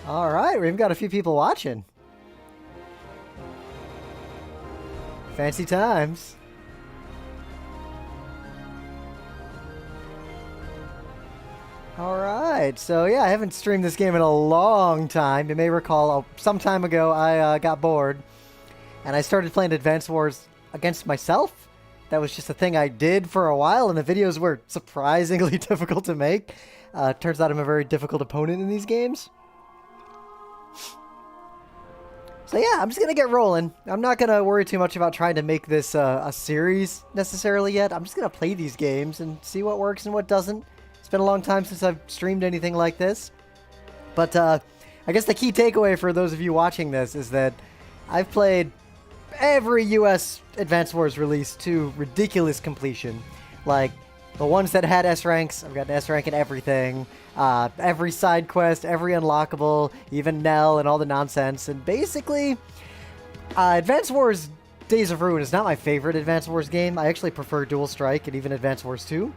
All right, we've got a few people watching. Fancy times. All right, so yeah, I haven't streamed this game in a long time. You may recall some time ago I got bored and I started playing Advance Wars against myself. That was just a thing I did for a while, and the videos were surprisingly difficult to make. Turns out I'm a very difficult opponent in these games. So yeah, I'm just going to get rolling. I'm not going to worry too much about trying to make this a series necessarily yet. I'm just going to play these games and see what works and what doesn't. It's been a long time since I've streamed anything like this. But I guess the key takeaway for those of you watching this is that I've played every US Advance Wars release to ridiculous completion. Like, the ones that had S ranks, I've got an S rank in everything. Every side quest, every unlockable, even Nell and all the nonsense. And basically, Advance Wars Days of Ruin is not my favorite Advance Wars game. I actually prefer Dual Strike and even Advance Wars 2.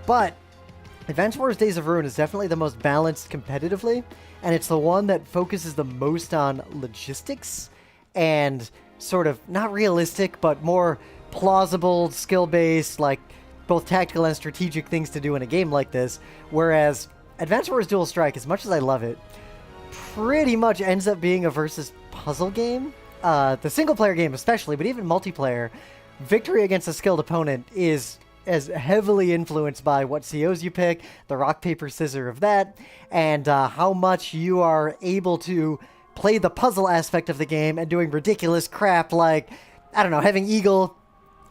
But Advance Wars Days of Ruin is definitely the most balanced competitively. And it's the one that focuses the most on logistics and sort of not realistic, but more plausible, skill-based, like both tactical and strategic things to do in a game like this. Whereas Advance Wars Dual Strike, as much as I love it, pretty much ends up being a versus puzzle game. The single-player game especially, but even multiplayer, victory against a skilled opponent is as heavily influenced by what COs you pick, the rock, paper, scissors of that, and how much you are able to play the puzzle aspect of the game and doing ridiculous crap like, I don't know, having Eagle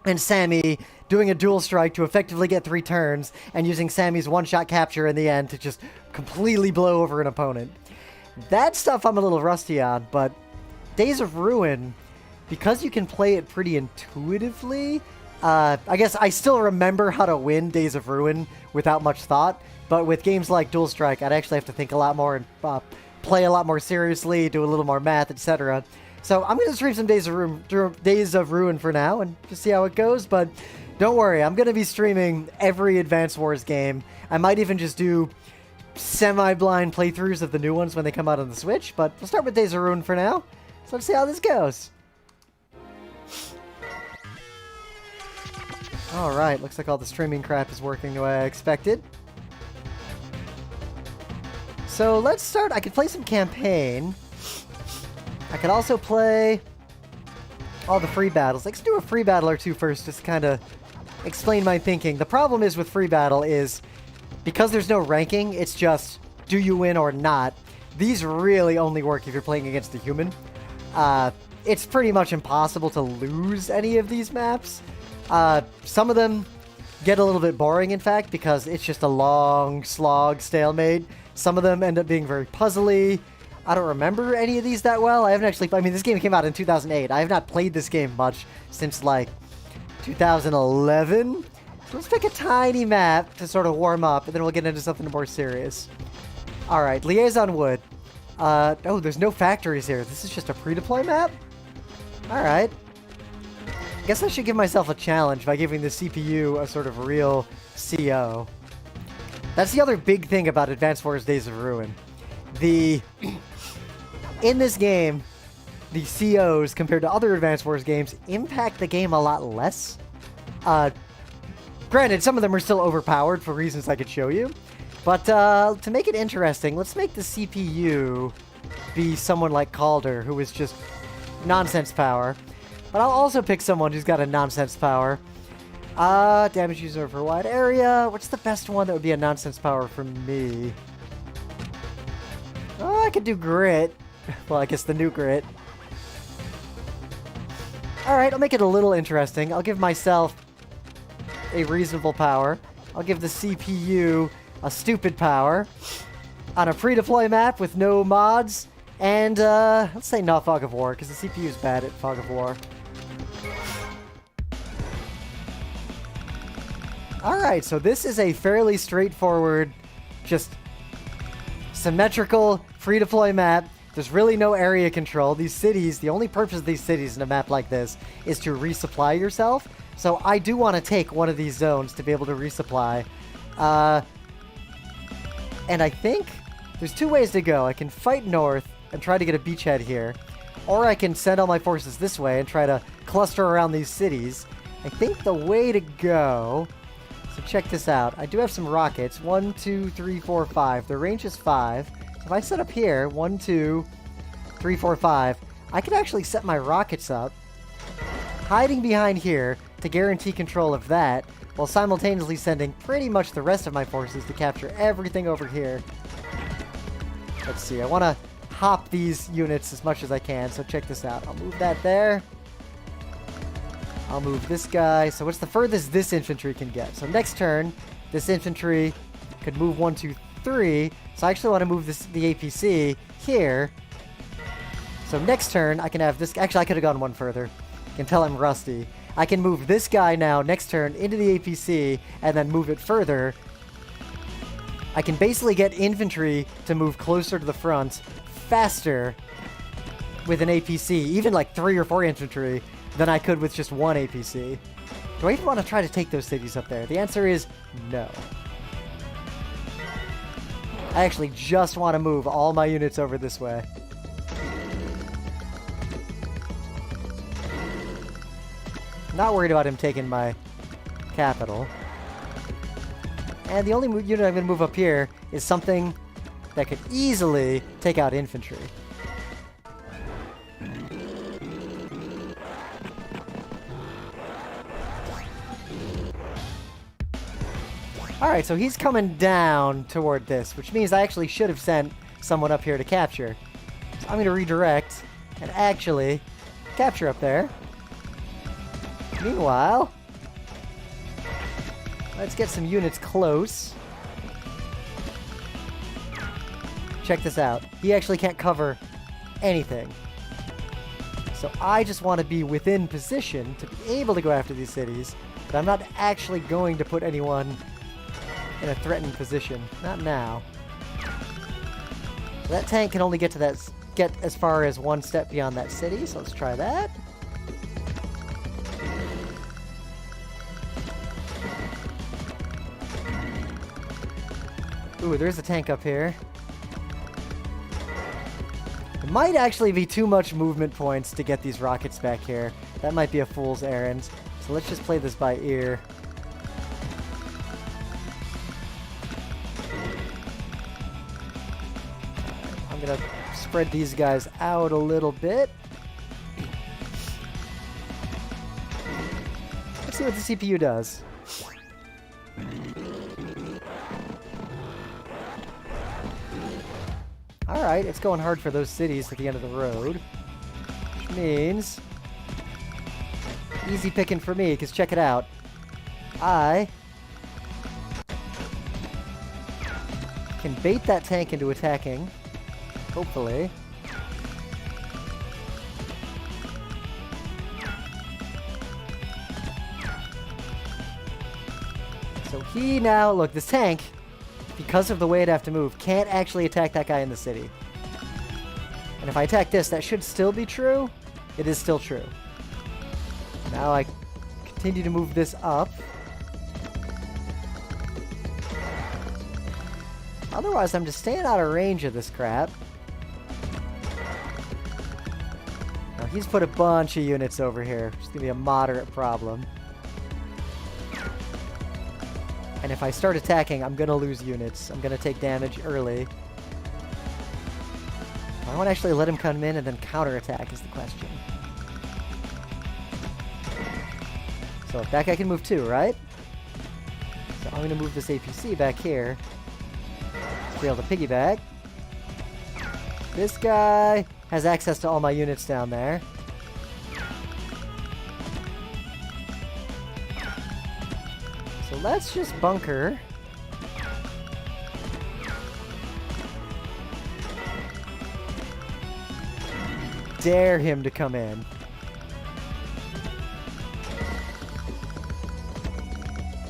and Sammy doing a dual strike to effectively get 3 turns and using Sammy's one-shot capture in the end to just completely blow over an opponent. That stuff I'm a little rusty on, but Days of Ruin, because you can play it pretty intuitively, I guess I still remember how to win Days of Ruin without much thought, but with games like Dual Strike, I'd actually have to think a lot more and play a lot more seriously, do a little more math, etc. So I'm going to stream some Days of Ruin for now and just see how it goes, but don't worry, I'm going to be streaming every Advance Wars game. I might even just do semi-blind playthroughs of the new ones when they come out on the Switch, but we'll start with Days of Ruin for now. So let's see how this goes. Alright, looks like all the streaming crap is working the way I expected. So let's start. I could play some campaign. I could also play all the free battles. Let's do a free battle or two first, just to kind of explain my thinking. The problem is with free battle is, because there's no ranking, it's just, do you win or not? These really only work if you're playing against a human. It's pretty much impossible to lose any of these maps. Some of them get a little bit boring, in fact, because it's just a long slog stalemate. Some of them end up being very puzzly. I don't remember any of these that well. I haven't actually... I mean, this game came out in 2008. I have not played this game much since, like, 2011. So let's pick a tiny map to sort of warm up, and then we'll get into something more serious. Alright, Liaison Wood. Oh, there's no factories here. This is just a pre-deploy map? Alright. Guess I should give myself a challenge by giving the CPU a sort of real CO. That's the other big thing about Advance Wars Days of Ruin. In this game, the COs, compared to other Advance Wars games, impact the game a lot less. Granted, some of them are still overpowered for reasons I could show you. But to make it interesting, let's make the CPU be someone like Calder, who is just nonsense power. But I'll also pick someone who's got a nonsense power. Damage user for a wide area. What's the best one that would be a nonsense power for me? Oh, I could do Grit. Well, I guess the new Grit. Alright, I'll make it a little interesting. I'll give myself a reasonable power. I'll give the CPU a stupid power. On a pre-deploy map with no mods. And, let's say not Fog of War, because the CPU is bad at Fog of War. Alright, so this is a fairly straightforward, just symmetrical, free-deploy map. There's really no area control. These cities, the only purpose of these cities in a map like this is to resupply yourself. So I do want to take one of these zones to be able to resupply. And I think there's two ways to go. I can fight north and try to get a beachhead here, or I can send all my forces this way and try to cluster around these cities. I think the way to go... So check this out. I do have some rockets. 1, 2, 3, 4, 5. The range is 5. So if I set up here, 1, 2, 3, 4, 5, I could actually set my rockets up, hiding behind here to guarantee control of that, while simultaneously sending pretty much the rest of my forces to capture everything over here. Let's see. I want to hop these units as much as I can, so check this out. I'll move that there. I'll move this guy. So what's the furthest this infantry can get? So next turn, this infantry could move 1, 2, 3. So I actually want to move the APC here. So next turn, I can have this... Actually, I could have gone one further. You can tell I'm rusty. I can move this guy now, next turn, into the APC, and then move it further. I can basically get infantry to move closer to the front faster with an APC, even like 3 or 4 infantry, than I could with just 1 APC. Do I even want to try to take those cities up there? The answer is no. I actually just want to move all my units over this way. Not worried about him taking my capital. And the only unit I'm going to move up here is something that could easily take out infantry. Alright, so he's coming down toward this, which means I actually should have sent someone up here to capture. So I'm going to redirect and actually capture up there. Meanwhile, let's get some units close. Check this out. He actually can't cover anything. So I just want to be within position to be able to go after these cities, but I'm not actually going to put anyone in a threatened position. Not now. So that tank can only get as far as 1 step beyond that city, so let's try that. Ooh, there's a tank up here. It might actually be too much movement points to get these rockets back here. That might be a fool's errand. So let's just play this by ear. I'm gonna spread these guys out a little bit. Let's see what the CPU does. Alright, it's going hard for those cities at the end of the road. Which means... easy picking for me, because check it out. I can bait that tank into attacking. Hopefully. So he now... Look, this tank... because of the way I'd have to move, can't actually attack that guy in the city. And if I attack this, that should still be true. It is still true. Now I continue to move this up. Otherwise, I'm just staying out of range of this crap. Now, he's put a bunch of units over here. It's going to be a moderate problem. And if I start attacking, I'm going to lose units. I'm going to take damage early. I won't actually let him come in and then counterattack is the question. So that guy can move too, right? So I'm going to move this APC back here to be able to piggyback. This guy has access to all my units down there. So let's just bunker. Dare him to come in.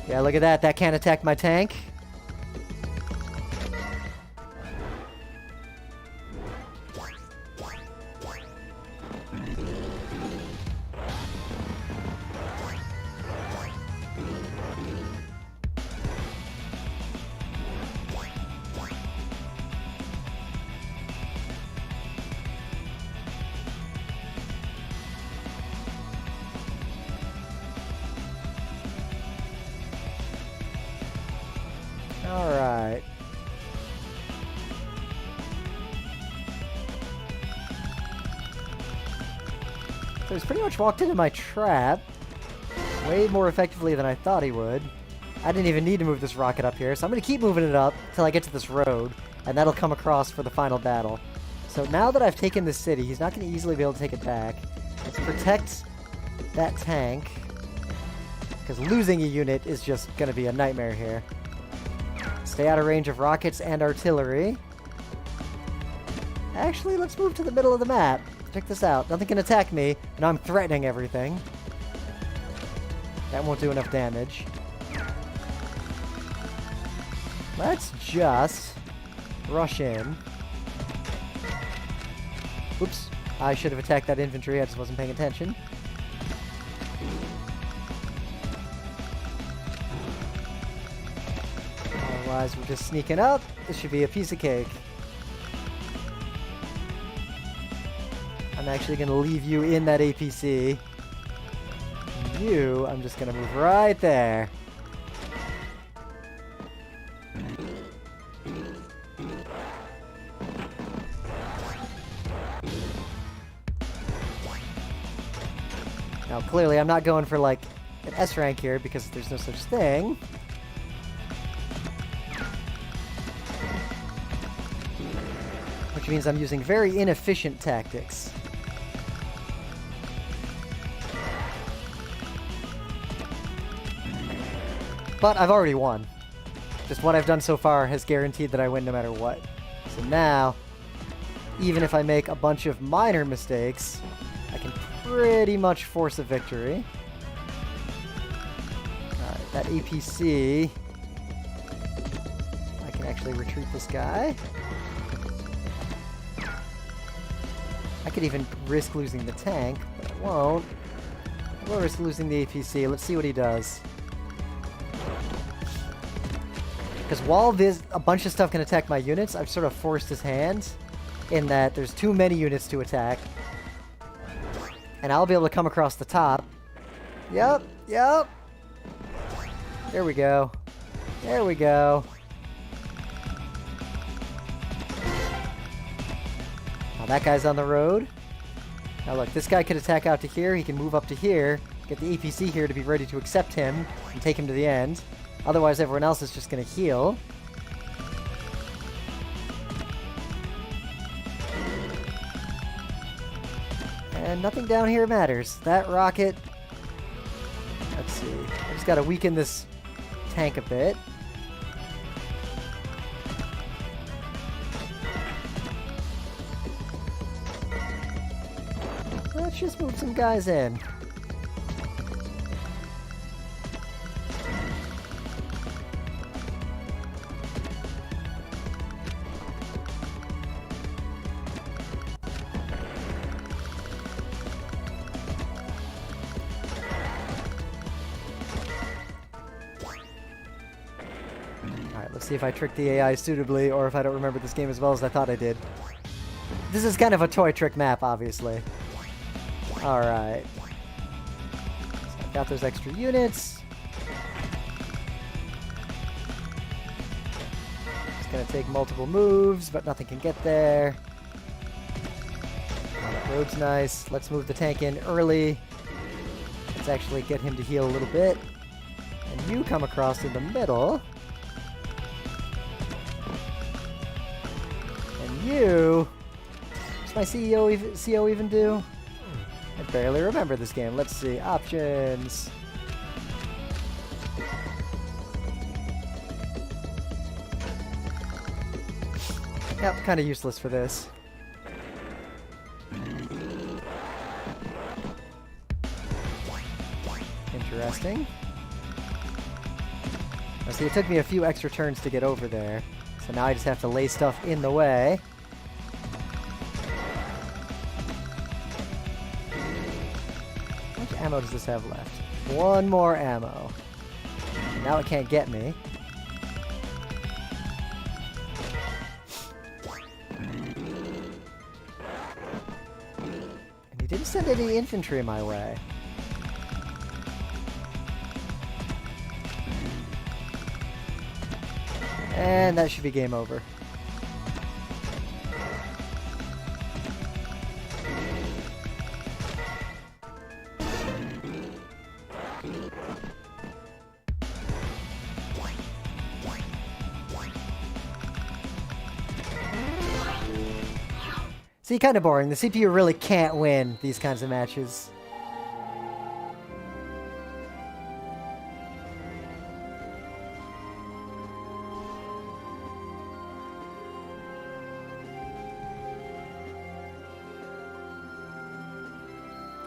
Yeah, look at that. That can't attack my tank. he's pretty much walked into my trap. Way more effectively than I thought he would. I didn't even need to move this rocket up here, so I'm going to keep moving it up until I get to this road, and that'll come across for the final battle. So now that I've taken this city, he's not going to easily be able to take it back. Let's protect that tank, because losing a unit is just going to be a nightmare here. Stay out of range of rockets and artillery. Actually, let's move to the middle of the map. Check this out. Nothing can attack me, and I'm threatening everything. That won't do enough damage. Let's just rush in. Oops. I should have attacked that infantry. I just wasn't paying attention. Otherwise, we're just sneaking up. This should be a piece of cake. I'm actually going to leave you in that APC. You, I'm just going to move right there. Now, clearly, I'm not going for, like, an S rank here because there's no such thing. Which means I'm using very inefficient tactics. But I've already won. Just what I've done so far has guaranteed that I win no matter what. So now, even if I make a bunch of minor mistakes, I can pretty much force a victory. Alright, that APC... I can actually retreat this guy. I could even risk losing the tank, but I won't. I will risk losing the APC. Let's see what he does. Because while a bunch of stuff can attack my units, I've sort of forced his hand in that there's too many units to attack. And I'll be able to come across the top. Yep, yep. There we go. There we go. Now that guy's on the road. Now look, this guy could attack out to here. He can move up to here. Get the APC here to be ready to accept him and take him to the end. Otherwise, everyone else is just going to heal. And nothing down here matters. That rocket... Let's see. I just got to weaken this tank a bit. Let's just move some guys in. Let's see if I tricked the AI suitably, or if I don't remember this game as well as I thought I did. This is kind of a toy trick map, obviously. Alright. So I've got those extra units. It's gonna take multiple moves, but nothing can get there. Oh, that road's nice. Let's move the tank in early. Let's actually get him to heal a little bit. And you come across in the middle. You... What's my CO even do? I barely remember this game. Let's see. Options. Yep, kind of useless for this. Interesting. Now, see, it took me a few extra turns to get over there. So now I just have to lay stuff in the way. How much ammo does this have left? One more ammo. Now it can't get me. And he didn't send any infantry my way. And that should be game over. See, kind of boring. The CPU really can't win these kinds of matches.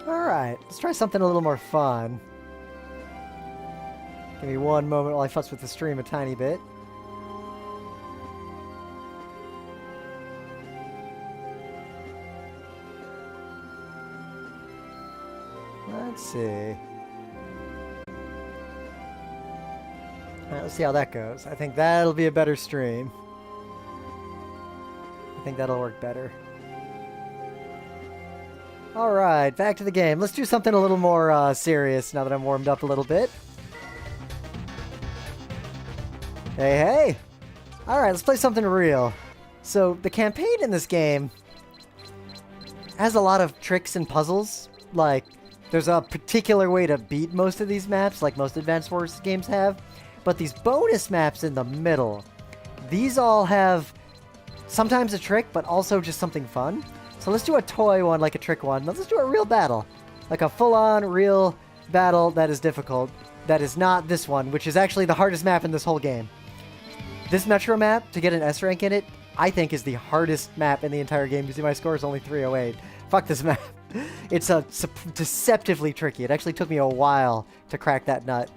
Alright, let's try something a little more fun. Give me one moment while I fuss with the stream a tiny bit. Let's see. Alright, let's see how that goes. I think that'll be a better stream. I think that'll work better. Alright, back to the game. Let's do something a little more serious now that I'm warmed up a little bit. Hey, hey! Alright, let's play something real. So, the campaign in this game has a lot of tricks and puzzles. Like, there's a particular way to beat most of these maps, like most Advance Wars games have. But these bonus maps in the middle, these all have sometimes a trick, but also just something fun. So let's do a toy one, like a trick one. Let's do a real battle. Like a full-on, real battle that is difficult. That is not this one, which is actually the hardest map in this whole game. This Metro map, to get an S rank in it, I think is the hardest map in the entire game. You see my score is only 308. Fuck this map. It's deceptively tricky. It actually took me a while to crack that nut.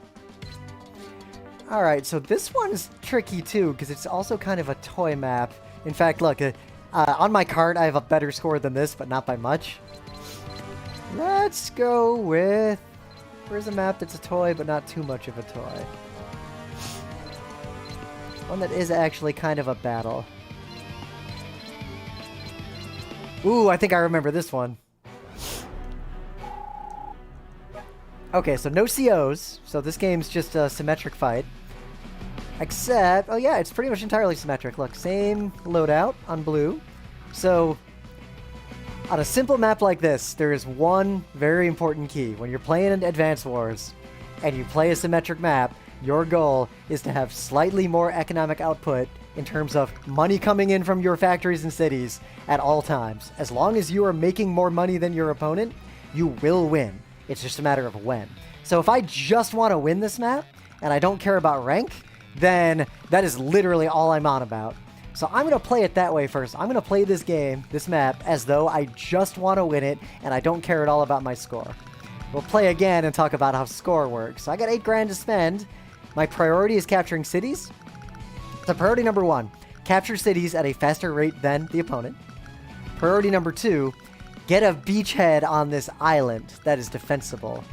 Alright, so this one is tricky too, because it's also kind of a toy map. In fact, look, on my card, I have a better score than this, but not by much. Let's go with... Where's a map that's a toy, but not too much of a toy? One that is actually kind of a battle. Ooh, I think I remember this one. Okay, so no COs, so this game's just a symmetric fight. Except, oh yeah, it's pretty much entirely symmetric. Look, same loadout on blue. So, on a simple map like this, there is one very important key. When you're playing in Advance Wars, and you play a symmetric map, your goal is to have slightly more economic output in terms of money coming in from your factories and cities at all times. As long as you are making more money than your opponent, you will win. It's just a matter of when. So if I just want to win this map, and I don't care about rank, then that is literally all I'm on about. So I'm going to play it that way first. I'm going to play this game, this map, as though I just want to win it, and I don't care at all about my score. We'll play again and talk about how score works. So I got 8 grand to spend. My priority is capturing cities. So priority number 1, capture cities at a faster rate than the opponent. Priority number 2, get a beachhead on this island that is defensible.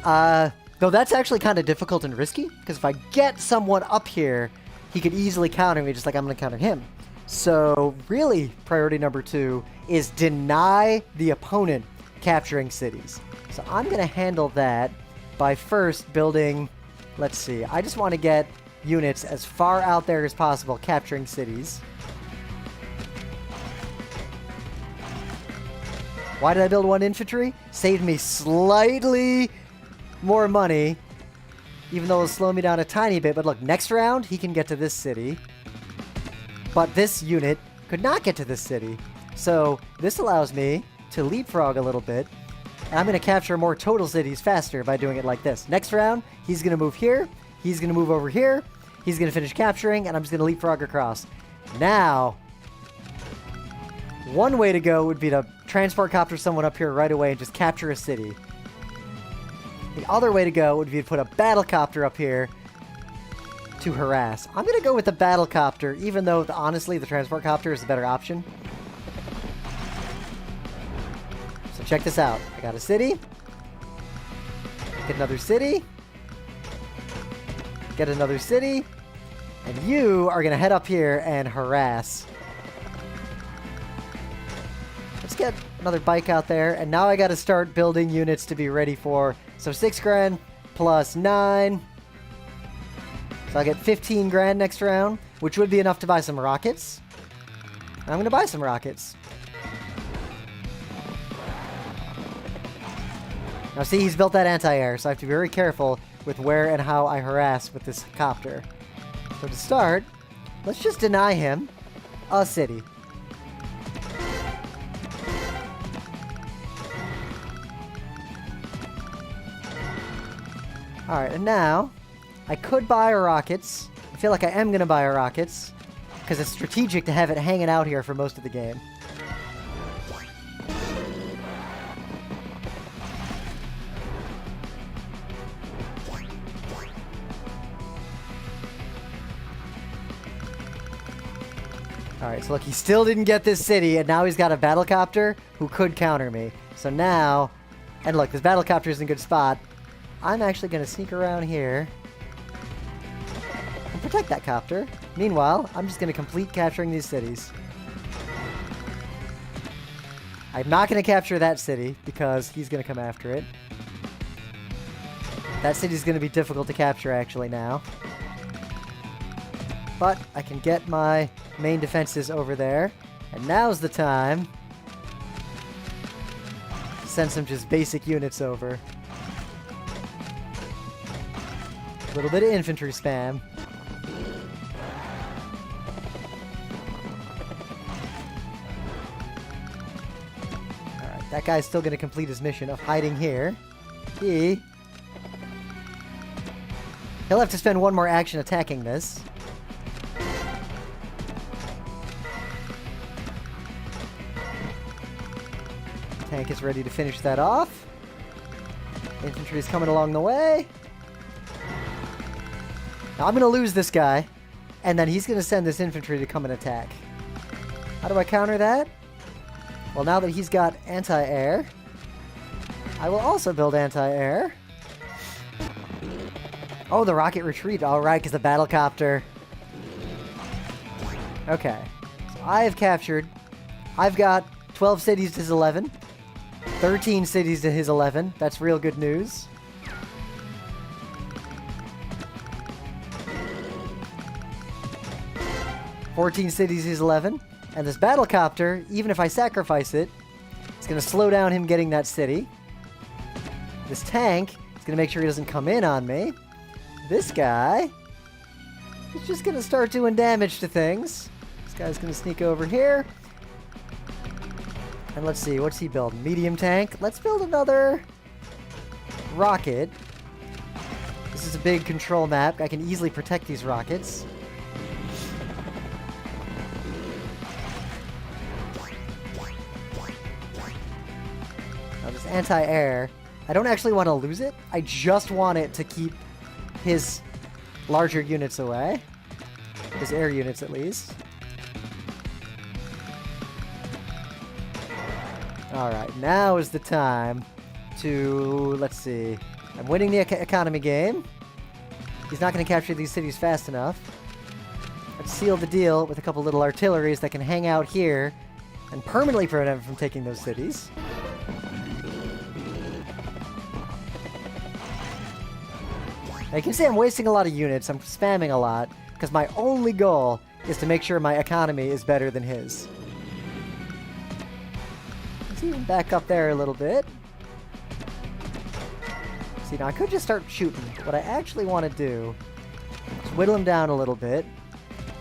Though that's actually kind of difficult and risky, because if I get someone up here, he could easily counter me just like I'm going to counter him. So really, priority number 2 is deny the opponent capturing cities. So I'm going to handle that by first building, let's see, I just want to get units as far out there as possible capturing cities. Why did I build 1 infantry? Saved me slightly more money, even though it'll slow me down a tiny bit. But look, next round, he can get to this city. But this unit could not get to this city. So this allows me to leapfrog a little bit. And I'm going to capture more total cities faster by doing it like this. Next round, he's going to move here. He's going to move over here. He's going to finish capturing, and I'm just going to leapfrog across. Now, one way to go would be to transport copter someone up here right away and just capture a city. The other way to go would be to put a battle copter up here to harass. I'm going to go with the battle copter, even though, honestly, the transport copter is the better option. So check this out. I got a city. Get another city. Get another city. And you are going to head up here and harass. Let's get another bike out there. And now I got to start building units to be ready for... So 6 grand plus 9. So I'll get 15 grand next round, which would be enough to buy some rockets. And I'm going to buy some rockets. Now see, he's built that anti-air, so I have to be very careful with where and how I harass with this copter. So to start, let's just deny him a city. Alright, and now, I could buy rockets. I feel like I am going to buy rockets, because it's strategic to have it hanging out here for most of the game. Alright, so look, he still didn't get this city, and now he's got a battlecopter who could counter me. So now, and look, this battlecopter is in a good spot. I'm actually going to sneak around here and protect that copter. Meanwhile, I'm just going to complete capturing these cities. I'm not going to capture that city because he's going to come after it. That city's going to be difficult to capture actually now. But I can get my main defenses over there. And now's the time to send some just basic units over. A little bit of infantry spam. Alright, that guy's still going to complete his mission of hiding here. He'll have to spend one more action attacking this. Tank is ready to finish that off. Infantry is coming along the way. Now I'm going to lose this guy, and then he's going to send this infantry to come and attack. How do I counter that? Well, now that he's got anti-air, I will also build anti-air. Oh, the rocket retreat. All right, because the battlecopter. Okay. So I have captured. I've got 12 cities to his 11. 13 cities to his 11. That's real good news. "14 cities to his 11. And this battlecopter, even if I sacrifice it, it's going to slow down him getting that city. This tank is going to make sure he doesn't come in on me. This guy is just going to start doing damage to things. This guy's going to sneak over here. And let's see, what's he building? Medium tank. Let's build another rocket. This is a big control map. I can easily protect these rockets. Now this anti-air, I don't actually want to lose it. I just want it to keep his larger units away. His air units, at least. Alright, now is the time to, let's see, I'm winning the economy game. He's not going to capture these cities fast enough. Let's seal the deal with a couple little artilleries that can hang out here and permanently prevent him from taking those cities. Now you can see I'm wasting a lot of units, I'm spamming a lot, because my only goal is to make sure my economy is better than his. Let's even back up there a little bit. See, now I could just start shooting. What I actually want to do is whittle them down a little bit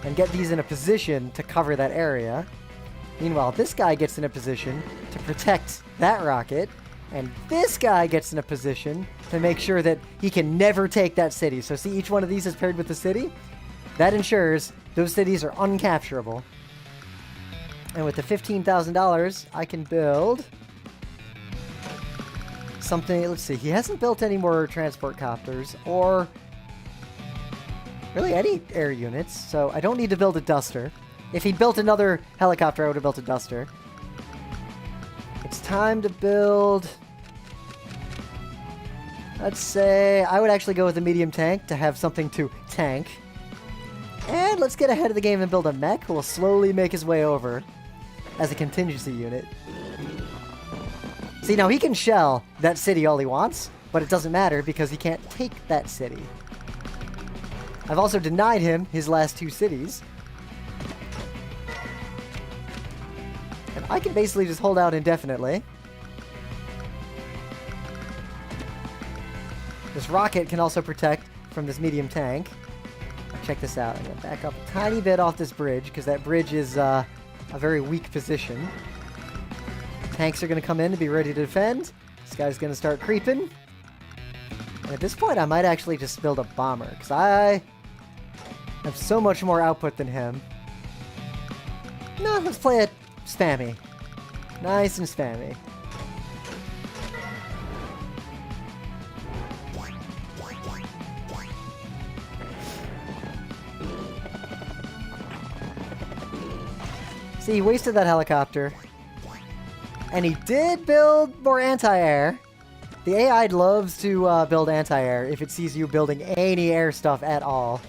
and get these in a position to cover that area. Meanwhile, this guy gets in a position to protect that rocket, and this guy gets in a position to make sure that he can never take that city. So see, each one of these is paired with the city. That ensures those cities are uncapturable. And with the $15,000, I can build something. Let's see, he hasn't built any more transport copters or really any air units, so I don't need to build a duster. If he'd built another helicopter, I would have built a duster. It's time to build, let's say, I would actually go with a medium tank to have something to tank. And let's get ahead of the game and build a mech who will slowly make his way over as a contingency unit. See, now he can shell that city all he wants, but it doesn't matter because he can't take that city. I've also denied him his last 2 cities. And I can basically just hold out indefinitely. This rocket can also protect from this medium tank. Check this out. I'm going to back up a tiny bit off this bridge because that bridge is a very weak position. Tanks are going to come in to be ready to defend. This guy's going to start creeping. And at this point, I might actually just build a bomber, because I have so much more output than him. No, let's play it spammy. Nice and spammy. See, he wasted that helicopter. And he did build more anti-air. The AI loves to build anti-air if it sees you building any air stuff at all.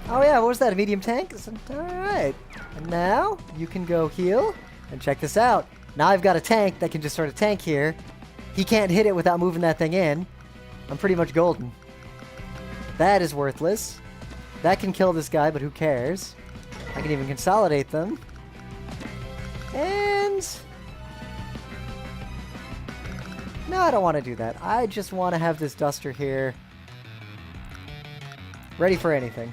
Oh yeah, what was that? A medium tank? Alright. And now, you can go heal. And check this out. Now I've got a tank that can just sort of tank here. He can't hit it without moving that thing in. I'm pretty much golden. That is worthless. That can kill this guy, but who cares? I can even consolidate them. And... no, I don't want to do that. I just want to have this duster here ready for anything.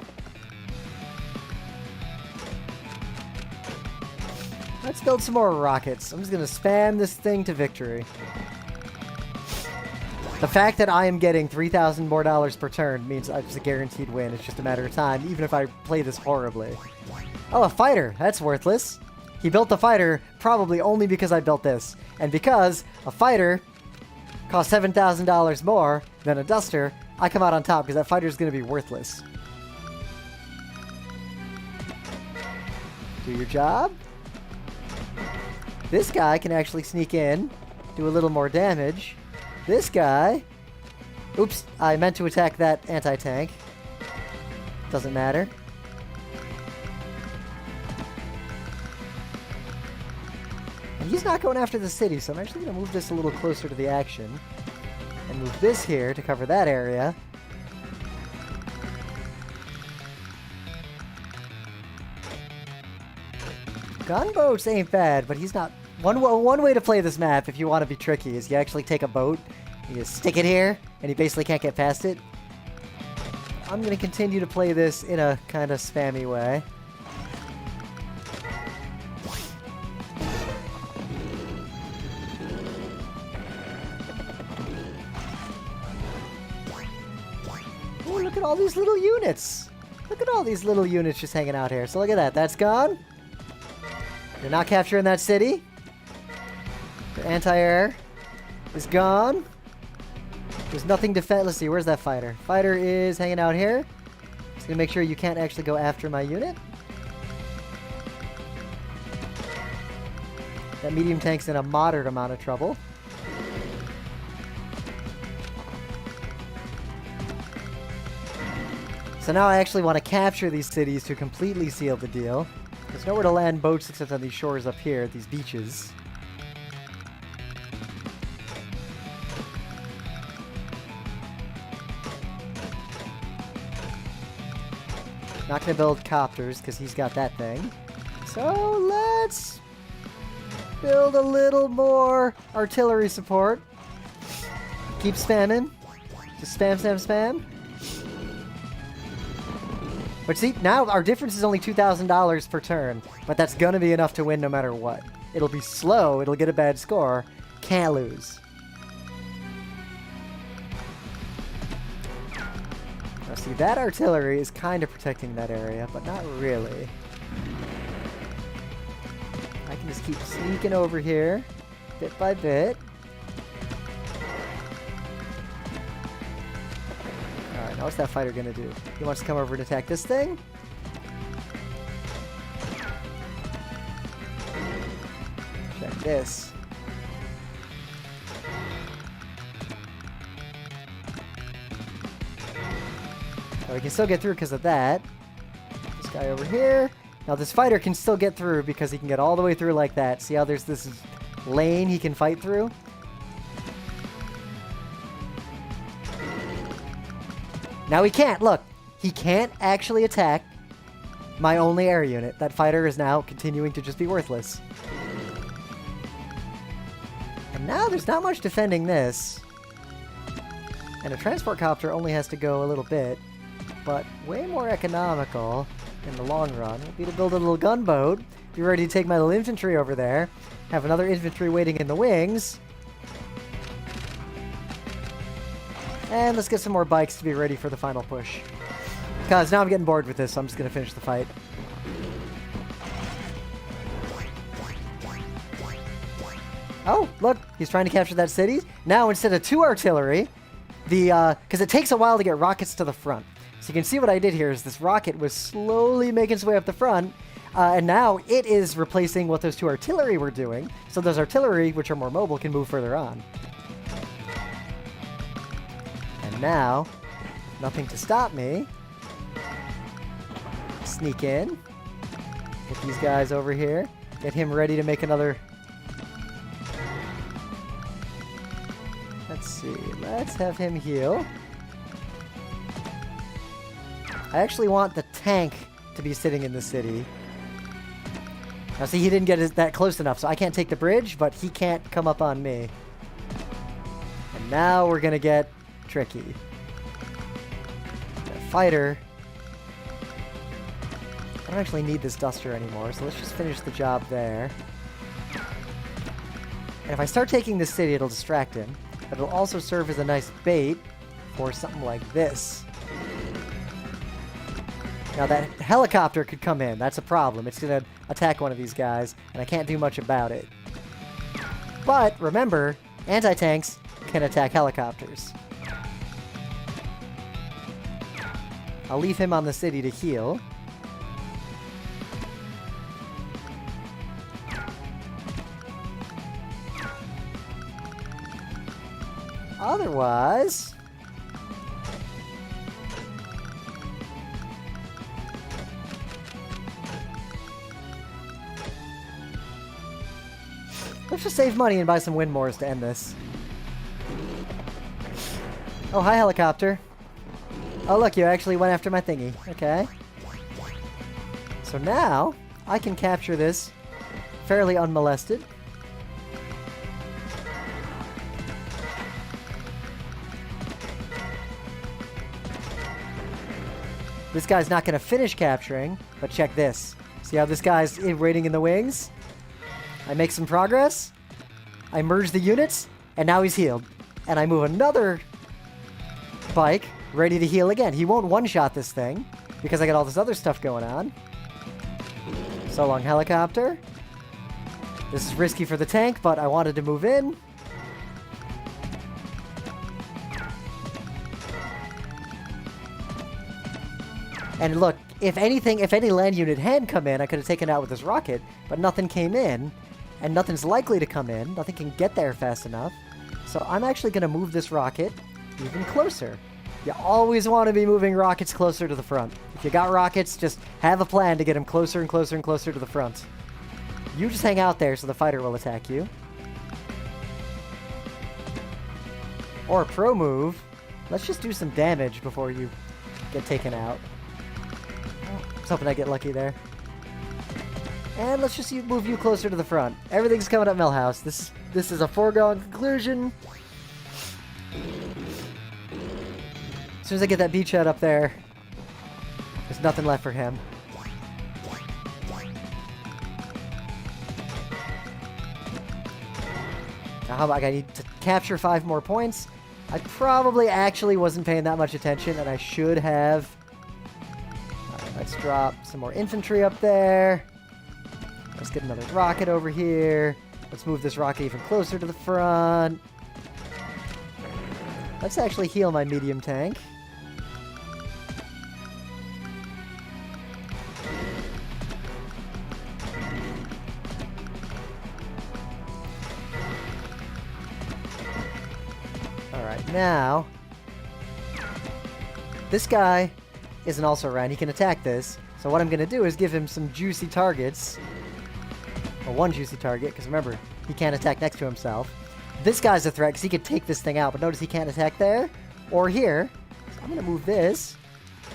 Let's build some more rockets. I'm just going to spam this thing to victory. The fact that I am getting $3,000 more per turn means it's a guaranteed win. It's just a matter of time, even if I play this horribly. Oh, a fighter. That's worthless. He built the fighter probably only because I built this. And because a fighter costs $7,000 more than a duster, I come out on top because that fighter is going to be worthless. Do your job. This guy can actually sneak in, do a little more damage. This guy... oops, I meant to attack that anti-tank. Doesn't matter. And he's not going after the city, so I'm actually going to move this a little closer to the action. And move this here to cover that area. Gunboats ain't bad, but he's not... One way to play this map, if you want to be tricky, is you actually take a boat, you just stick it here, and he basically can't get past it. I'm going to continue to play this in a kind of spammy way. Oh, look at all these little units! Look at all these little units just hanging out here. So look at that, that's gone. You're not capturing that city. The anti-air is gone. There's nothing defend. Let's see, where's that fighter? Fighter is hanging out here. Just gonna make sure you can't actually go after my unit. That medium tank's in a moderate amount of trouble. So now I actually want to capture these cities to completely seal the deal. There's nowhere to land boats except on these shores up here, these beaches. Not gonna build copters because he's got that thing. So let's build a little more artillery support. Keep spamming. Just spam, spam, spam. But see, now our difference is only $2,000 per turn, but that's gonna be enough to win no matter what. It'll be slow, it'll get a bad score, can't lose. Now see, that artillery is kind of protecting that area, but not really. I can just keep sneaking over here, bit by bit. Alright, now what's that fighter gonna do? He wants to come over and attack this thing? Check this. Oh, we can still get through because of that. This guy over here. Now this fighter can still get through because he can get all the way through like that. See how there's this lane he can fight through? Now he can't, look. He can't actually attack my only air unit. That fighter is now continuing to just be worthless. And now there's not much defending this. And a transport copter only has to go a little bit. But way more economical in the long run would be to build a little gunboat, be ready to take my little infantry over there, have another infantry waiting in the wings. And let's get some more bikes to be ready for the final push. Because now I'm getting bored with this, so I'm just going to finish the fight. Oh, look, he's trying to capture that city. Now, instead of 2 artillery, because it takes a while to get rockets to the front. So you can see what I did here is this rocket was slowly making its way up the front, and now it is replacing what those 2 artillery were doing. So those artillery, which are more mobile, can move further on. And now, nothing to stop me. Sneak in. Get these guys over here. Get him ready to make another... Let's see. Let's have him heal. I actually want the tank to be sitting in the city. Now see, he didn't get that close enough, so I can't take the bridge, but he can't come up on me. And now we're gonna get tricky. The fighter... I don't actually need this duster anymore, so let's just finish the job there. And if I start taking this city, it'll distract him. But it'll also serve as a nice bait for something like this. Now that helicopter could come in. That's a problem. It's going to attack one of these guys, and I can't do much about it. But remember, anti-tanks can attack helicopters. I'll leave him on the city to heal. Otherwise... let's just save money and buy some Windmores to end this. Oh, hi, helicopter. Oh, look, you actually went after my thingy. Okay. So now, I can capture this fairly unmolested. This guy's not going to finish capturing, but check this. See how this guy's waiting in the wings? I make some progress. I merge the units, and now he's healed. And I move another bike, ready to heal again. He won't one-shot this thing, because I got all this other stuff going on. So long, helicopter. This is risky for the tank, but I wanted to move in. And look, if any land unit had come in, I could have taken it out with this rocket, but nothing came in, and nothing's likely to come in. Nothing can get there fast enough. So I'm actually going to move this rocket even closer. You always want to be moving rockets closer to the front. If you got rockets, just have a plan to get them closer and closer and closer to the front. You just hang out there so the fighter will attack you. Or a pro move. Let's just do some damage before you get taken out. I was hoping I get lucky there. And let's just move you closer to the front. Everything's coming up Millhouse. This is a foregone conclusion. As soon as I get that beachhead up there, there's nothing left for him. Now how about I need to capture 5 more points? I probably actually wasn't paying that much attention, and I should have. Let's drop some more infantry up there. Let's get another rocket over here. Let's move this rocket even closer to the front. Let's actually heal my medium tank. Alright, now... this guy isn't also around. He can attack this. So what I'm going to do is give him some juicy targets. Or one juicy target, because remember, he can't attack next to himself. This guy's a threat, because he could take this thing out, but notice he can't attack there, or here. So I'm going to move this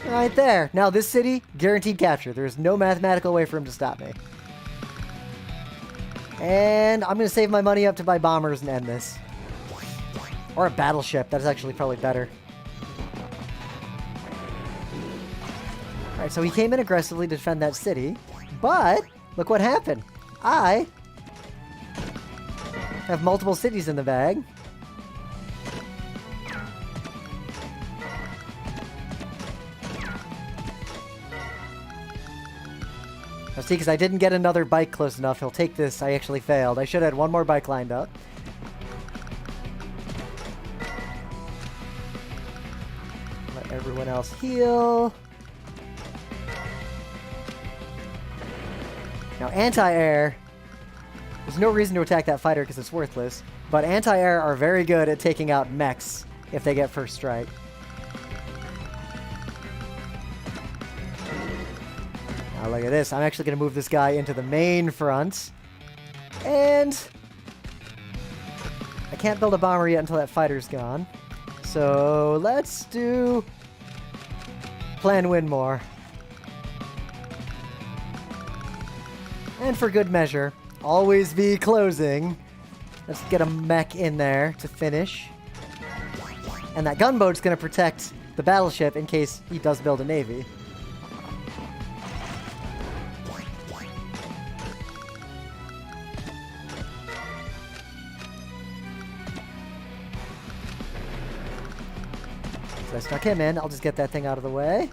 right there. Now this city, guaranteed capture. There is no mathematical way for him to stop me. And I'm going to save my money up to buy bombers and end this. Or a battleship. That's actually probably better. Alright, so he came in aggressively to defend that city, but look what happened. I have multiple cities in the bag. Now see, because I didn't get another bike close enough, he'll take this. I actually failed. I should have had one more bike lined up. Let everyone else heal. Now, anti-air, there's no reason to attack that fighter because it's worthless, but anti-air are very good at taking out mechs if they get first strike. Now, look at this. I'm actually going to move this guy into the main front, and I can't build a bomber yet until that fighter's gone, so let's do Plan Winmore. And for good measure, always be closing. Let's get a mech in there to finish. And that gunboat's going to protect the battleship in case he does build a navy. So I snuck him in. I'll just get that thing out of the way.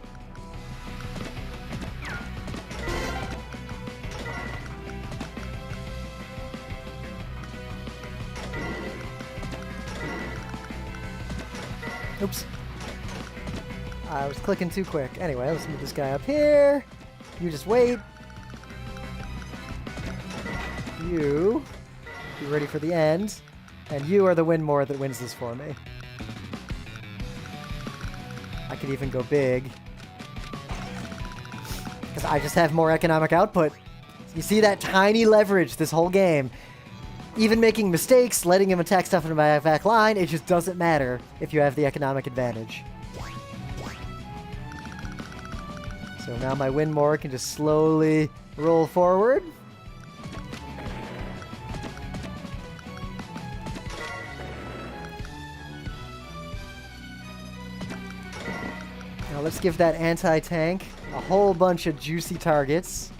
Oops. I was clicking too quick. Anyway, let's move this guy up here. You just wait. You be ready for the end. And you are the Winmore that wins this for me. I could even go big. Because I just have more economic output. You see that tiny leverage this whole game. Even making mistakes, letting him attack stuff in my back line, it just doesn't matter if you have the economic advantage. So now my Winmore can just slowly roll forward. Now let's give that anti-tank a whole bunch of juicy targets.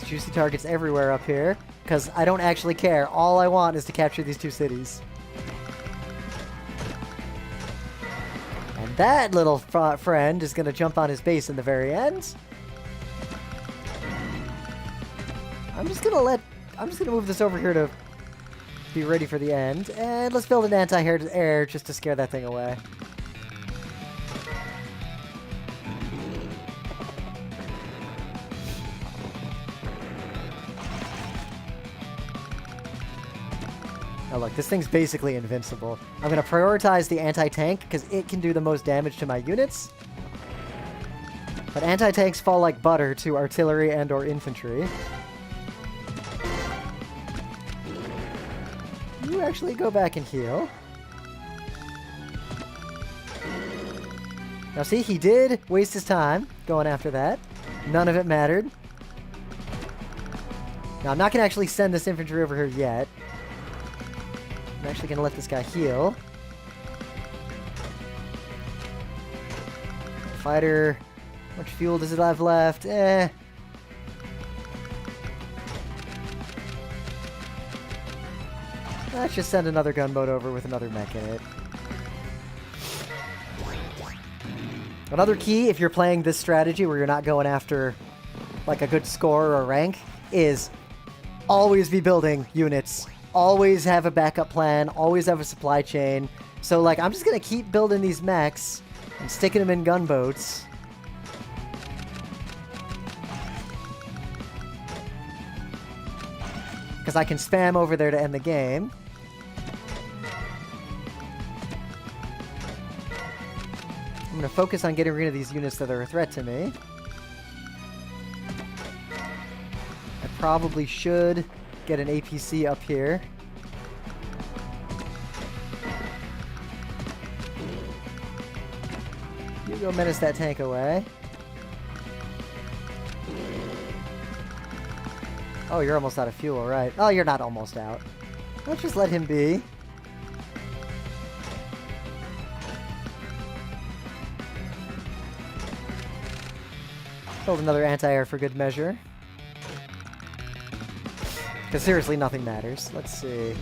Juicy targets everywhere up here, because I don't actually care. All I want is to capture these two cities. And that little friend is going to jump on his base in the very end. I'm just going to move this over here to be ready for the end. And let's build an anti-air just to scare that thing away. Now look, this thing's basically invincible. I'm going to prioritize the anti-tank because it can do the most damage to my units. But anti-tanks fall like butter to artillery and or infantry. You actually go back and heal. Now see, he did waste his time going after that. None of it mattered. Now I'm not going to actually send this infantry over here yet. I'm actually going to let this guy heal. Fighter, how much fuel does it have left? Let's just send another gunboat over with another mech in it. Another key, if you're playing this strategy where you're not going after like a good score or rank, is always be building units. Always have a backup plan, always have a supply chain. So, like, I'm just going to keep building these mechs and sticking them in gunboats. Because I can spam over there to end the game. I'm going to focus on getting rid of these units that are a threat to me. I probably should get an APC up here. You go menace that tank away. Oh, you're almost out of fuel, right? Oh, you're not almost out. Let's just let him be. Build another anti-air for good measure. Because seriously, nothing matters. Let's see.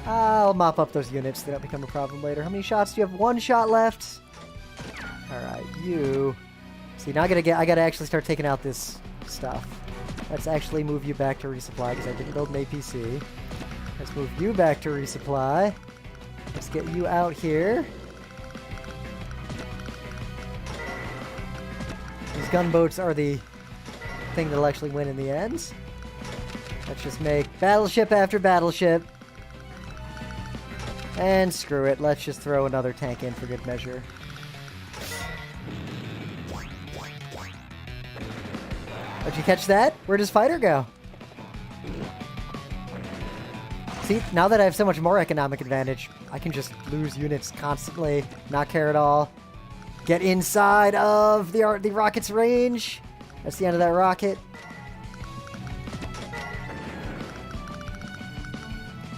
I'll mop up those units so they don't become a problem later. How many shots do you have? 1 shot left. Alright, you... See, now I gotta actually start taking out this stuff. Let's actually move you back to resupply, because I didn't build an APC. Let's move you back to resupply. Let's get you out here. These gunboats are the thing that'll actually win in the end. Let's just make battleship after battleship. And screw it, let's just throw another tank in for good measure. Did you catch that? Where does fighter go? See, now that I have so much more economic advantage, I can just lose units constantly, not care at all. Get inside of the rocket's range. That's the end of that rocket.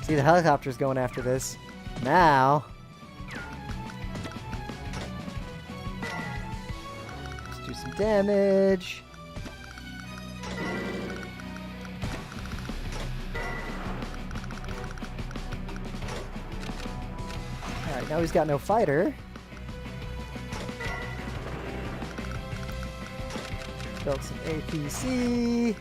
See, the helicopter's going after this. Now... let's do some damage. Alright, now he's got no fighter. Built some APC.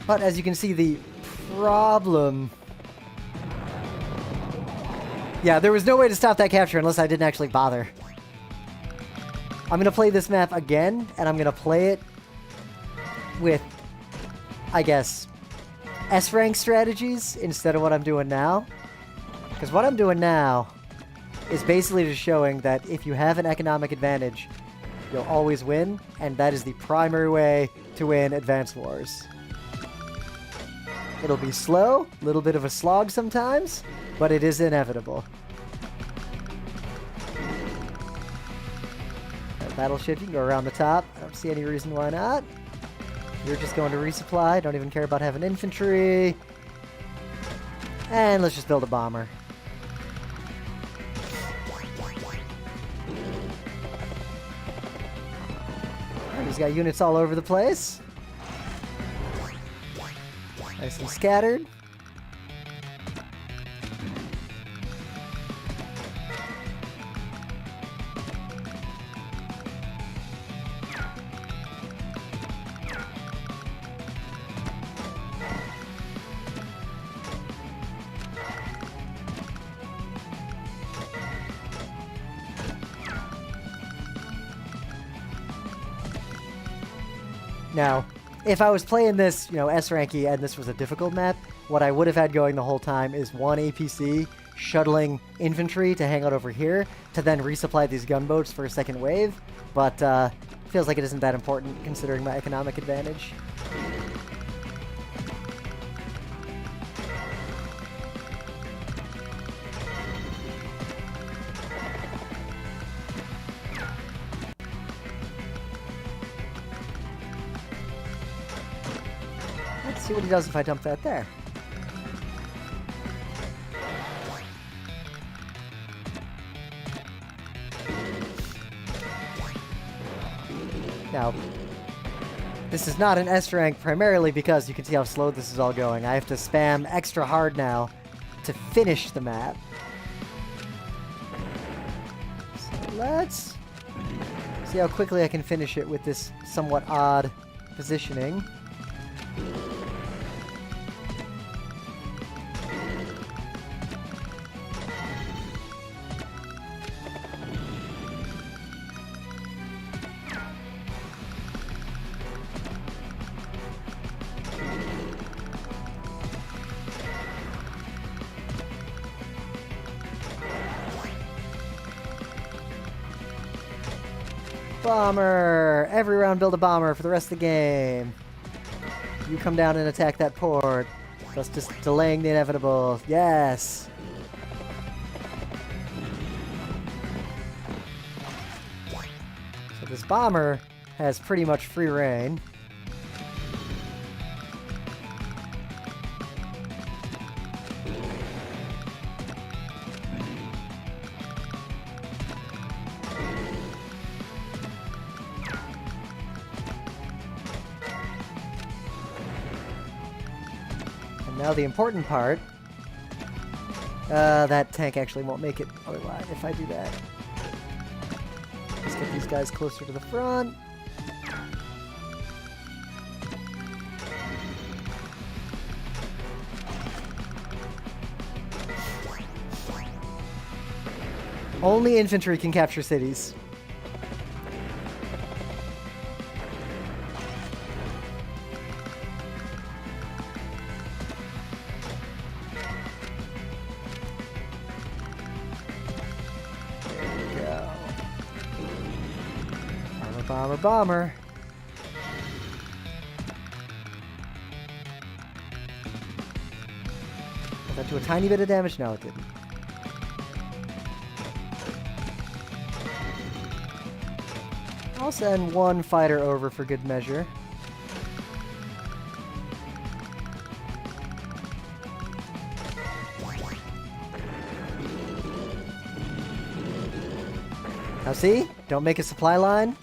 But as you can see, the problem... yeah, there was no way to stop that capture unless I didn't actually bother. I'm going to play this map again, and I'm going to play it with, I guess, S-rank strategies instead of what I'm doing now. Because what I'm doing now is basically just showing that if you have an economic advantage, you'll always win, and that is the primary way to win Advanced Wars. It'll be slow, a little bit of a slog sometimes, but it is inevitable. That battleship, you can go around the top. I don't see any reason why not. You're just going to resupply. Don't even care about having infantry. And let's just build a bomber. And he's got units all over the place. Nice and scattered. Now, if I was playing this, you know, S-ranky and this was a difficult map, what I would have had going the whole time is one APC shuttling infantry to hang out over here to then resupply these gunboats for a second wave, but feels like it isn't that important considering my economic advantage. Let's see what he does if I dump that there. Now, this is not an S rank primarily because you can see how slow this is all going. I have to spam extra hard now to finish the map. So let's see how quickly I can finish it with this somewhat odd positioning. Bomber! Every round build a bomber for the rest of the game. You come down and attack that port. Thus just delaying the inevitable. Yes! So this bomber has pretty much free reign. Now the important part. That tank actually won't make it otherwise if I do that. Let's get these guys closer to the front. Only infantry can capture cities. Bomber, bomber. Did that do a tiny bit of damage? No, it didn't. I'll send one fighter over for good measure. Now see? Don't make a supply line.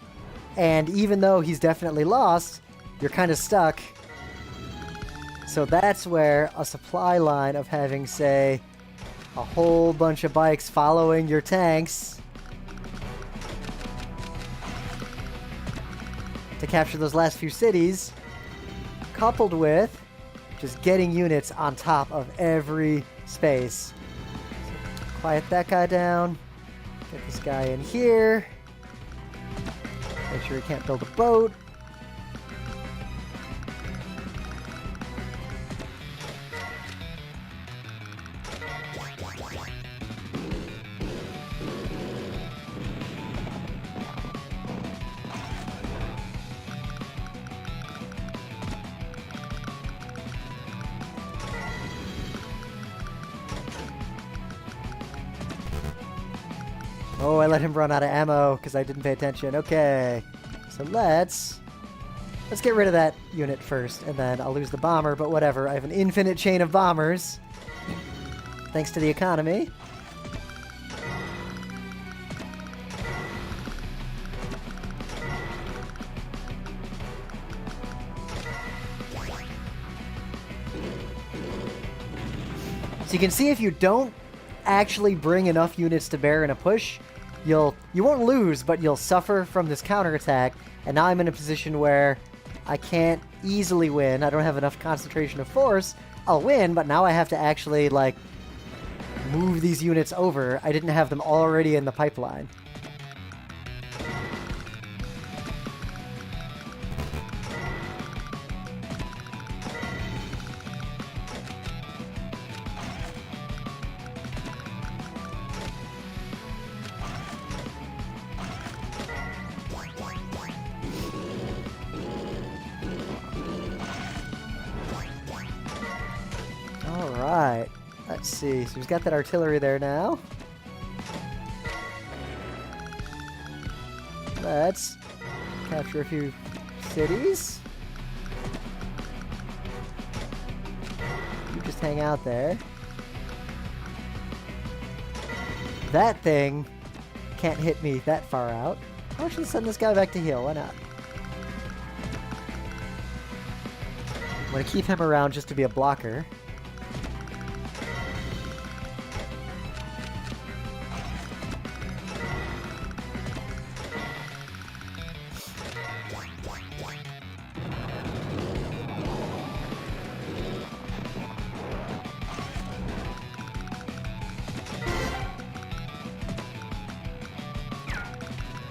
And even though he's definitely lost, you're kind of stuck. So that's where a supply line of having, say, a whole bunch of bikes following your tanks to capture those last few cities, coupled with just getting units on top of every space. So quiet that guy down. Get this guy in here. Make sure he can't build a boat. Oh, I let him run out of ammo because I didn't pay attention. Okay, so let's get rid of that unit first, and then I'll lose the bomber, but whatever. I have an infinite chain of bombers, thanks to the economy. So you can see if you don't actually bring enough units to bear in a push, you won't lose, but you'll suffer from this counterattack. And now I'm in a position where I can't easily win. I don't have enough concentration of force. I'll win, but now I have to actually, like, move these units over. I didn't have them already in the pipeline. Alright, let's see. So he's got that artillery there now. Let's capture a few cities. You just hang out there. That thing can't hit me that far out. I should send this guy back to heal. Why not? I'm going to keep him around just to be a blocker.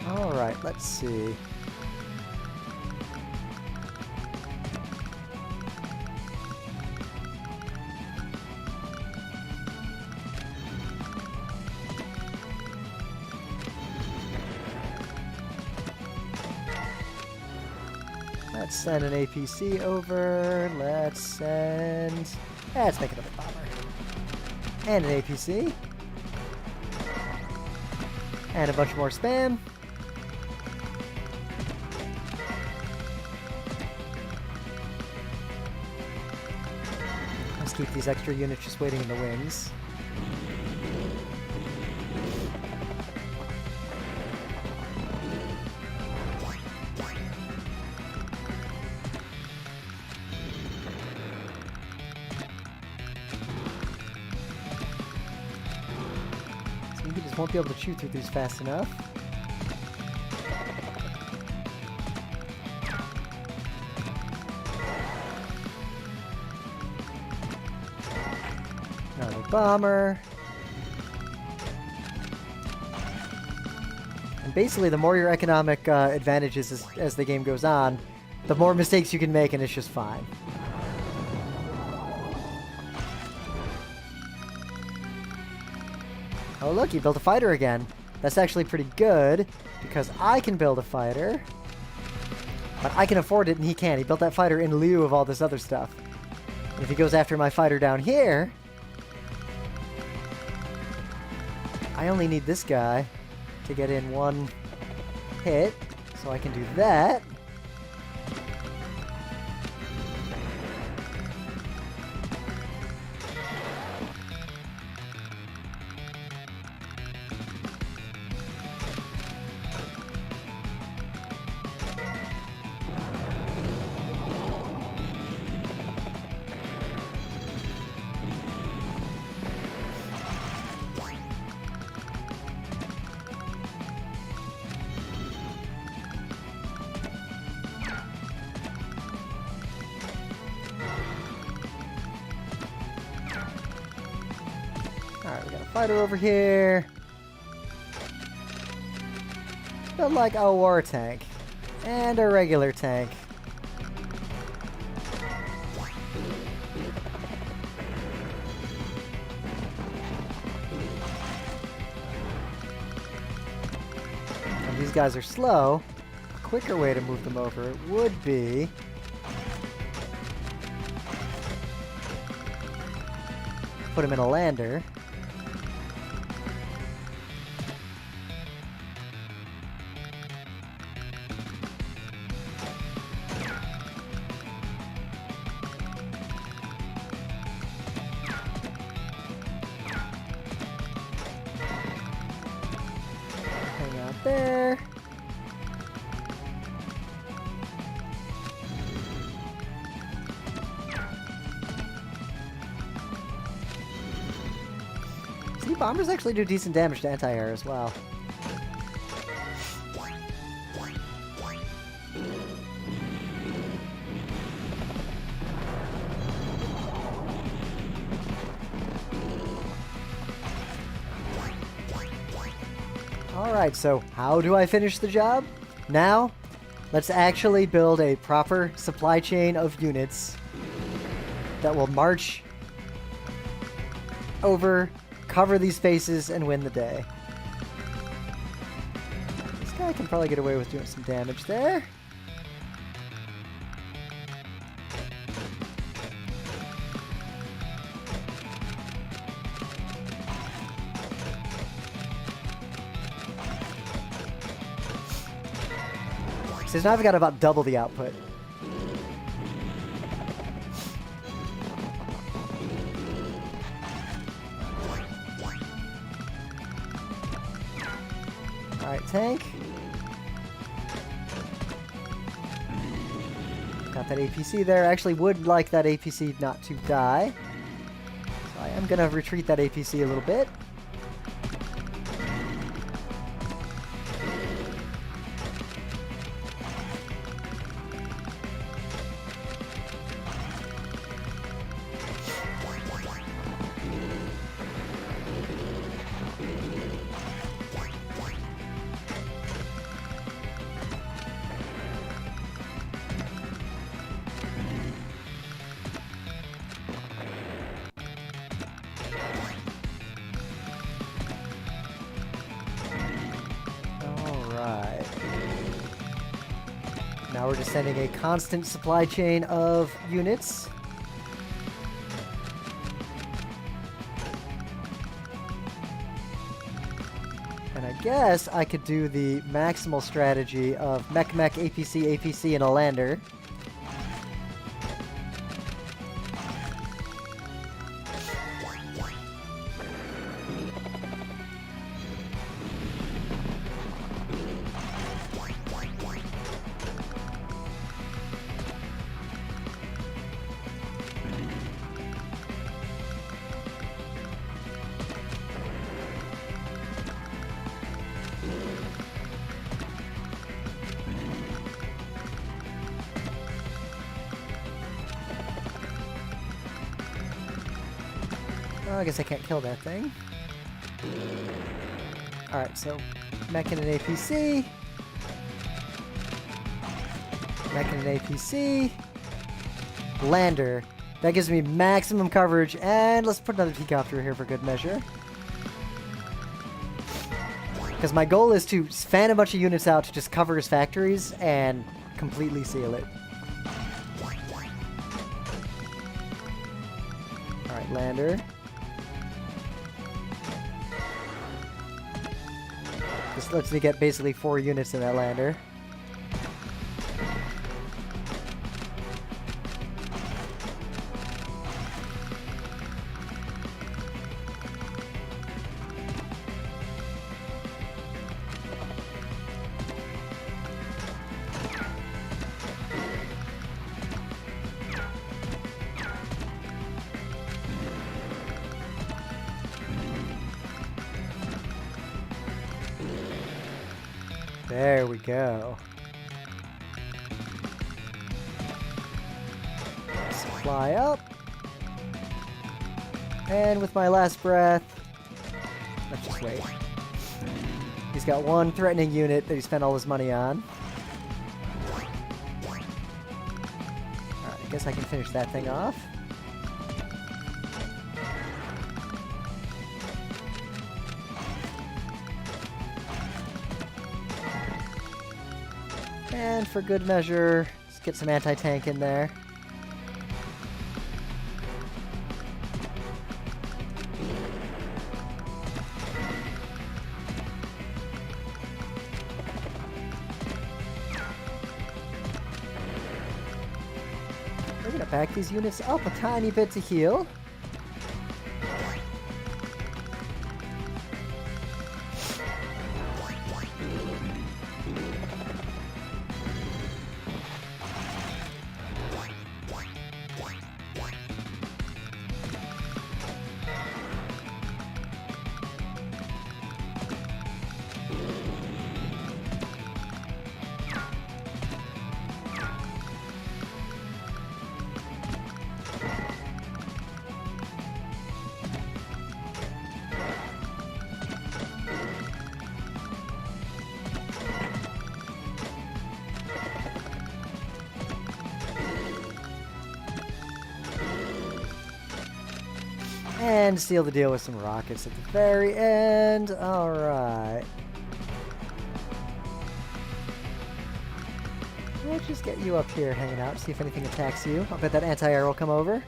Alright, let's see. Let's send an APC over. Let's send... Let's make another bomber. And an APC. And a bunch more spam. Let's keep these extra units just waiting in the wings. won't be able to chew through these fast enough. Another bomber. And basically, the more your economic advantages as the game goes on, the more mistakes you can make, and it's just fine. Oh look, he built a fighter again. That's actually pretty good, because I can build a fighter. But I can afford it and he can't. He built that fighter in lieu of all this other stuff. And if he goes after my fighter down here, I only need this guy to get in one hit, so I can do that. Alright, we got a fighter over here. But like a war tank. And a regular tank. And these guys are slow. A quicker way to move them over would be put them in a lander. Hang out there. See, bombers actually do decent damage to anti-air as well. Alright, so how do I finish the job? Now, let's actually build a proper supply chain of units that will march over, cover these spaces, and win the day. This guy can probably get away with doing some damage there. So now I've got about double the output. Alright, tank. Got that APC there. I actually would like that APC not to die. So I am going to retreat that APC a little bit. Now we're just sending a constant supply chain of units. And I guess I could do the maximal strategy of mech, APC, APC, and a lander. I guess I can't kill that thing. Alright, so mech and an APC. Mech and an APC. Lander. That gives me maximum coverage, and let's put another helicopter here for good measure. Because my goal is to fan a bunch of units out to just cover his factories and completely seal it. Alright, lander. This lets me get basically 4 units in that lander. There we go. Supply up. And with my last breath, let's just wait. He's got one threatening unit that he spent all his money on. Alright, I guess I can finish that thing off. And for good measure, let's get some anti-tank in there. We're gonna back these units up a tiny bit to heal. And seal the deal with some rockets at the very end. Alright. We'll just get you up here hanging out, see if anything attacks you. I'll bet that anti-air will come over.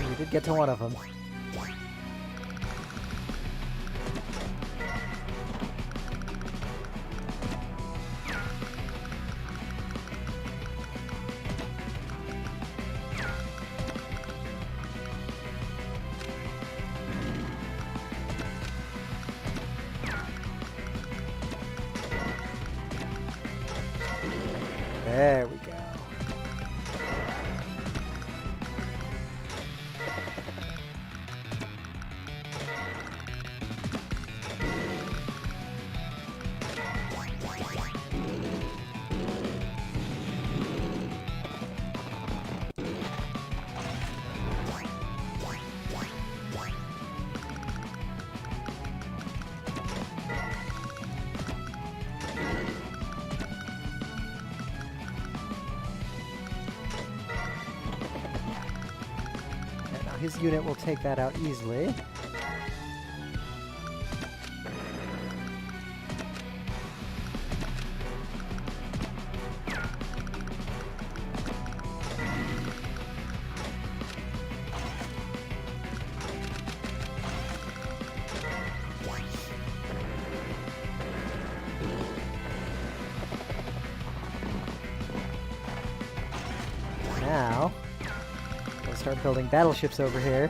We did get to one of them. There we go. His unit will take that out easily. start building battleships over here.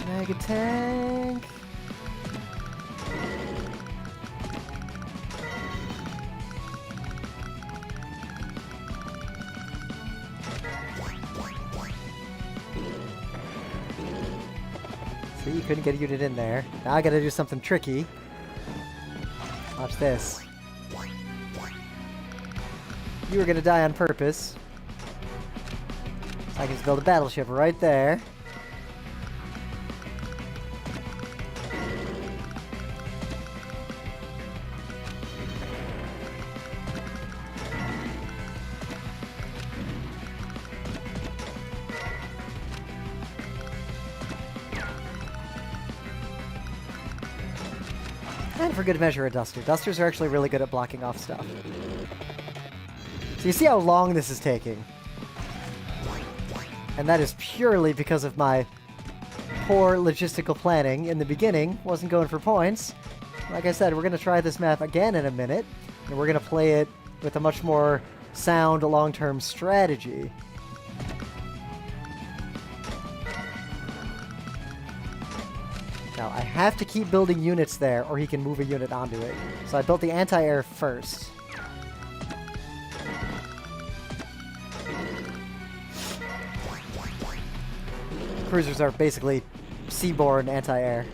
Mega tank. See, you couldn't get a unit in there. Now I gotta do something tricky. Watch this. You were gonna die on purpose. So I can just build a battleship right there. And for good measure, a duster. Dusters are actually really good at blocking off stuff. So you see how long this is taking? And that is purely because of my poor logistical planning in the beginning. Wasn't going for points. Like I said, we're going to try this map again in a minute. And we're going to play it with a much more sound long-term strategy. Now, I have to keep building units there, or he can move a unit onto it. So I built the anti-air first. Cruisers are basically seaborne anti-air.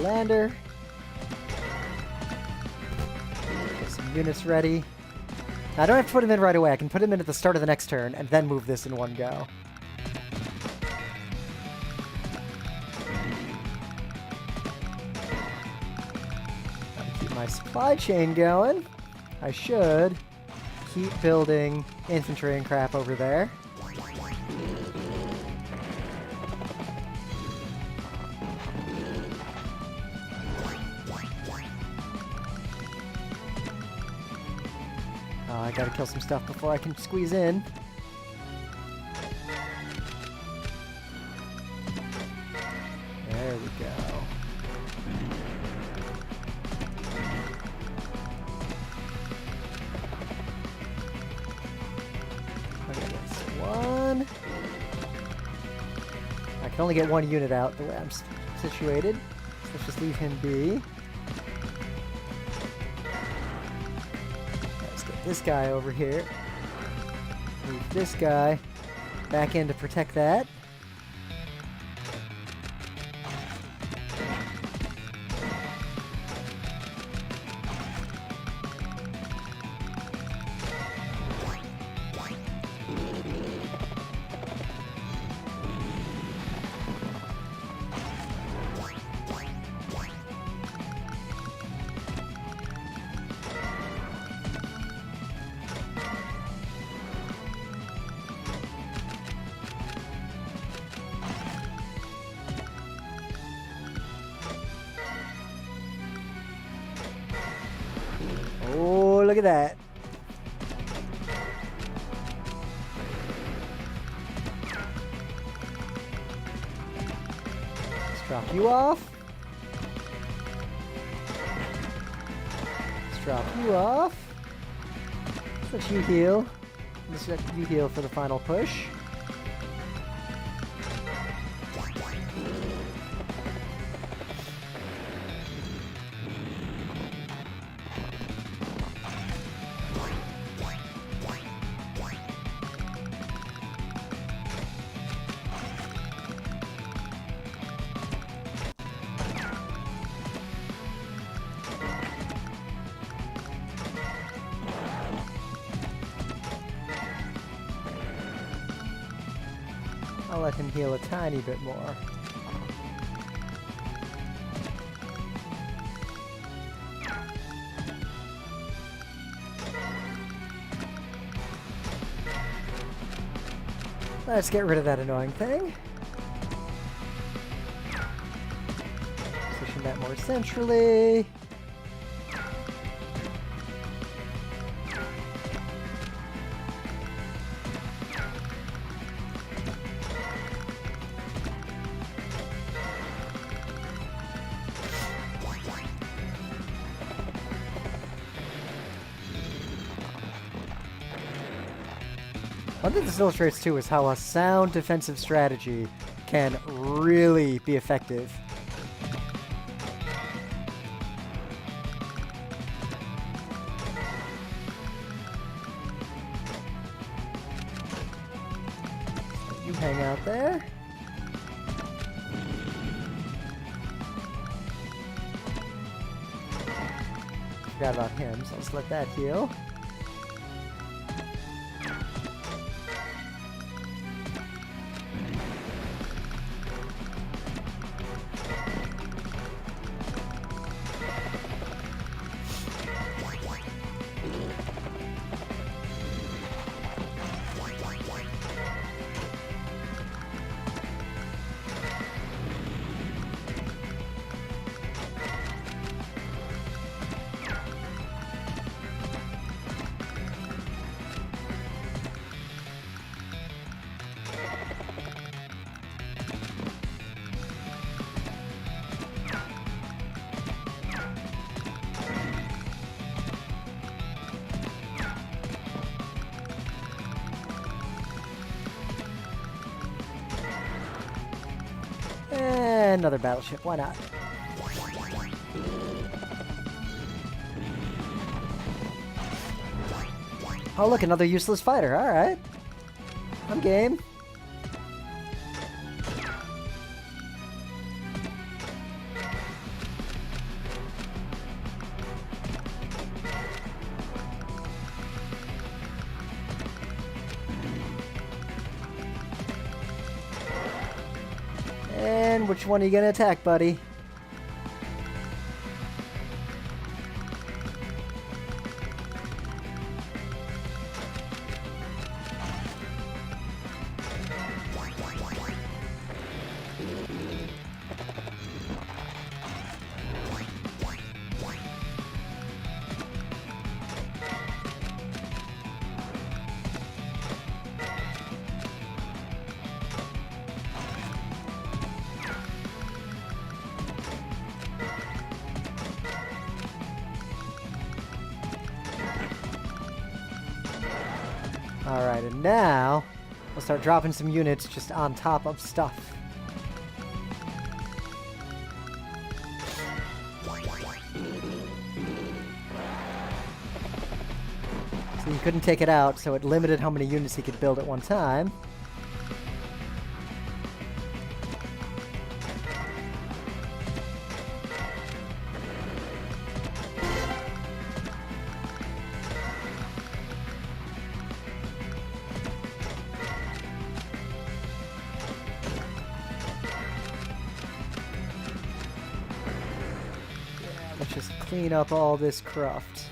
Lander. Get some units ready. Now, I don't have to put him in right away. I can put him in at the start of the next turn and then move this in one go. Gotta keep my supply chain going. I should keep building infantry and crap over there. I gotta kill some stuff before I can squeeze in. There we go. Look at this one. I can only get one unit out the way I'm situated. So let's just leave him be. This guy over here. Move this guy back in to protect that. Oh, look at that. Let's drop you off. Let's drop you off. Let's let you heal. Let's let you heal for the final push. I'll let him heal a tiny bit more. Let's get rid of that annoying thing. Position that more centrally. One thing this illustrates too is how a sound defensive strategy can really be effective. So you hang out there. Forgot about him, so let's let that heal. And another battleship, why not? Oh look, another useless fighter, alright. I'm game. And which one are you gonna attack, buddy? Alright, and now we'll start dropping some units just on top of stuff. So he couldn't take it out, so it limited how many units he could build at one time. Let's just clean up all this cruft.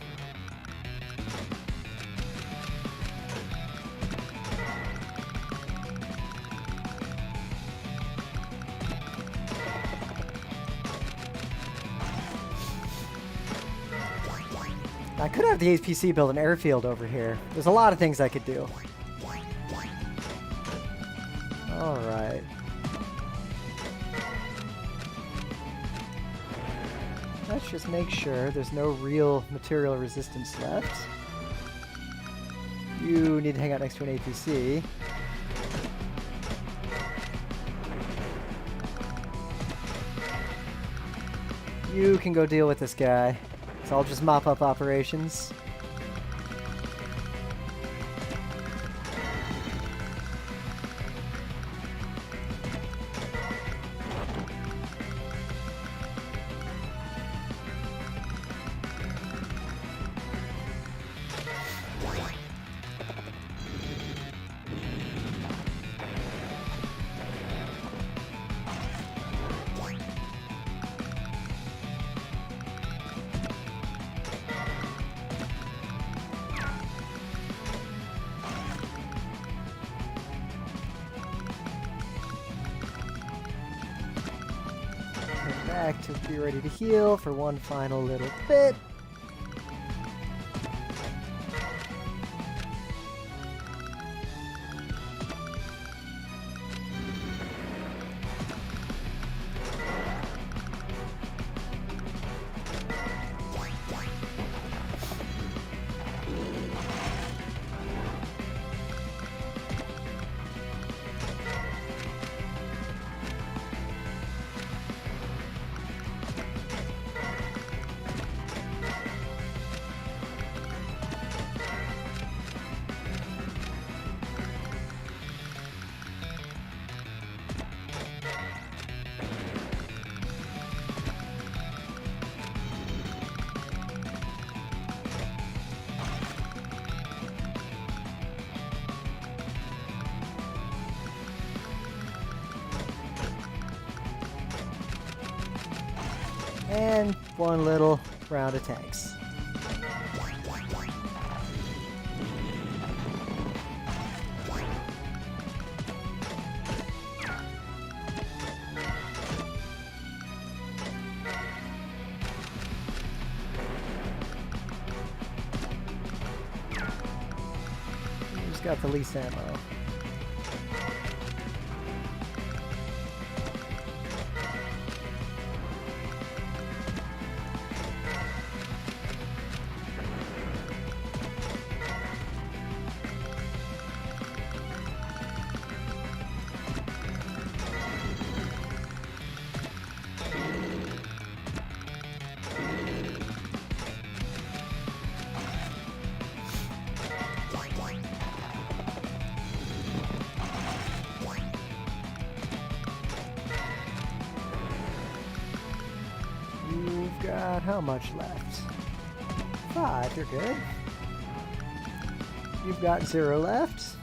I could have the APC build an airfield over here. There's a lot of things I could do. Alright. Let's just make sure there's no real material resistance left. You need to hang out next to an APC. You can go deal with this guy. So I'll just mop up operations. back to be ready to heal for one final little bit. And one little round of tanks. Who's got the least ammo? You've got how much left? 5, you're good. You've got 0 left.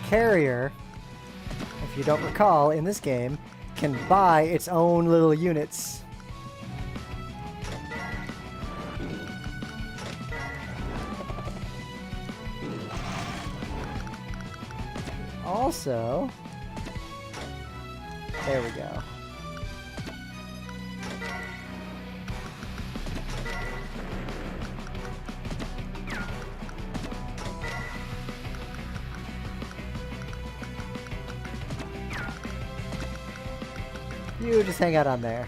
Carrier, if you don't recall, in this game, can buy its own little units. Also, there we go. You just hang out on there.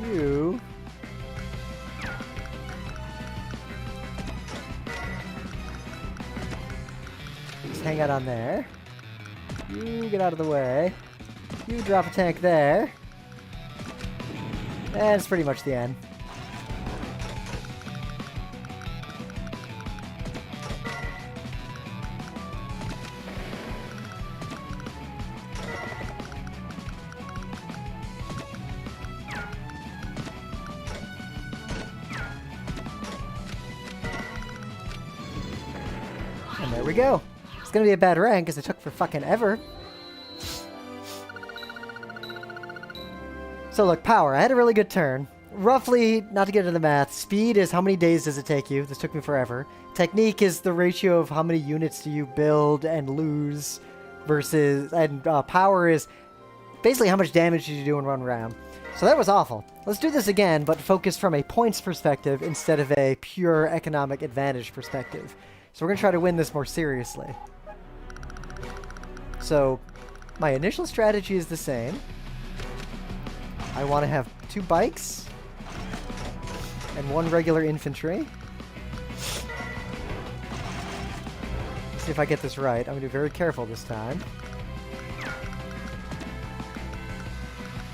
You just hang out on there. You get out of the way. You drop a tank there. And it's pretty much the end. And there we go. It's gonna be a bad rank because it took for fucking ever. So look, power. I had a really good turn. Roughly, not to get into the math, speed is how many days does it take you. This took me forever. Technique is the ratio of how many units do you build and lose versus... And power is basically how much damage did you do in one round. So that was awful. Let's do this again, but focus from a points perspective instead of a pure economic advantage perspective. So we're going to try to win this more seriously. So my initial strategy is the same. I want to have 2 bikes And 1 regular infantry. Let's see if I get this right. I'm going to be very careful this time.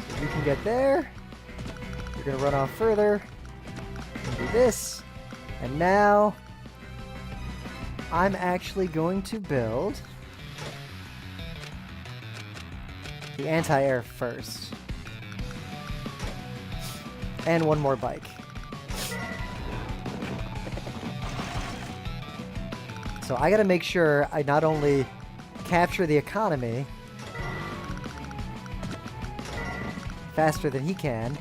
So you can get there. You're going to run off further. And do this. And now I'm actually going to build the anti-air first. And 1 more bike. So I gotta make sure I not only capture the economy faster than he can,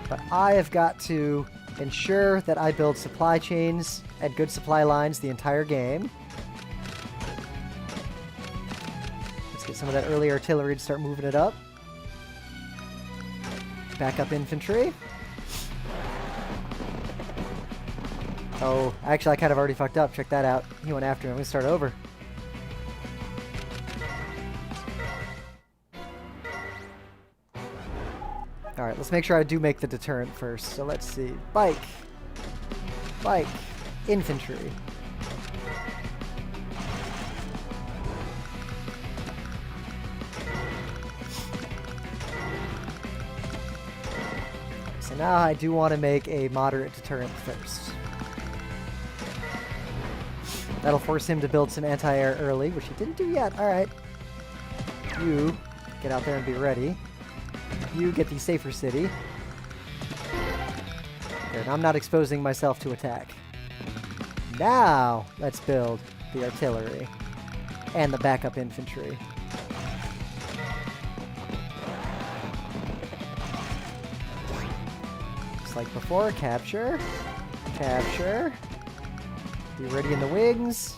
but I have got to ensure that I build supply chains and good supply lines the entire game. Let's get some of that early artillery to start moving it up. Backup infantry. Oh, actually I kind of already fucked up. Check that out. He went after me. I'm gonna start over. Alright, let's make sure I do make the deterrent first. So let's see. Bike. Bike. Infantry. So now I do want to make a moderate deterrent first. That'll force him to build some anti-air early, which he didn't do yet. Alright. You get out there and be ready. You get the safer city. Good, I'm not exposing myself to attack. Now, let's build the artillery and the backup infantry. Just like before, capture. Capture. Be ready in the wings.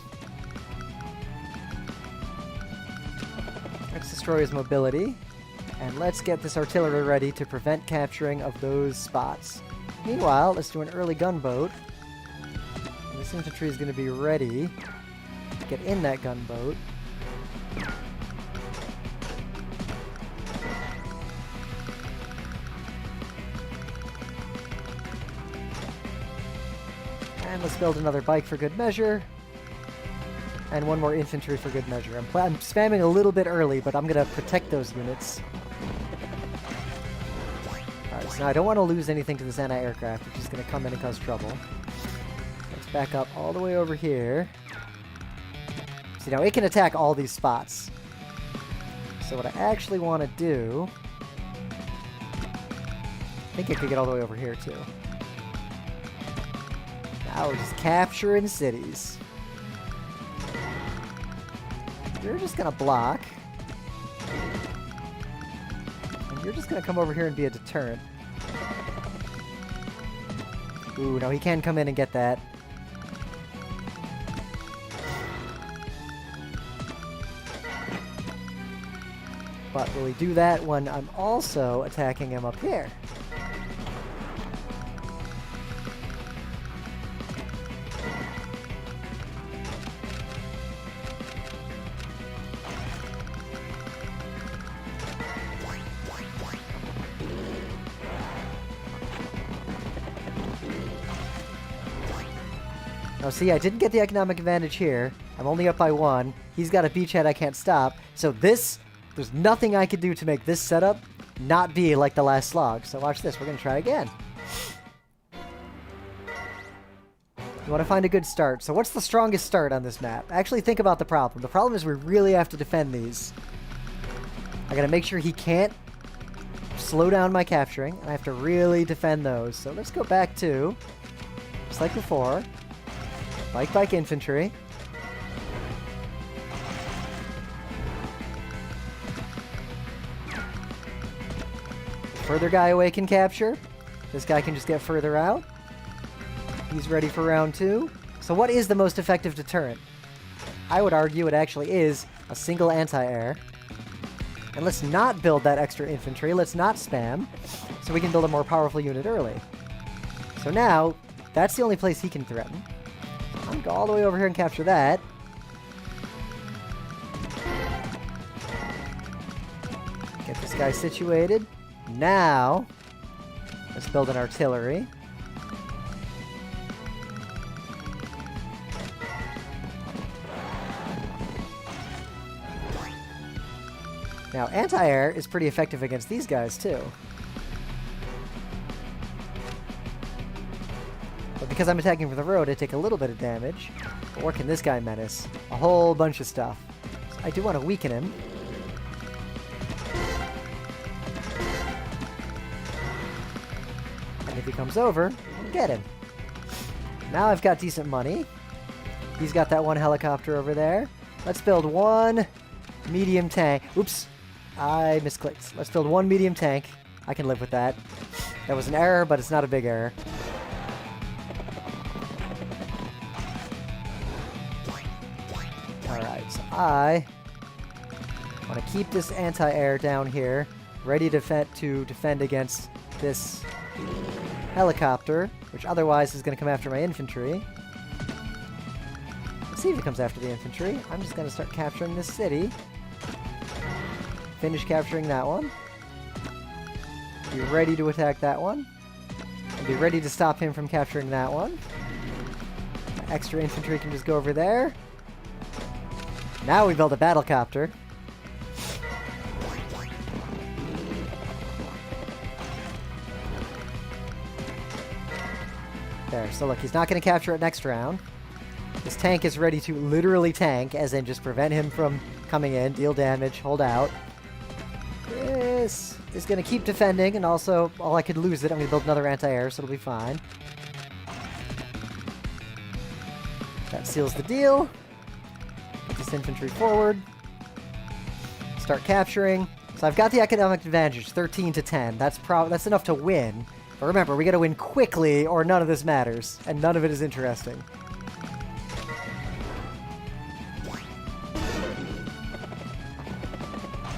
Let's destroy his mobility. And let's get this artillery ready to prevent capturing of those spots. Meanwhile, let's do an early gunboat. And this infantry is going to be ready to get in that gunboat. And let's build another bike for good measure. And 1 more infantry for good measure. I'm spamming a little bit early, but I'm going to protect those units. Alright, so now I don't want to lose anything to this anti-aircraft, which is going to come in and cause trouble. Let's back up all the way over here. See, now it can attack all these spots. So what I actually want to do... I think it could get all the way over here, too. Now we're just capturing cities. You're just gonna block. And you're just gonna come over here and be a deterrent. Ooh, no, he can come in and get that. But will he do that when I'm also attacking him up here? Now see, I didn't get the economic advantage here. I'm only up by 1. He's got a beachhead I can't stop. So this, there's nothing I could do to make this setup not be like the last slog. So watch this, we're going to try again. You want to find a good start. So what's the strongest start on this map? Actually think about the problem. The problem is we really have to defend these. I got to make sure he can't slow down my capturing. And I have to really defend those. So let's go back to, just like before, bike infantry. Further guy away can capture. This guy can just get further out. He's ready for round 2. So what is the most effective deterrent? I would argue it actually is a single anti-air. And let's not build that extra infantry. Let's not spam. So we can build a more powerful unit early. So now, that's the only place he can threaten. I'm going to go all the way over here and capture that. Get this guy situated. Now, let's build an artillery. Now, anti-air is pretty effective against these guys, too. But because I'm attacking from the road, I take a little bit of damage. But what can this guy menace? A whole bunch of stuff. So I do want to weaken him. And if he comes over, I'll get him. Now I've got decent money. He's got that one helicopter over there. Let's build one medium tank. Oops, I misclicked. Let's build one medium tank. I can live with that. That was an error, but it's not a big error. Alright, so I want to keep this anti-air down here, ready to defend against this helicopter, which otherwise is going to come after my infantry. Let's see if it comes after the infantry. I'm just going to start capturing this city. Finish capturing that one. Be ready to attack that one. And be ready to stop him from capturing that one. My extra infantry can just go over there. Now we build a battlecopter. There, so look, he's not going to capture it next round. This tank is ready to literally tank, as in just prevent him from coming in, deal damage, hold out. This is going to keep defending, and also, I could lose it. I'm going to build another anti-air, so it'll be fine. That seals the deal. Put this infantry forward. Start capturing. So I've got the economic advantage, 13 to 10. That's enough to win. But remember, we got to win quickly, or none of this matters, and none of it is interesting.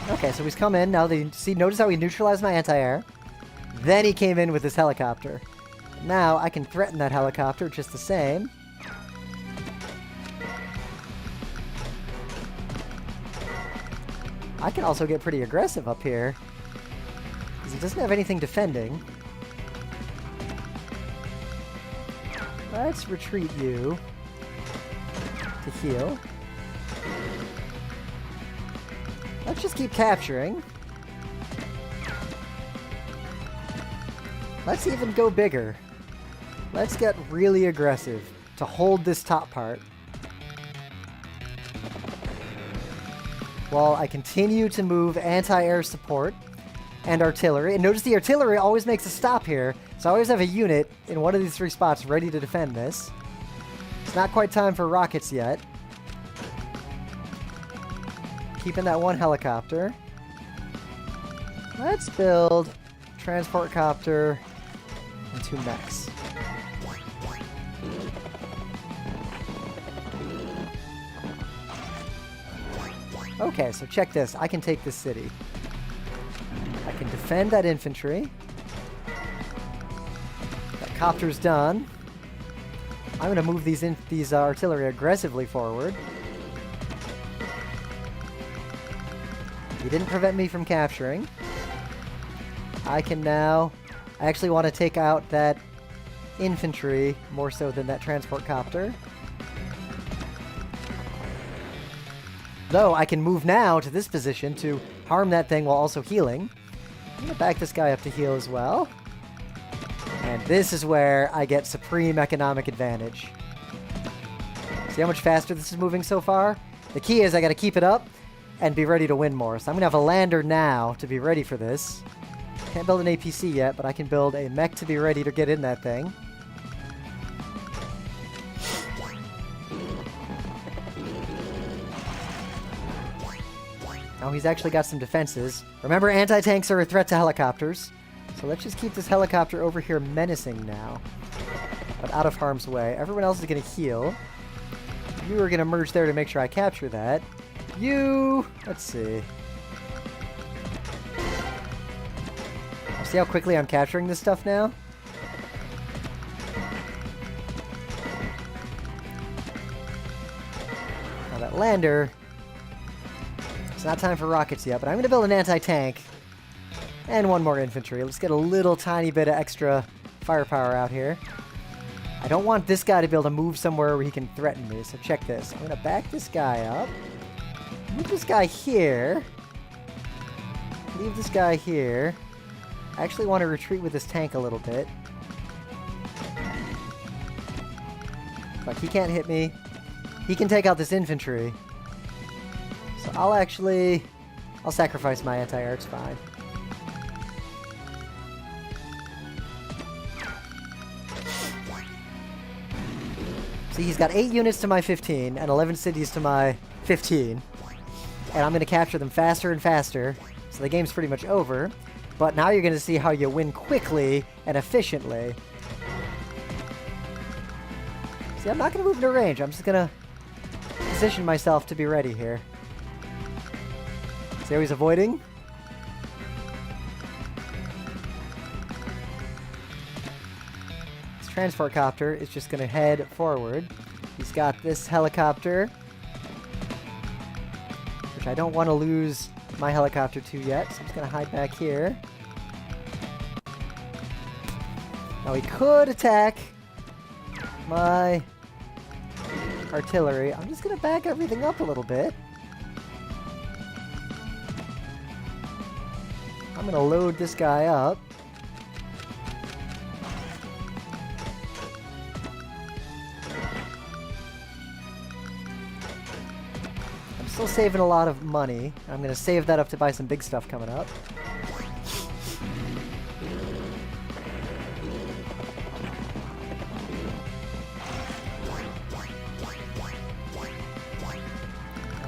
Okay, so he's come in. Now, notice how he neutralized my anti-air. Then he came in with his helicopter. Now, I can threaten that helicopter just the same. I can also get pretty aggressive up here, because he doesn't have anything defending. Let's retreat you to heal. Let's just keep capturing. Let's even go bigger. Let's get really aggressive to hold this top part. While I continue to move anti-air support and artillery. And notice the artillery always makes a stop here. So I always have a unit in one of these three spots ready to defend this. It's not quite time for rockets yet. Keeping that one helicopter. Let's build transport copter and 2 mechs. Okay, so check this. I can take this city. I can defend that infantry. That copter's done. I'm going to move these artillery aggressively forward. He didn't prevent me from capturing. I can now... I actually want to take out that infantry more so than that transport copter. Though I can move now to this position to harm that thing while also healing. I'm going to back this guy up to heal as well. And this is where I get supreme economic advantage. See how much faster this is moving so far? The key is I got to keep it up and be ready to win more. So I'm going to have a lander now to be ready for this. Can't build an APC yet, but I can build a mech to be ready to get in that thing. Now he's actually got some defenses. Remember, anti-tanks are a threat to helicopters. So let's just keep this helicopter over here menacing now. But out of harm's way. Everyone else is going to heal. You are going to merge there to make sure I capture that. You... Let's see. See how quickly I'm capturing this stuff now? Now that lander... It's not time for rockets yet, but I'm going to build an anti-tank. And one more infantry. Let's get a little tiny bit of extra firepower out here. I don't want this guy to be able to move somewhere where he can threaten me, so check this. I'm going to back this guy up. Move this guy here. leave this guy here. I actually want to retreat with this tank a little bit. Like, he can't hit me. He can take out this infantry. So I'll sacrifice my anti-air, it's fine. See, he's got 8 units to my 15 and 11 cities to my 15. And I'm going to capture them faster and faster. So the game's pretty much over. But now you're going to see how you win quickly and efficiently. See, I'm not going to move into range. I'm just going to position myself to be ready here. See how he's avoiding? This transport copter is just going to head forward. He's got this helicopter, which I don't want to lose my helicopter to yet, so I'm just going to hide back here. Now he could attack my artillery. I'm just going to back everything up a little bit. I'm going to load this guy up. I'm still saving a lot of money. I'm going to save that up to buy some big stuff coming up.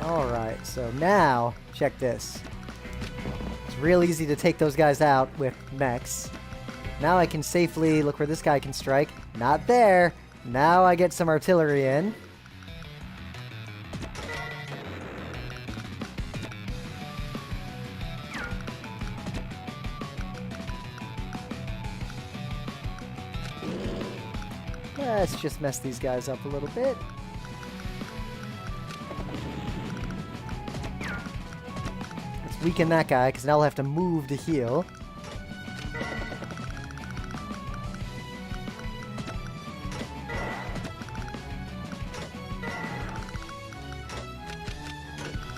Alright, so now, check this. It's real easy to take those guys out with mechs. Now I can safely look where this guy can strike. Not there! Now I get some artillery in. Let's just mess these guys up a little bit. Let's weaken that guy, because now I'll have to move to heal.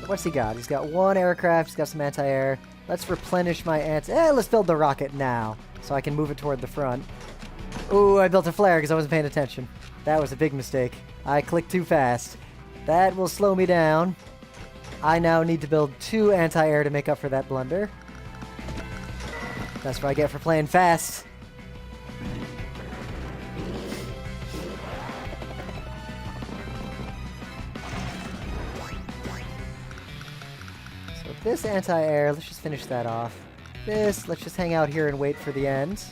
What's he got? He's got 1 aircraft, he's got some anti-air. Let's replenish my let's build the rocket now, so I can move it toward the front. Ooh, I built a flare because I wasn't paying attention. That was a big mistake. I clicked too fast. That will slow me down. I now need to build 2 anti-air to make up for that blunder. That's what I get for playing fast. So this anti-air, let's just finish that off. This, let's just hang out here and wait for the end.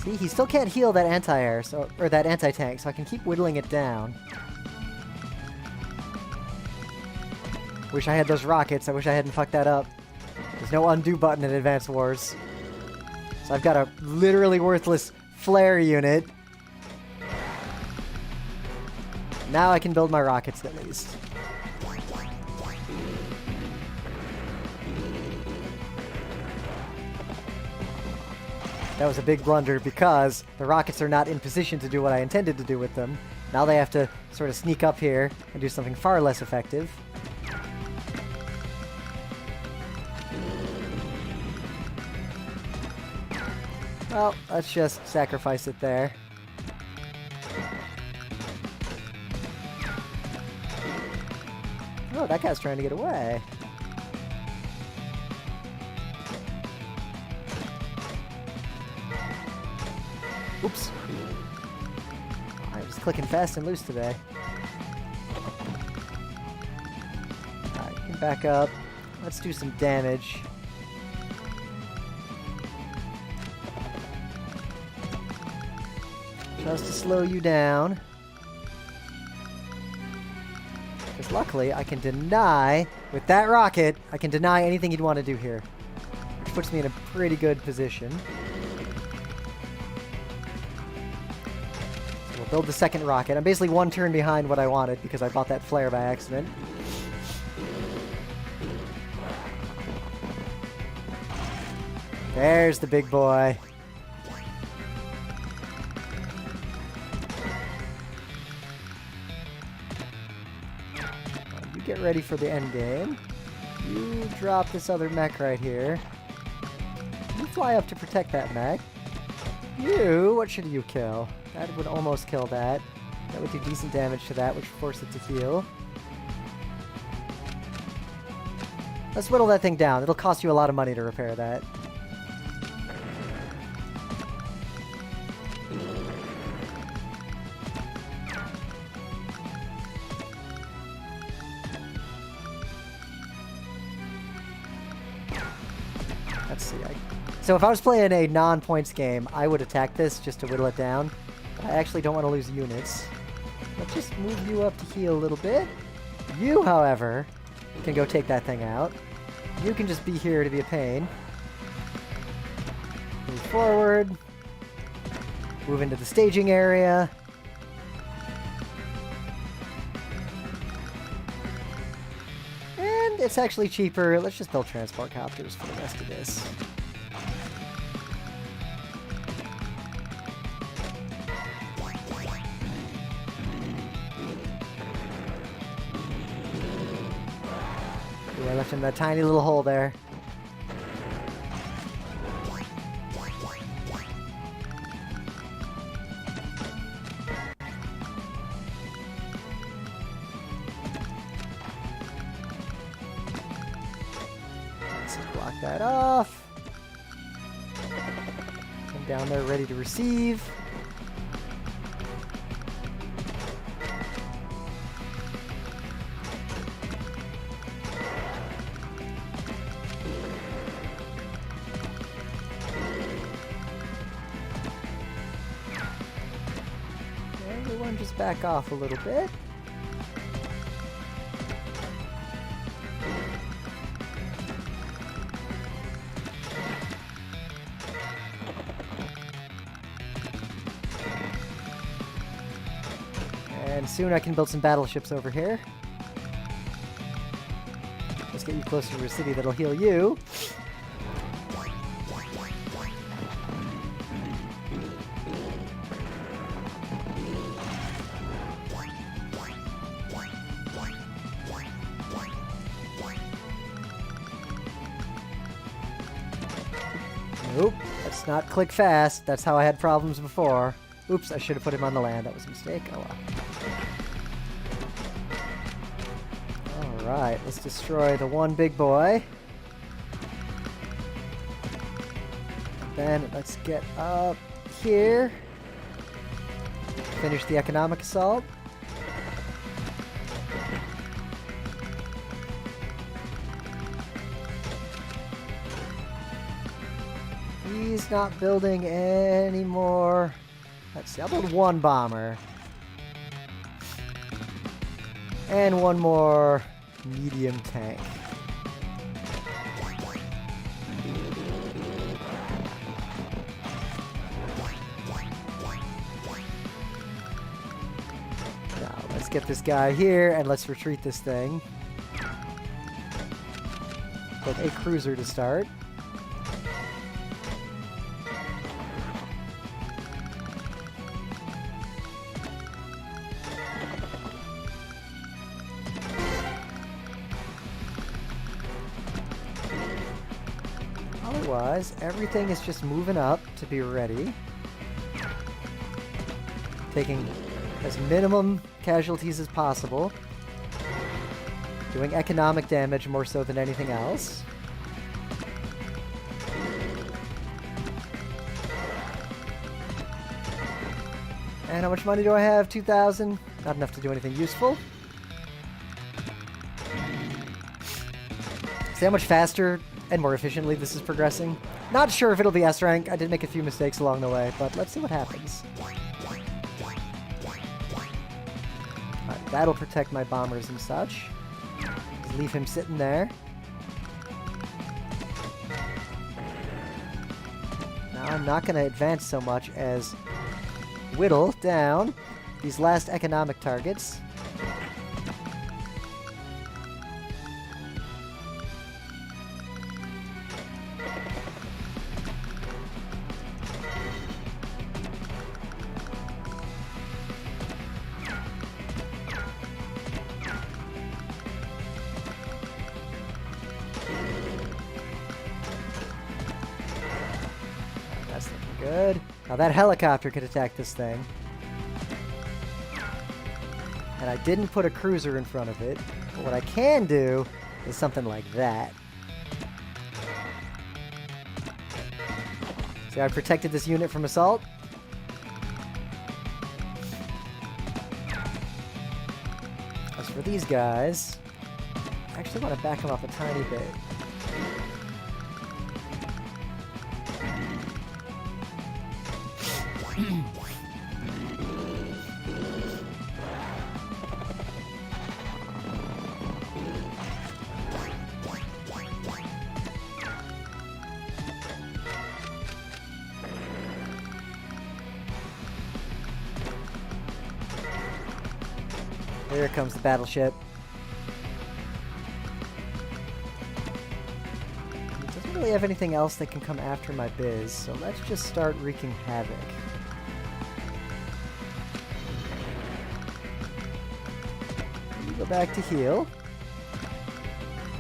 See, he still can't heal that anti-air, or that anti-tank, so I can keep whittling it down. Wish I had those rockets. I wish I hadn't fucked that up. There's no undo button in Advanced Wars. So I've got a literally worthless flare unit. Now I can build my rockets at least. That was a big blunder because the rockets are not in position to do what I intended to do with them. Now they have to sort of sneak up here and do something far less effective. Well, let's just sacrifice it there. Oh, that guy's trying to get away. Oops. I'm just clicking fast and loose today. Alright, you can back up. Let's do some damage. Just to slow you down. Because luckily, I can deny, with that rocket, I can deny anything you'd want to do here. Which puts me in a pretty good position. Build the second rocket. I'm basically 1 turn behind what I wanted because I bought that flare by accident. There's the big boy. You get ready for the end game. You drop this other mech right here. You fly up to protect that mech. What should you kill? That would almost kill that. That would do decent damage to that, which would force it to heal. Let's whittle that thing down. It'll cost you a lot of money to repair that. Let's see. So if I was playing a non-points game, I would attack this just to whittle it down. But I actually don't want to lose units. Let's just move you up to heal a little bit. You, however, can go take that thing out. You can just be here to be a pain. Move forward. Move into the staging area. And it's actually cheaper. Let's just build transport copters for the rest of this. I left him that tiny little hole there. Let's block that off. Come down there ready to receive. Everyone just back off a little bit. And soon I can build some battleships over here. Let's get you closer to a city that'll heal you. Nope, let's not click fast. That's how I had problems before. Oops, I should have put him on the land. That was a mistake. Oh well. Alright, let's destroy the one big boy. Then let's get up here. Finish the economic assault. He's not building any more. Let's see, I'll build one bomber. And one more medium tank. Now, let's get this guy here and let's retreat this thing. Build a cruiser to start. Otherwise, everything is just moving up to be ready. Taking as minimum casualties as possible. Doing economic damage more so than anything else. And how much money do I have? 2,000. Not enough to do anything useful. See how much faster and more efficiently this is progressing? Not sure if it'll be S rank. I did make a few mistakes along the way, but let's see what happens. Alright, that'll protect my bombers and such. Just leave him sitting there. Now I'm not going to advance so much as whittle down these last economic targets. Now that helicopter could attack this thing. And I didn't put a cruiser in front of it. But what I can do is something like that. See, I protected this unit from assault. As for these guys, I actually want to back them up a tiny bit. Here comes the battleship. It doesn't really have anything else that can come after my biz, so let's just start wreaking havoc. You go back to heal.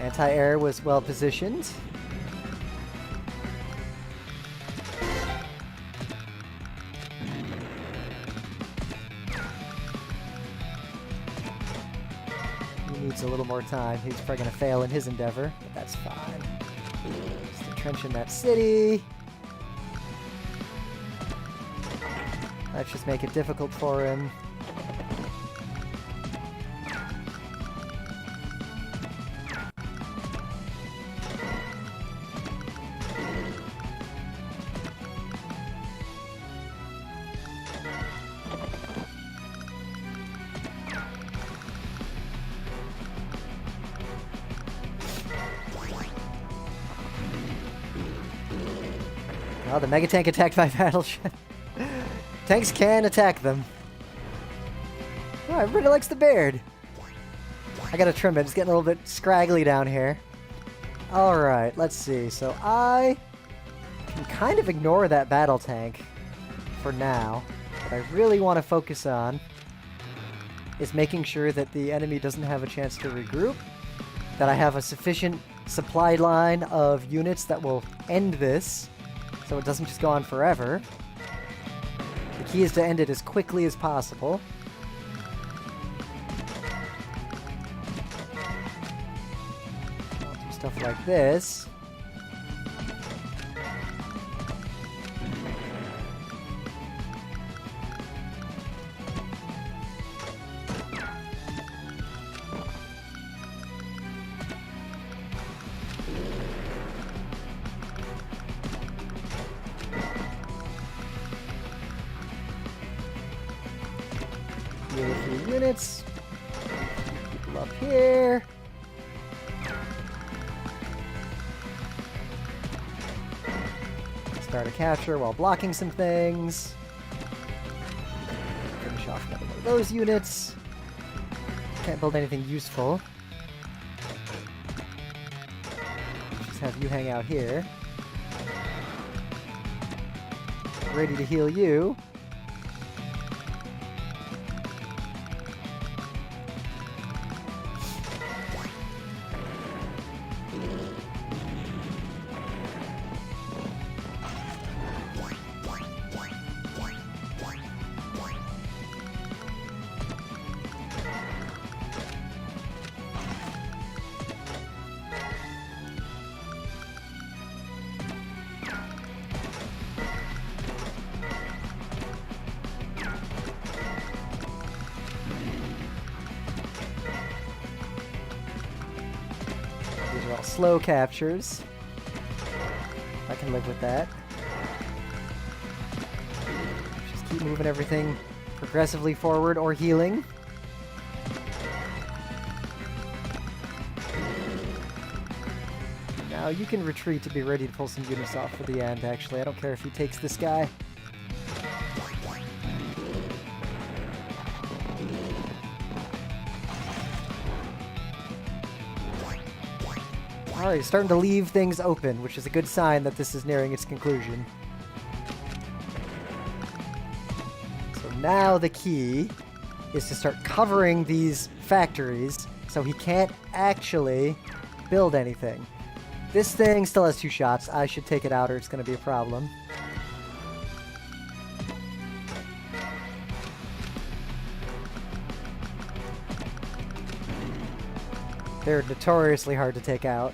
Anti-air was well positioned. Needs a little more time. He's probably going to fail in his endeavor, but that's fine. Just entrench in that city. Let's just make it difficult for him. Oh, the mega tank attacked my battleship. Tanks can attack them. Oh, everybody likes the beard. I gotta trim it. It's getting a little bit scraggly down here. Alright, let's see. So I can kind of ignore that battle tank for now. What I really want to focus on is making sure that the enemy doesn't have a chance to regroup, that I have a sufficient supply line of units that will end this, so it doesn't just go on forever. The key is to end it as quickly as possible. I'll do stuff like this. Heal a few units. People up here. Start a capture while blocking some things. Finish off another one of those units. Can't build anything useful. Just have you hang out here. Ready to heal you. These are all slow captures. I can live with that. Just keep moving everything progressively forward or healing. Now you can retreat to be ready to pull some units off for the end, actually. I don't care if he takes this guy. Alright, he's starting to leave things open, which is a good sign that this is nearing its conclusion. So now the key is to start covering these factories so he can't actually build anything. This thing still has 2 shots. I should take it out or it's going to be a problem. They're notoriously hard to take out.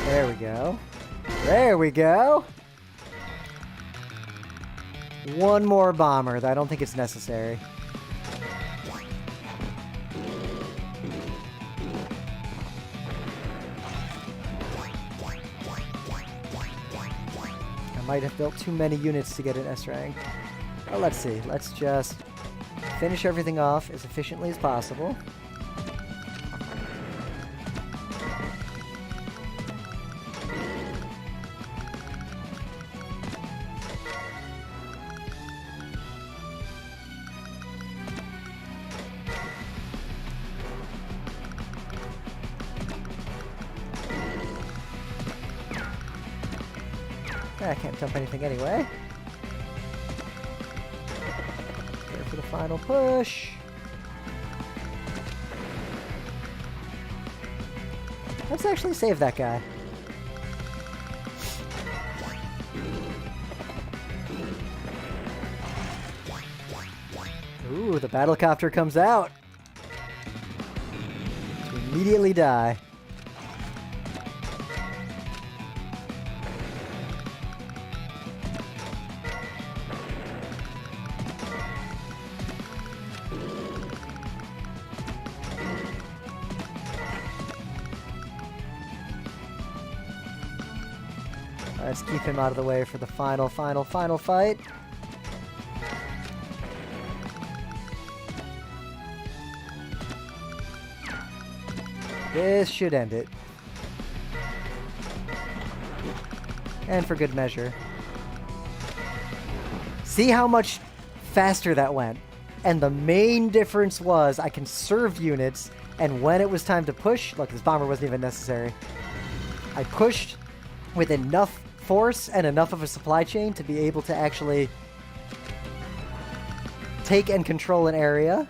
There we go. There we go! One more bomber. I don't think it's necessary. I might have built too many units to get an S rank. Well, let's see. Let's just finish everything off as efficiently as possible. I can't jump anything anyway. There for the final push. Let's actually save that guy. Ooh, the battlecopter comes out to immediately die. Let's keep him out of the way for the final fight. This should end it. And for good measure. See how much faster that went? And the main difference was I conserved units, and when it was time to push, look, this bomber wasn't even necessary. I pushed with enough force and enough of a supply chain to be able to actually take and control an area.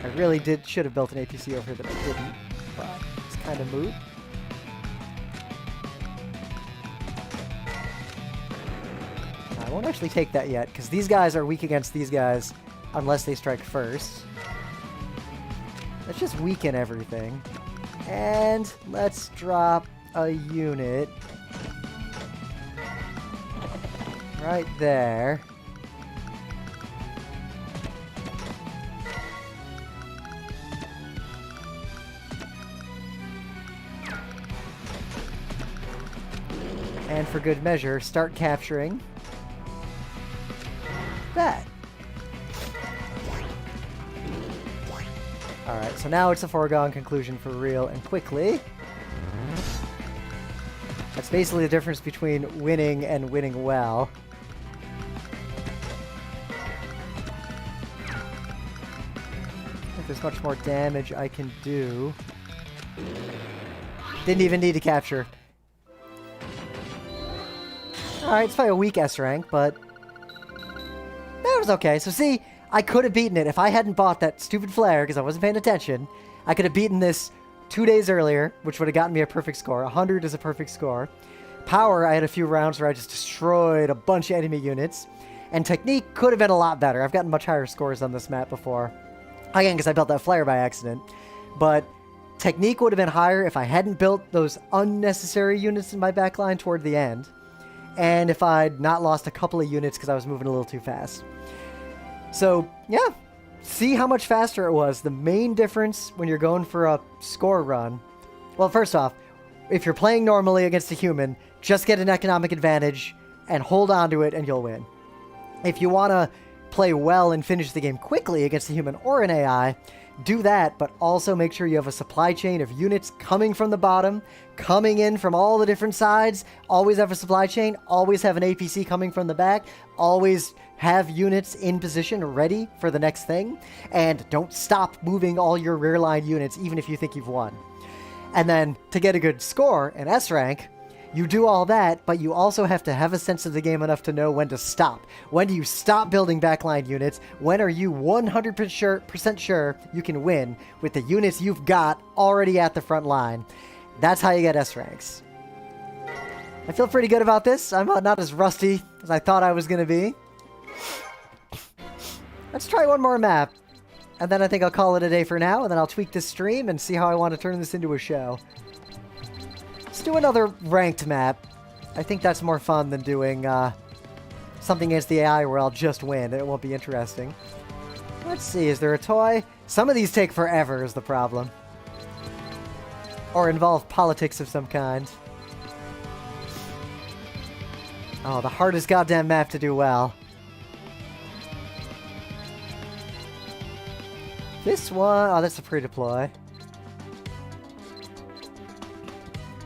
I really should have built an APC over here, but I didn't. But it's kind of moot. I won't actually take that yet, because these guys are weak against these guys unless they strike first. Let's just weaken everything. And let's drop a unit right there. And for good measure, start capturing that. Alright, so now it's a foregone conclusion for real and quickly. That's basically the difference between winning and winning well. I think there's much more damage I can do. Didn't even need to capture. Alright, it's probably a weak S rank, but that was okay. So see, I could have beaten it if I hadn't bought that stupid flare because I wasn't paying attention. I could have beaten this 2 days earlier, which would have gotten me a perfect score. 100 is a perfect score. Power, I had a few rounds where I just destroyed a bunch of enemy units. And technique could have been a lot better. I've gotten much higher scores on this map before. Again, because I built that flare by accident. But technique would have been higher if I hadn't built those unnecessary units in my backline toward the end. And if I'd not lost a couple of units because I was moving a little too fast. So, yeah, see how much faster it was. The main difference when you're going for a score run, well, first off, if you're playing normally against a human, just get an economic advantage and hold on to it and you'll win. If you want to play well and finish the game quickly against a human or an AI, do that, but also make sure you have a supply chain of units coming from the bottom, coming in from all the different sides. Always have a supply chain, always have an APC coming from the back, always have units in position ready for the next thing, and don't stop moving all your rear line units even if you think you've won. And then to get a good score in S rank, You do all that, but you also have to have a sense of the game enough to know when to stop. When do you stop building backline units? When are you 100% sure you can win with the units you've got already at the front line? That's how you get S ranks. I feel pretty good about this. I'm not as rusty as I thought I was going to be. Let's try one more map. And then I think I'll call it a day for now, and then I'll tweak this stream and see how I want to turn this into a show. Let's do another ranked map. I think that's more fun than doing something against the AI where I'll just win. It won't be interesting. Let's see, is there a toy? Some of these take forever is the problem. Or involve politics of some kind. Oh, the hardest goddamn map to do well. This one, oh, that's a pre-deploy.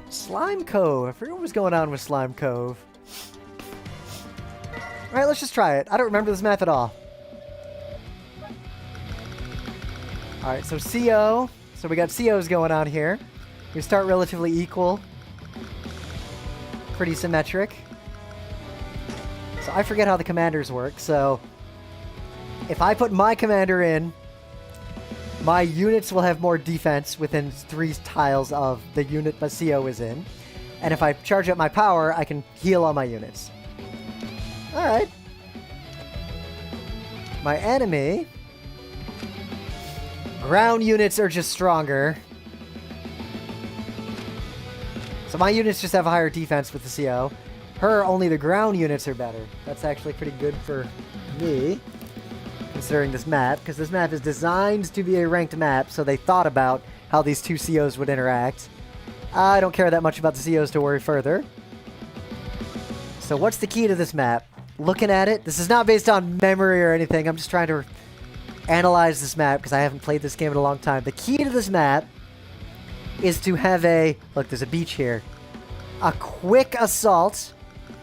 Slime Cove. I forget what was going on with Slime Cove. Alright, let's just try it. I don't remember this map at all. Alright, so CO. So we got COs going on here. We start relatively equal. Pretty symmetric. So I forget how the commanders work, so if I put my commander in, my units will have more defense within 3 tiles of the unit my CO is in. And if I charge up my power, I can heal all my units. Alright. My enemy... ground units are just stronger. So my units just have a higher defense with the CO. Her, only the ground units are better. That's actually pretty good for me, considering this map, because this map is designed to be a ranked map, so they thought about how these two COs would interact. I don't care that much about the COs to worry further. So what's the key to this map? Looking at it, this is not based on memory or anything. I'm just trying to analyze this map because I haven't played this game in a long time. The key to this map is to have a... look, there's a beach here. A quick assault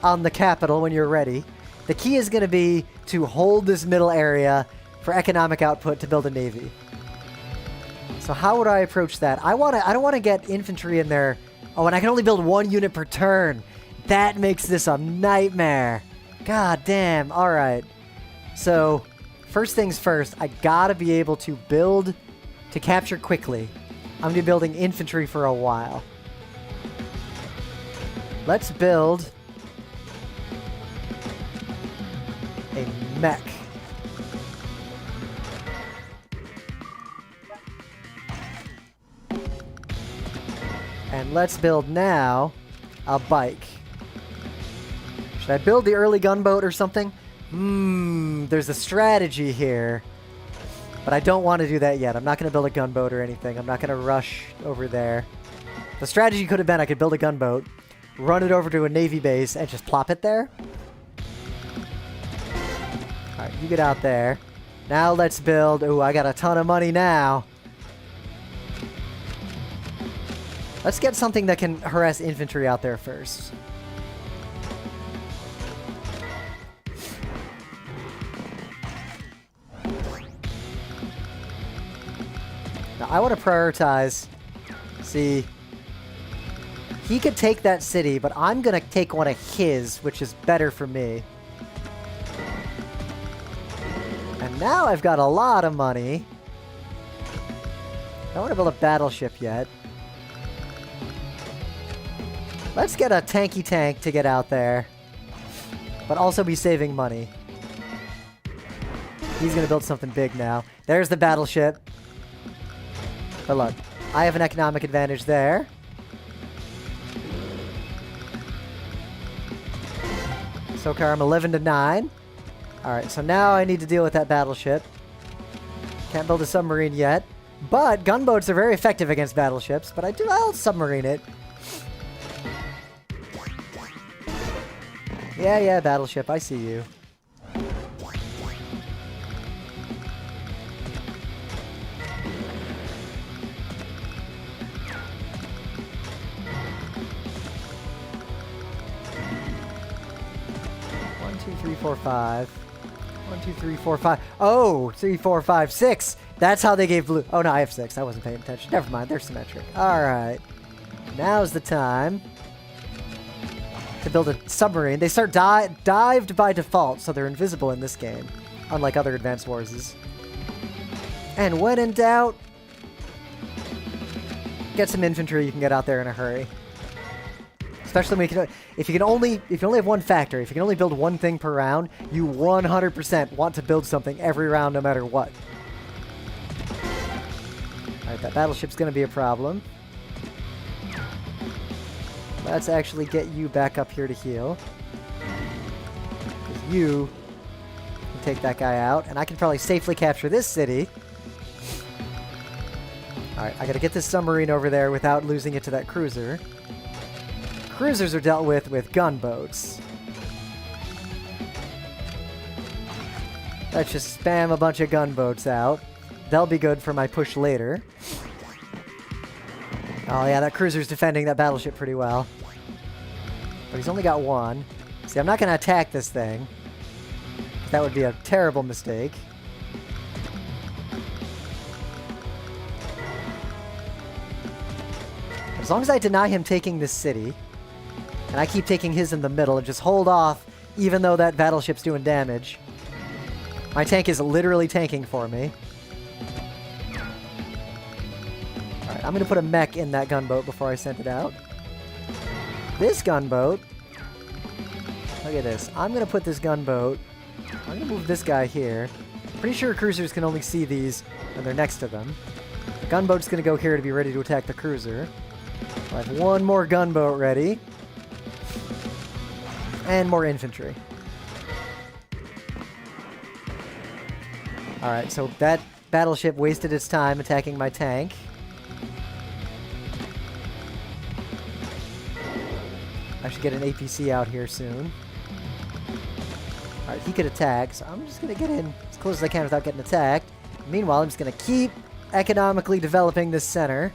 on the capital when you're ready. The key is going to be to hold this middle area for economic output to build a navy. So how would I approach that? I don't want to get infantry in there. Oh, and I can only build 1 unit per turn. That makes this a nightmare. God damn. All right. So first things first, I gotta be able to build to capture quickly. I'm gonna be building infantry for a while. Let's build a mech. And let's build now a bike. Should I build the early gunboat or something? There's a strategy here. But I don't want to do that yet. I'm not going to build a gunboat or anything. I'm not going to rush over there. The strategy could have been I could build a gunboat, run it over to a navy base, and just plop it there. Alright, you get out there. Now let's build... ooh, I got a ton of money now. Let's get something that can harass infantry out there first. Now, I want to prioritize... see... he could take that city, but I'm going to take one of his, which is better for me. And now I've got a lot of money. I don't want to build a battleship yet. Let's get a tanky tank to get out there. But also be saving money. He's going to build something big now. There's the battleship. But look, I have an economic advantage there. SoCar, I'm 11-9. Alright, so now I need to deal with that battleship. Can't build a submarine yet. But gunboats are very effective against battleships. But I'll submarine it. Yeah, battleship, I see you. One, two, three, four, five. 1, 2, 3, 4, 5. Oh, 3, 4, 5, 6. That's how they gave blue. Oh, no, I have 6. I wasn't paying attention. Never mind, they're symmetric. All right. Now's the time. to build a submarine. They start dived by default, so they're invisible in this game, unlike other Advanced Wars'. And when in doubt, get some infantry. You can get out there in a hurry. Especially when if you only have one factory, if you can only build one thing per round, you 100% want to build something every round, no matter what. All right, that battleship's going to be a problem. Let's actually get you back up here to heal. Because you can take that guy out, and I can probably safely capture this city. Alright, I gotta get this submarine over there without losing it to that cruiser. Cruisers are dealt with gunboats. Let's just spam a bunch of gunboats out. They'll be good for my push later. Oh yeah, that cruiser's defending that battleship pretty well. But he's only got one. See, I'm not gonna attack this thing. That would be a terrible mistake. As long as I deny him taking this city, and I keep taking his in the middle and just hold off, even though that battleship's doing damage. My tank is literally tanking for me. Alright, I'm going to put a mech in that gunboat before I send it out. This gunboat... Look at this. I'm going to put this gunboat... I'm going to move this guy here. Pretty sure cruisers can only see these when they're next to them. The gunboat's going to go here to be ready to attack the cruiser. I have one more gunboat ready. And more infantry. Alright, so that battleship wasted its time attacking my tank. I should get an APC out here soon. Alright, he could attack, so I'm just going to get in as close as I can without getting attacked. Meanwhile, I'm just going to keep economically developing this center.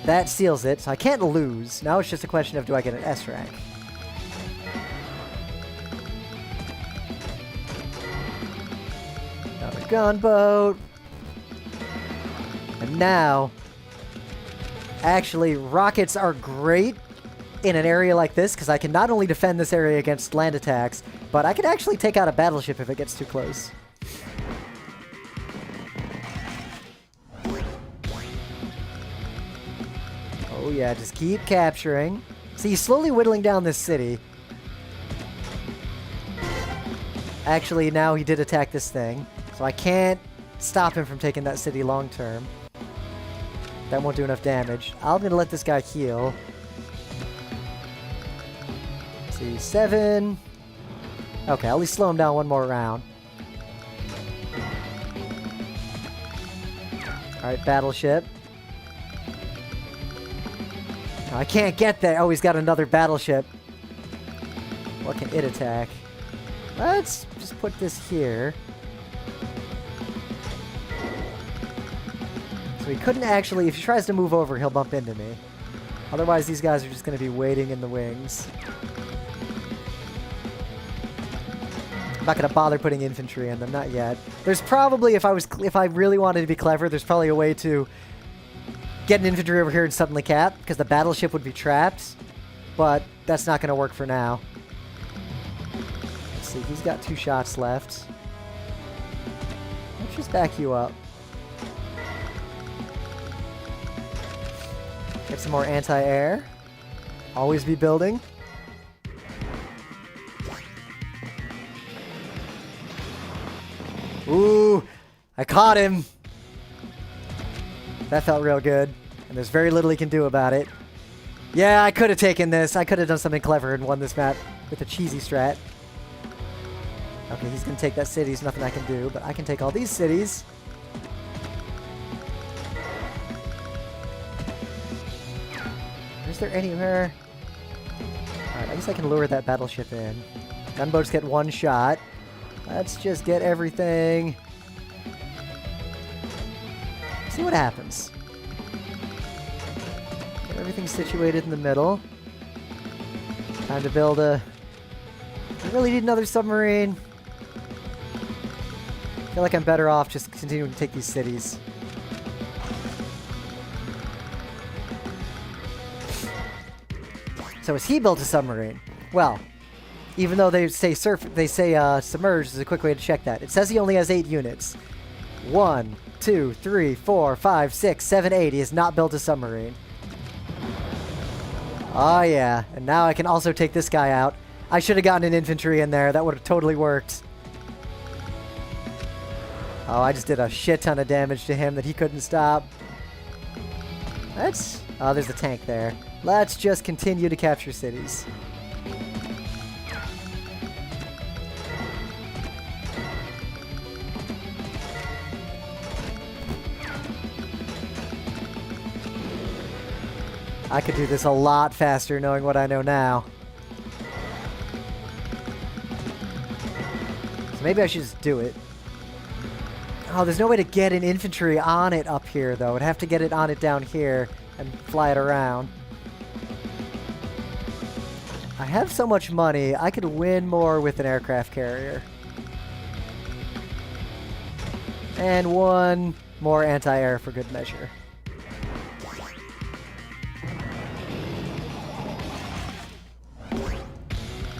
That seals it, so I can't lose. Now it's just a question of, do I get an S rank? Another gunboat. And now, actually, rockets are great in an area like this, because I can not only defend this area against land attacks, but I can actually take out a battleship if it gets too close. Oh yeah, just keep capturing. See, he's slowly whittling down this city. Actually, now he did attack this thing, so I can't stop him from taking that city long term. That won't do enough damage. I'm gonna let this guy heal. Let's see, 7. Okay, I'll at least slow him down one more round. Alright, battleship. I can't get there. Oh, he's got another battleship. What can it attack? Let's just put this here. So he couldn't actually... If he tries to move over, he'll bump into me. Otherwise, these guys are just going to be waiting in the wings. I'm not going to bother putting infantry in them. Not yet. There's probably, if I really wanted to be clever, there's probably a way to... get an infantry over here and suddenly cap, because the battleship would be trapped, but that's not going to work for now. Let's see, he's got 2 shots left. Let's just back you up. Get some more anti-air. Always be building. Ooh, I caught him! That felt real good, and there's very little he can do about it. Yeah, I could have taken this. I could have done something clever and won this map with a cheesy strat. Okay, he's going to take that city. There's nothing I can do, but I can take all these cities. Is there anywhere? Alright, I guess I can lure that battleship in. Gunboats get 1 shot. Let's just get everything... See what happens. Get everything situated in the middle. Time to build a... I really need another submarine. I feel like I'm better off just continuing to take these cities. So has he built a submarine? Well, even though they say submerged is a quick way to check that. It says he only has 8 units. 1, 2, 3, 4, 5, 6, 7, 8. He has not built a submarine. Oh yeah, and now I can also take this guy out. I should have gotten an infantry in there. That would have totally worked. Oh, I just did a shit ton of damage to him that he couldn't stop. Oh, there's a tank there. Let's just continue to capture cities. I could do this a lot faster knowing what I know now. So maybe I should just do it. Oh, there's no way to get an infantry on it up here, though. I'd have to get it on it down here and fly it around. I have so much money, I could win more with an aircraft carrier. And one more anti-air for good measure.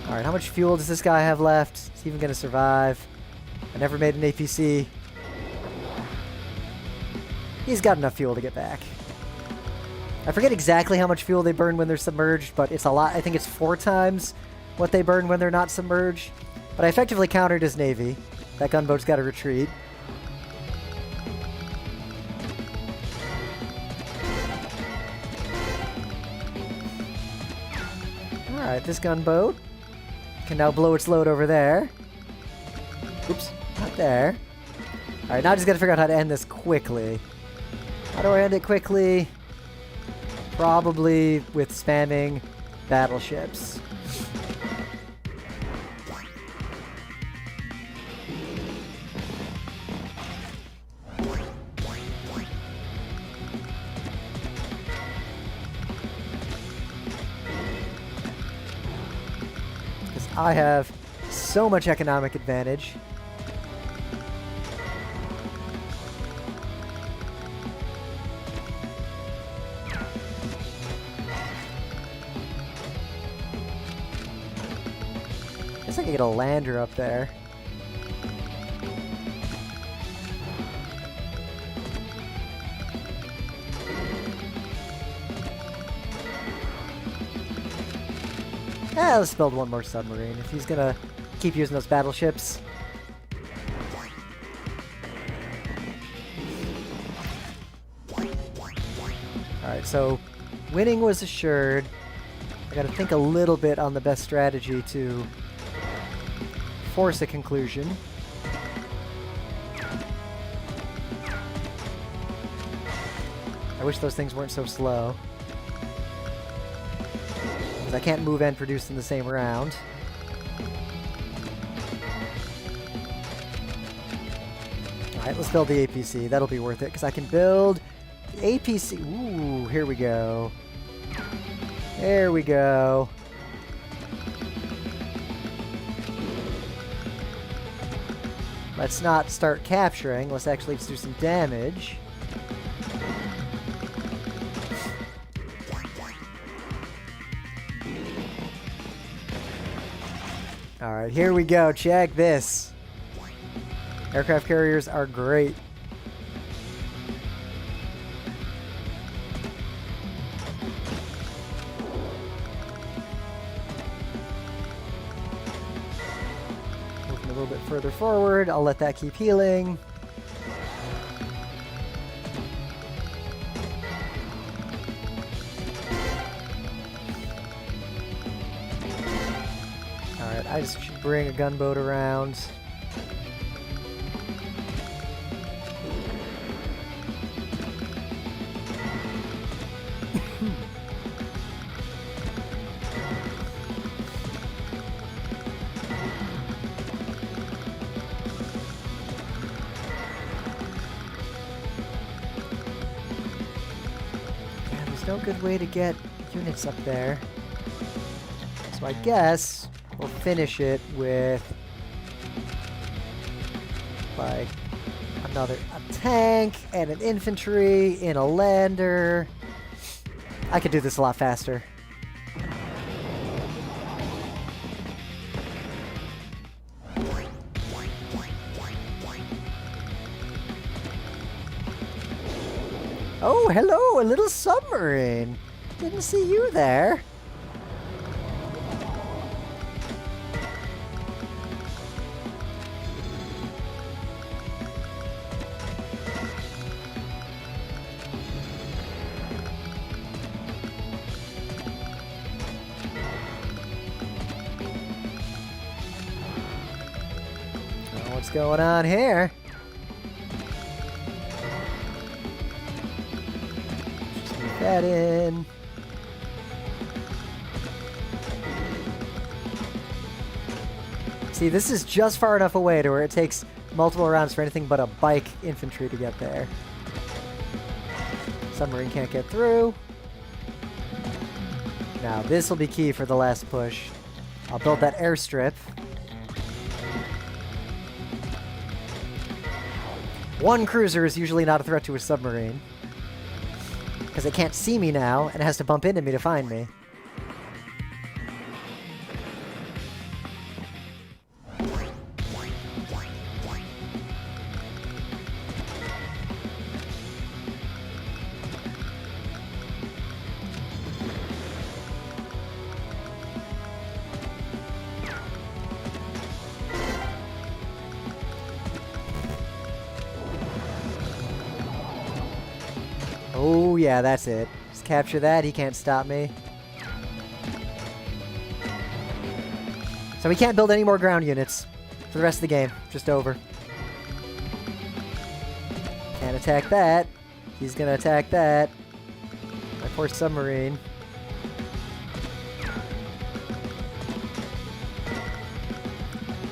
Alright, how much fuel does this guy have left? Is he even going to survive? I never made an APC. He's got enough fuel to get back. I forget exactly how much fuel they burn when they're submerged, but it's a lot. I think it's 4 times what they burn when they're not submerged. But I effectively countered his navy. That gunboat's got to retreat. Alright, this gunboat can now blow its load over there. Oops, not there. Alright, now I just gotta figure out how to end this quickly. How do I end it quickly? Probably with spamming battleships. Because I have so much economic advantage. Guess I can get a lander up there. Let's build one more submarine if he's gonna keep using those battleships. Alright, so winning was assured. I gotta think a little bit on the best strategy to force a conclusion. I wish those things weren't so slow. Because I can't move and produce in the same round. Alright, let's build the APC. That'll be worth it, because I can build the APC. Ooh, here we go. There we go. Let's not start capturing. Let's actually do some damage. Alright, here we go. Check this. Aircraft carriers are great. Moving a little bit further forward. I'll let that keep healing. I just should bring a gunboat around. Yeah, there's no good way to get units up there. So I guess we'll finish it with like a tank and an infantry in a lander. I could do this a lot faster. Oh, hello, a little submarine. Didn't see you there. What's going on here? Just move that in. See, this is just far enough away to where it takes multiple rounds for anything but a bike infantry to get there. Submarine can't get through. Now, this will be key for the last push. I'll build that airstrip. One cruiser is usually not a threat to a submarine, because it can't see me now, and it has to bump into me to find me. Oh yeah, that's it. Just capture that, he can't stop me. So we can't build any more ground units for the rest of the game. Just over. Can't attack that. He's gonna attack that. My poor submarine.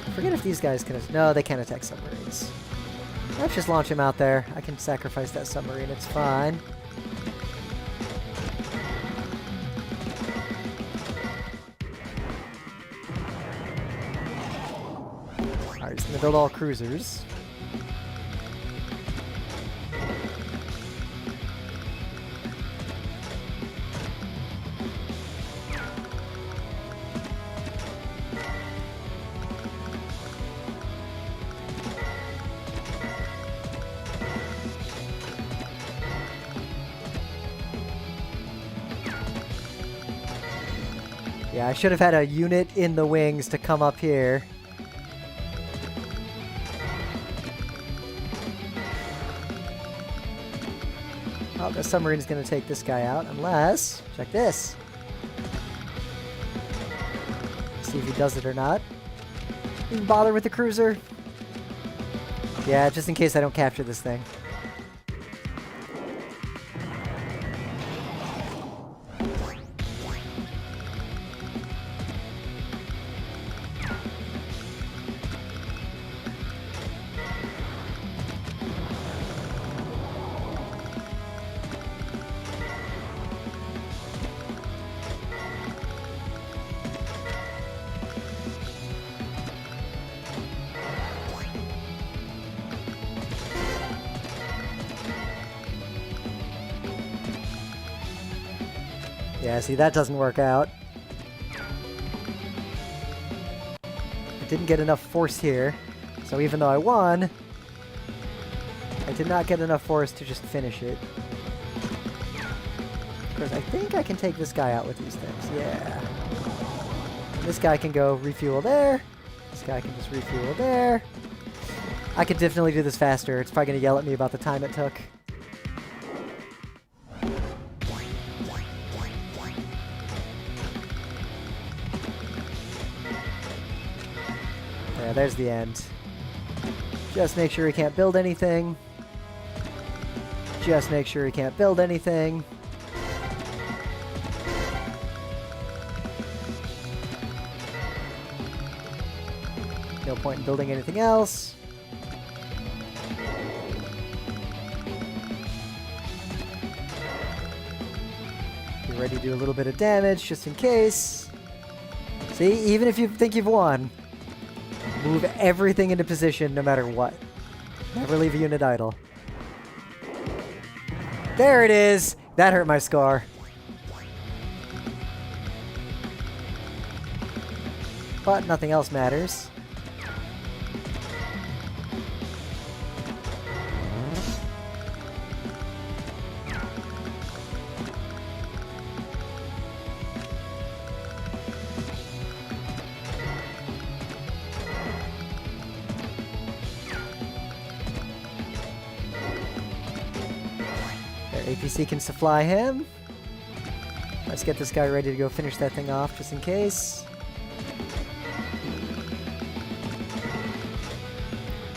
I forget if these guys can... No, they can't attack submarines. Let's just launch him out there. I can sacrifice that submarine, it's fine. Alright, just gonna build all cruisers. Yeah, I should have had a unit in the wings to come up here. Oh, the submarine's gonna take this guy out, unless... Check this. See if he does it or not. Even bother with the cruiser? Yeah, just in case I don't capture this thing. Yeah, see, that doesn't work out. I didn't get enough force here, so even though I won, I did not get enough force to just finish it. Of course, I think I can take this guy out with these things, yeah. And this guy can go refuel there. This guy can just refuel there. I could definitely do this faster. It's probably going to yell at me about the time it took. Yeah, there's the end. Just make sure he can't build anything. Just make sure he can't build anything. No point in building anything else. Be ready to do a little bit of damage just in case. See, even if you think you've won, move everything into position no matter what. Never leave a unit idle. There it is! That hurt my score. But nothing else matters. APC can supply him. Let's get this guy ready to go finish that thing off just in case.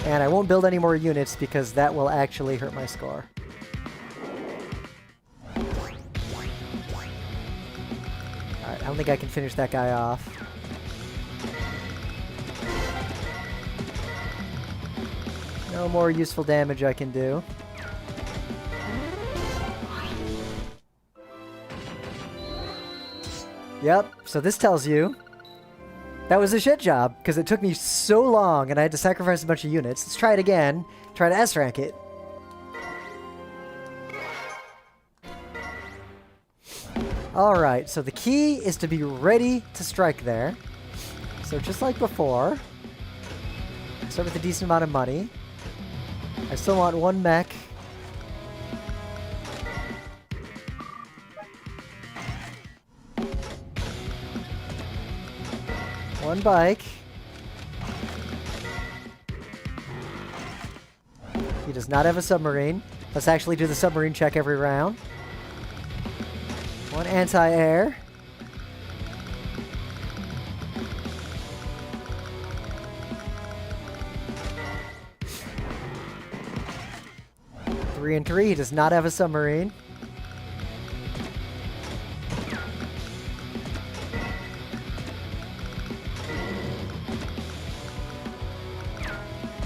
And I won't build any more units because that will actually hurt my score. Alright, I don't think I can finish that guy off. No more useful damage I can do. Yep, so this tells you that was a shit job, because it took me so long and I had to sacrifice a bunch of units. Let's try it again. Try to S-rank it. Alright, so the key is to be ready to strike there. So just like before, start with a decent amount of money. I still want one mech. One bike. He does not have a submarine. Let's actually do the submarine check every round. One anti-air. Three and three. He does not have a submarine.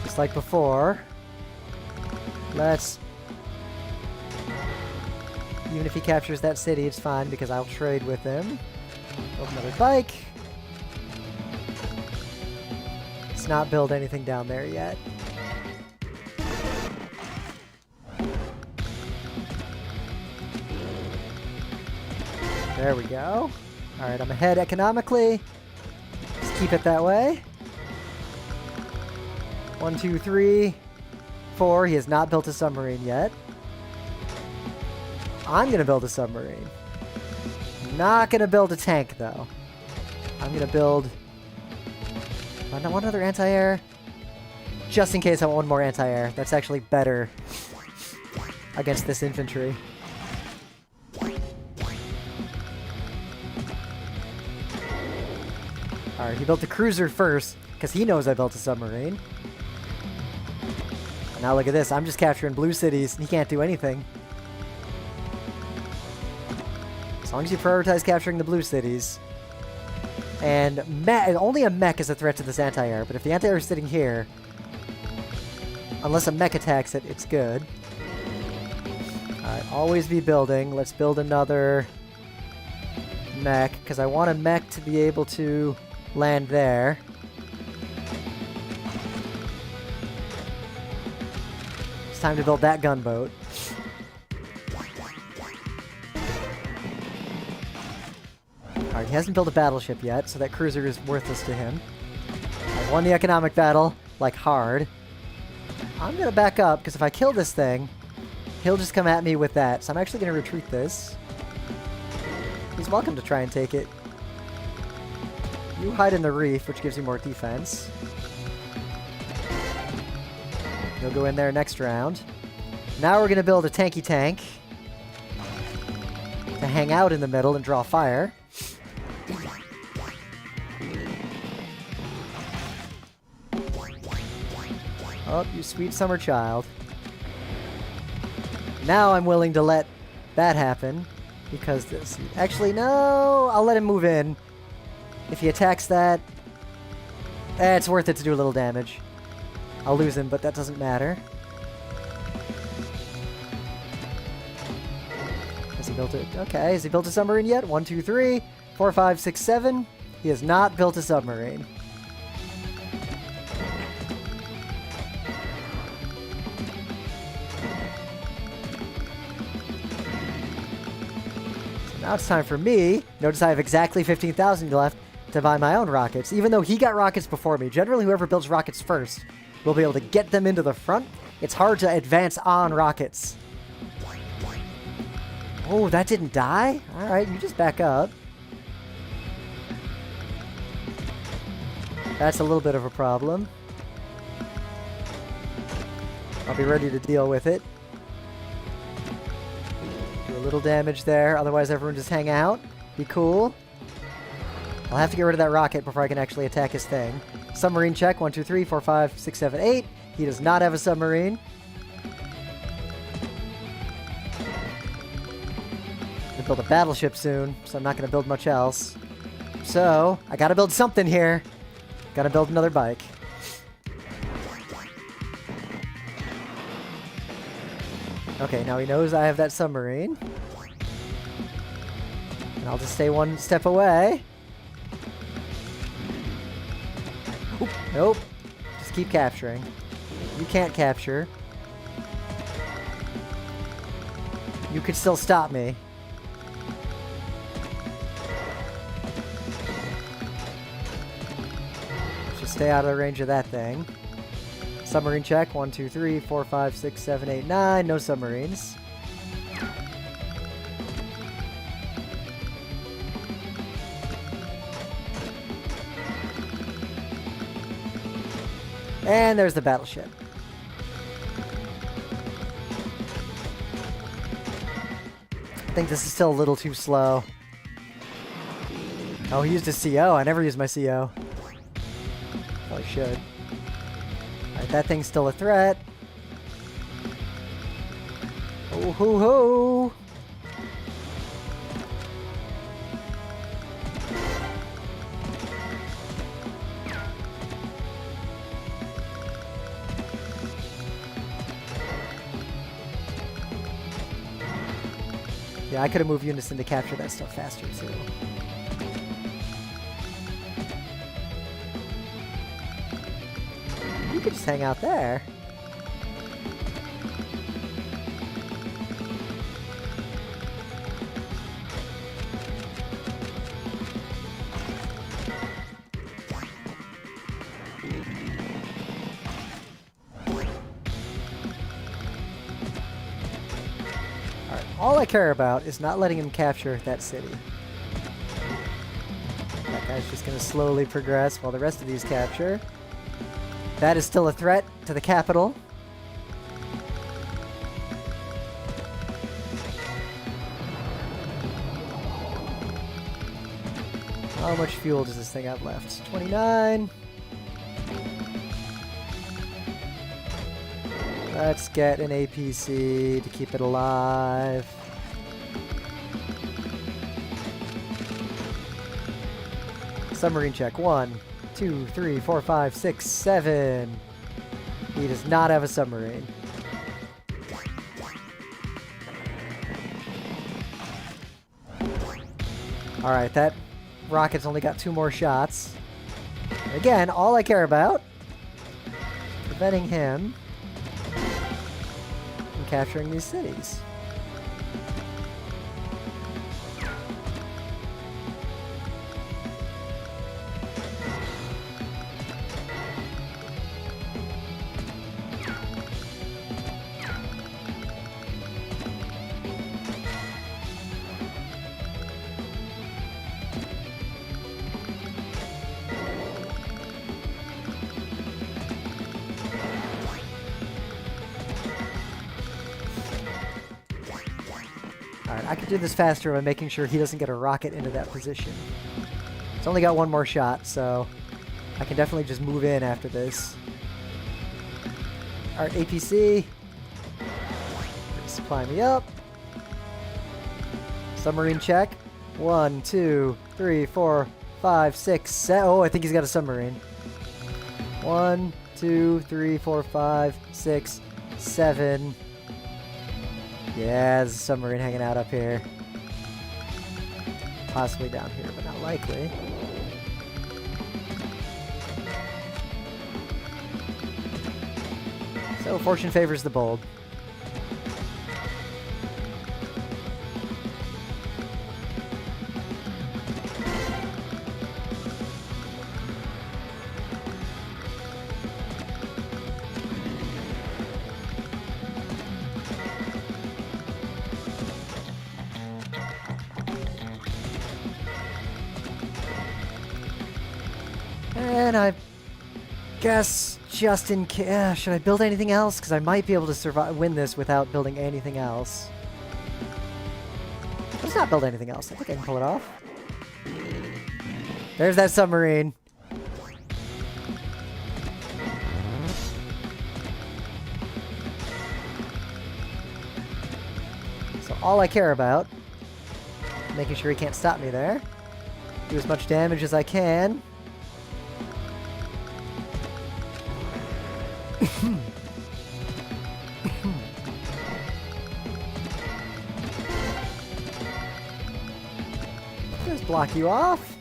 Just like before. Let's... Even if he captures that city, it's fine because I'll trade with him. Build another bike. Let's not build anything down there yet. There we go. Alright, I'm ahead economically. Let's keep it that way. 1, 2, 3, 4. He has not built a submarine yet. I'm going to build a submarine. Not going to build a tank, though. I'm going to build... one other anti-air. Just in case I want one more anti-air. That's actually better against this infantry. Alright, he built the cruiser first, because he knows I built a submarine. And now look at this, I'm just capturing blue cities, and he can't do anything. As long as you prioritize capturing the blue cities. And only a mech is a threat to this anti-air, but if the anti-air is sitting here, unless a mech attacks it, it's good. Alright, always be building. Let's build another mech, because I want a mech to be able to land there. It's time to build that gunboat. Alright, he hasn't built a battleship yet, so that cruiser is worthless to him. I won the economic battle, like hard. I'm gonna back up, because if I kill this thing, he'll just come at me with that. So I'm actually gonna retreat this. He's welcome to try and take it. You hide in the reef, which gives you more defense. You'll go in there next round. Now we're going to build a tanky tank to hang out in the middle and draw fire. Oh, you sweet summer child. Now I'm willing to let that happen because this... Actually, no! I'll let him move in. If he attacks that, it's worth it to do a little damage. I'll lose him, but that doesn't matter. Has he built it? Okay, has he built a submarine yet? 1, 2, 3, 4, 5, 6, 7. He has not built a submarine. So now it's time for me. Notice I have exactly 15,000 left to buy my own rockets, even though he got rockets before me. Generally, whoever builds rockets first will be able to get them into the front. It's hard to advance on rockets. Oh, that didn't die? Alright, you just back up. That's a little bit of a problem. I'll be ready to deal with it. little damage there. Otherwise, everyone just hang out. Be cool. I'll have to get rid of that rocket before I can actually attack his thing. Submarine check. 1, 2, 3, 4, 5, 6, 7, 8. He does not have a submarine. I'm going to build a battleship soon, so I'm not going to build much else. So, I got to build something here. Got to build another bike. Okay, now he knows I have that submarine. And I'll just stay one step away. Oop, nope. Just keep capturing. You can't capture. You could still stop me. Just stay out of the range of that thing. Submarine check. 1, 2, 3, 4, 5, 6, 7, 8, 9. No submarines. And there's the battleship. I think this is still a little too slow. Oh, he used his CO. I never use my CO. Probably should. Alright, that thing's still a threat. Oh ho ho! Yeah, I could have moved Unison to capture that stuff faster too. You could just hang out there. Alright, all I care about is not letting him capture that city. That guy's just going to slowly progress while the rest of these capture. That is still a threat to the capital. How much fuel does this thing have left? 29. Let's get an APC to keep it alive. Submarine check. 1, 2, 3, 4, 5, 6, 7. He does not have a submarine. Alright, that rocket's only got 2 more shots. Again, all I care about is preventing him from capturing these cities. Alright, I could do this faster by making sure he doesn't get a rocket into that position. It's only got 1 more shot, so I can definitely just move in after this. Alright, APC. Supply me up. Submarine check. 1, 2, 3, 4, 5, 6, 7. Oh, I think he's got a submarine. 1, 2, 3, 4, 5, 6, 7. Yeah, there's a submarine hanging out up here. Possibly down here, but not likely. So, fortune favors the bold. And I guess just in case, should I build anything else? Because I might be able to win this without building anything else. not build anything else. I think I can pull it off. There's that submarine. So all I care about, making sure he can't stop me there. Do as much damage as I can. Just block you off.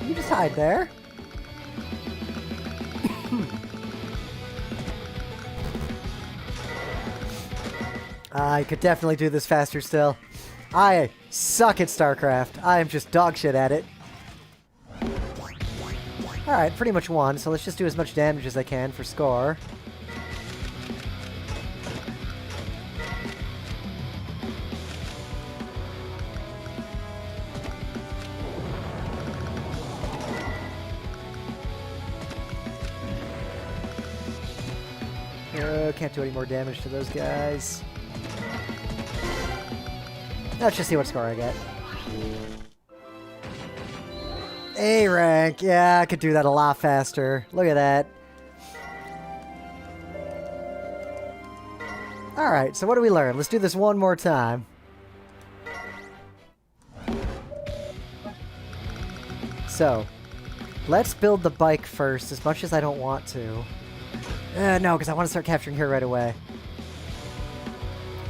You just hide there. I could definitely do this faster still. I suck at StarCraft. I am just dog shit at it. Alright, pretty much won, so let's just do as much damage as I can for score. Can't do any more damage to those guys. Let's just see what score I get. A rank. Yeah, I could do that a lot faster. Look at that. Alright, so what do we learn? Let's do this one more time. So, let's build the bike first, as much as I don't want to. No, because I want to start capturing here right away.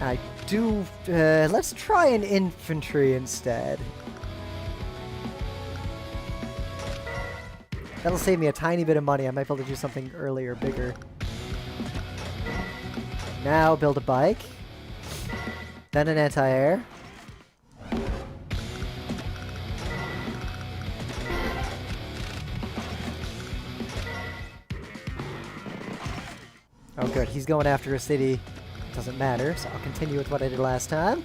I do... let's try an infantry instead. That'll save me a tiny bit of money. I might be able to do something earlier, bigger. Now build a bike. Then an anti-air. Oh good, he's going after a city. Doesn't matter, so I'll continue with what I did last time.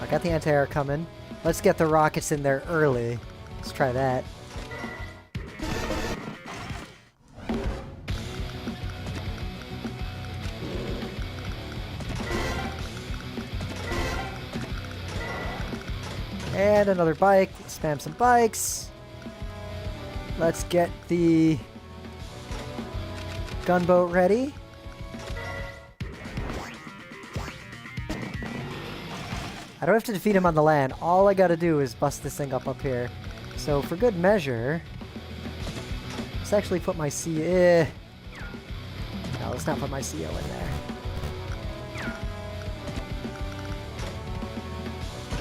I got the anti-air coming. Let's get the rockets in there early. Let's try that. And another bike. Spam some bikes. Let's get the gunboat ready. I don't have to defeat him on the land. All I gotta do is bust this thing up here. So for good measure, let's actually put my CO... No, let's not put my CO in there.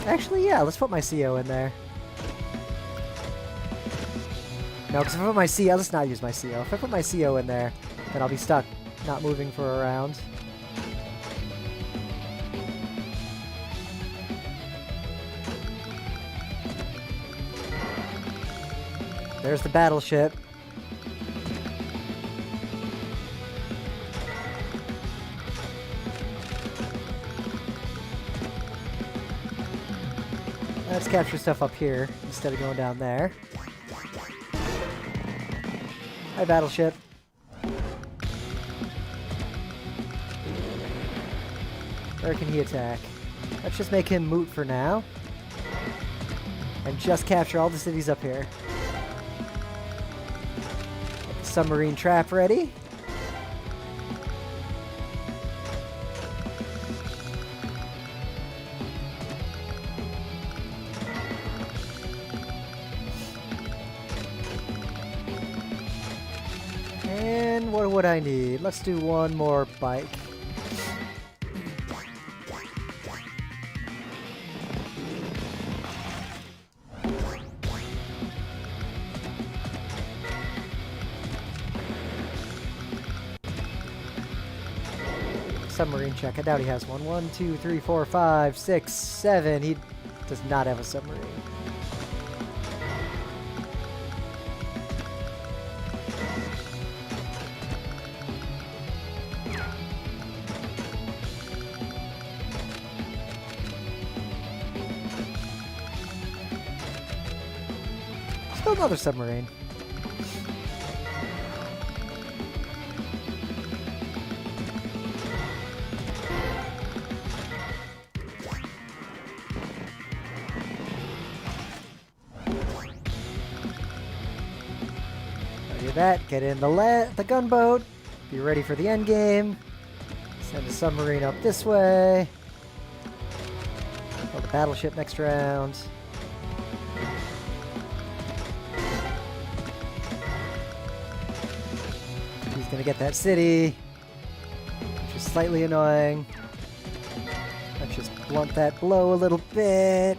Actually, yeah, let's put my CO in there. No, because if I put my CO, let's not use my CO. If I put my CO in there, then I'll be stuck, not moving for a round. There's the battleship. Let's capture stuff up here instead of going down there. Hi, battleship. Where can he attack? Let's just make him moot for now. And just capture all the cities up here. Get the submarine trap ready. And what would I need? Let's do one more bike. Submarine check. I doubt he has one. 1, 2, 3, 4, 5, 6, 7. He does not have a submarine. Let's build another submarine. that, get in the gunboat. Be ready for the end game. Send a submarine up this way. Build a battleship next round. He's gonna get that city, which is slightly annoying. Let's just blunt that blow a little bit.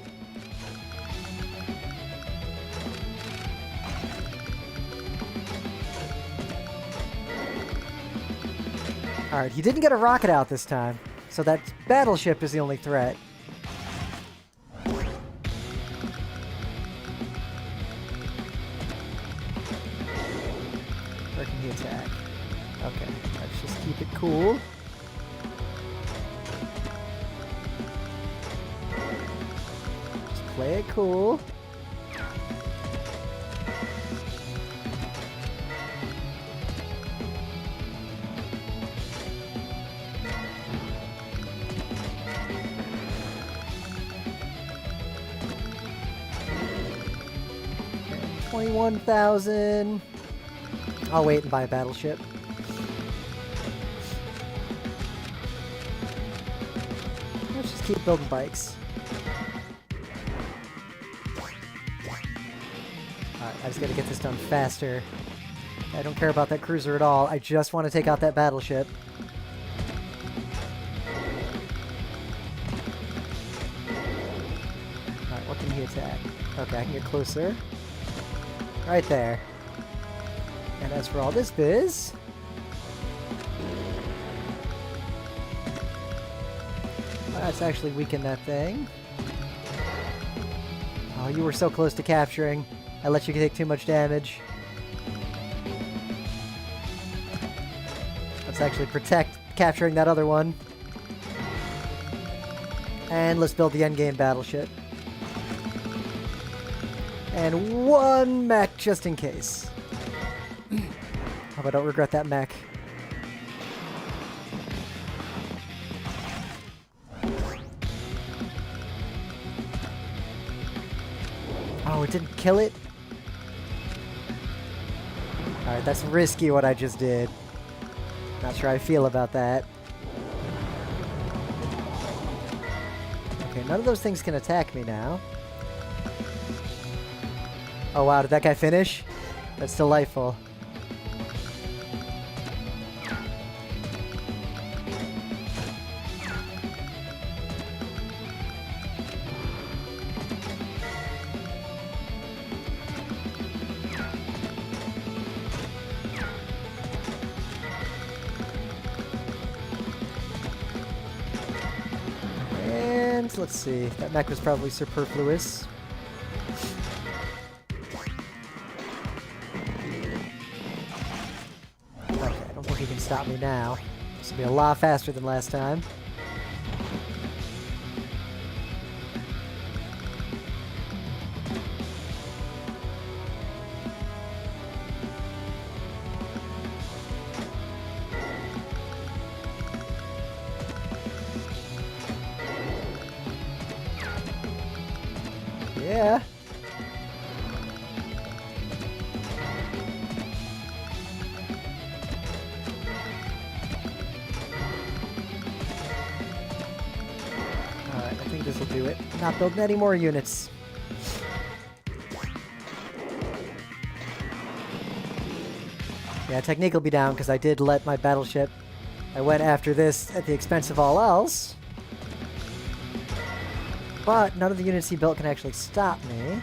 Alright, he didn't get a rocket out this time, so that battleship is the only threat. Where can he attack? Okay, let's just keep it cool. Just play it cool. Okay, 21,000. I'll wait and buy a battleship. Let's just keep building bikes. Alright, I just gotta get this done faster. I don't care about that cruiser at all. I just want to take out that battleship. Alright, what can he attack? Okay, I can get closer. Right there. And as for all this biz... let's actually weaken that thing. Oh, you were so close to capturing. I let you take too much damage. Let's actually protect capturing that other one. And let's build the endgame battleship. And one mech just in case. Hope I don't regret that mech. Oh, it didn't kill it? Alright, that's risky what I just did. Not sure how I feel about that. Okay, none of those things can attack me now. Oh wow, did that guy finish? That's delightful. And let's see, that mech was probably superfluous. Okay, I don't think he can stop me now. This will be a lot faster than last time. Yeah. Alright, I think this will do it. Not building any more units. Yeah, technique will be down because I did let my battleship. I went after this at the expense of all else. But none of the units he built can actually stop me.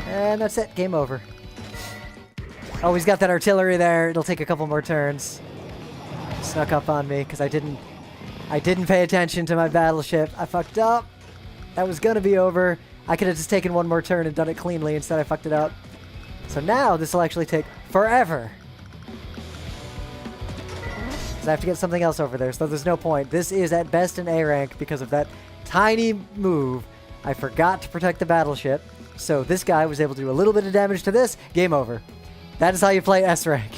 And that's it. Game over. Oh, he's got that artillery there. It'll take a couple more turns. Snuck up on me because I didn't pay attention to my battleship. I fucked up. That was gonna be over. I could have just taken one more turn and done it cleanly. Instead, I fucked it up. So now this will actually take forever. Because I have to get something else over there, so there's no point. This is at best an A rank because of that tiny move. I forgot to protect the battleship. So this guy was able to do a little bit of damage to this. Game over. That is how you play S rank.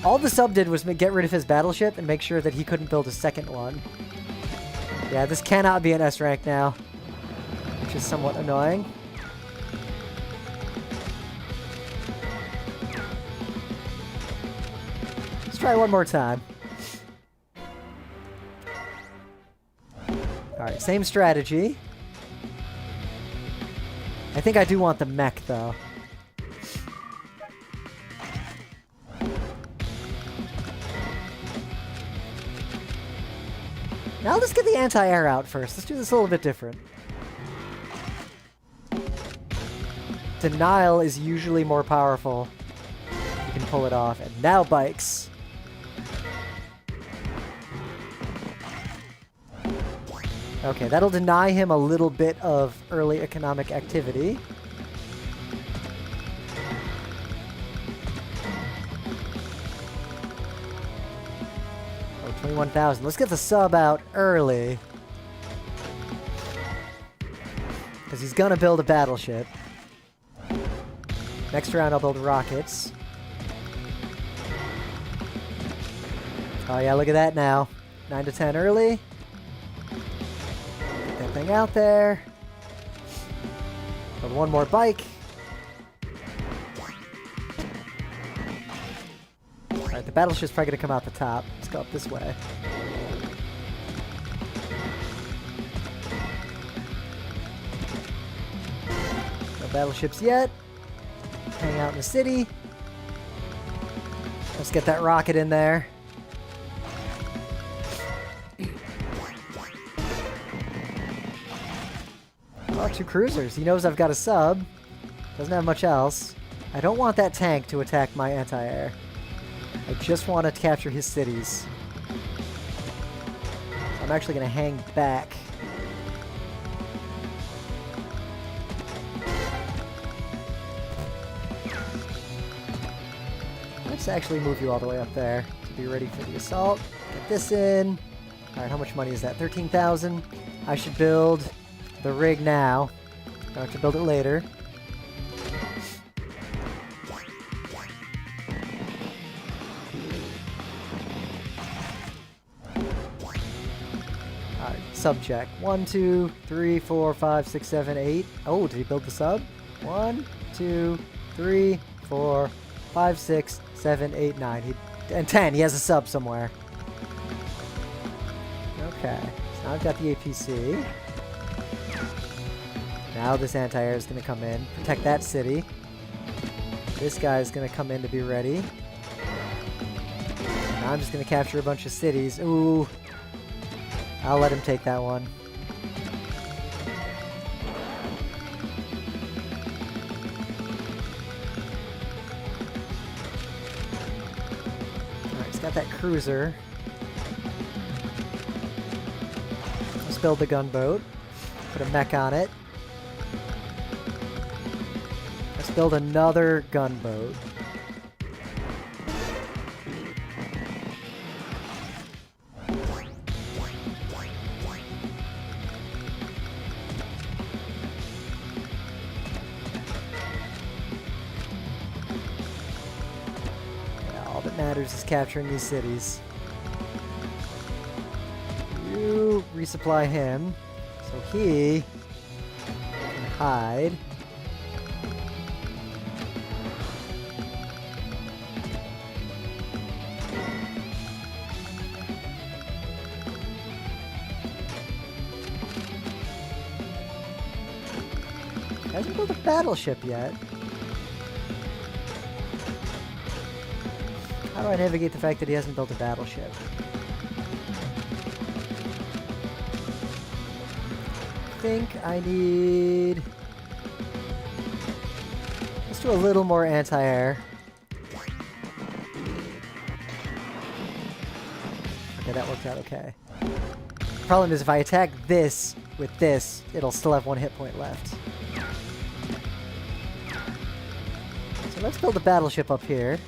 All the sub did was get rid of his battleship and make sure that he couldn't build a second one. Yeah, this cannot be an S rank now, which is somewhat annoying. Let's try one more time. Alright, same strategy. I think I do want the mech, though. Now let's get the anti-air out first. Let's do this a little bit different. Denial is usually more powerful. You can pull it off. And now bikes. Okay, that'll deny him a little bit of early economic activity. Oh, 21,000. Let's get the sub out early. Because he's gonna build a battleship. Next round I'll build rockets. Oh yeah, look at that now. 9 to 10 early. Get that thing out there. Build one more bike. Alright, the battleship's probably gonna come out the top. Let's go up this way. No battleships yet. Hang out in the city. Let's get that rocket in there. Oh, 2 cruisers. He knows I've got a sub. Doesn't have much else. I don't want that tank to attack my anti-air. I just want to capture his cities. So I'm actually going to hang back. Let's actually move you all the way up there to be ready for the assault. Get this in. Alright, how much money is that? 13,000. I should build the rig now. Don't have to build it later. Alright, sub check. 1, 2, 3, 4, 5, 6, 7, 8. Oh, did he build the sub? 1, 2, 3, 4, 5, 6, 7, 8, 9. And 10. He has a sub somewhere. Okay. So now I've got the APC. Now this anti-air is going to come in. Protect that city. This guy is going to come in to be ready. Now I'm just going to capture a bunch of cities. Ooh. I'll let him take that one. Alright, he's got that cruiser. Let's build the gunboat. Put a mech on it. Let's build another gunboat. Yeah, all that matters is capturing these cities. You resupply him, so he can hide. Hasn't built a battleship yet. How do I navigate the fact that he hasn't built a battleship? I think I need... Let's do a little more anti-air. Okay, that worked out okay. Problem is if I attack this with this, it'll still have 1 hit point left. So let's build a battleship up here.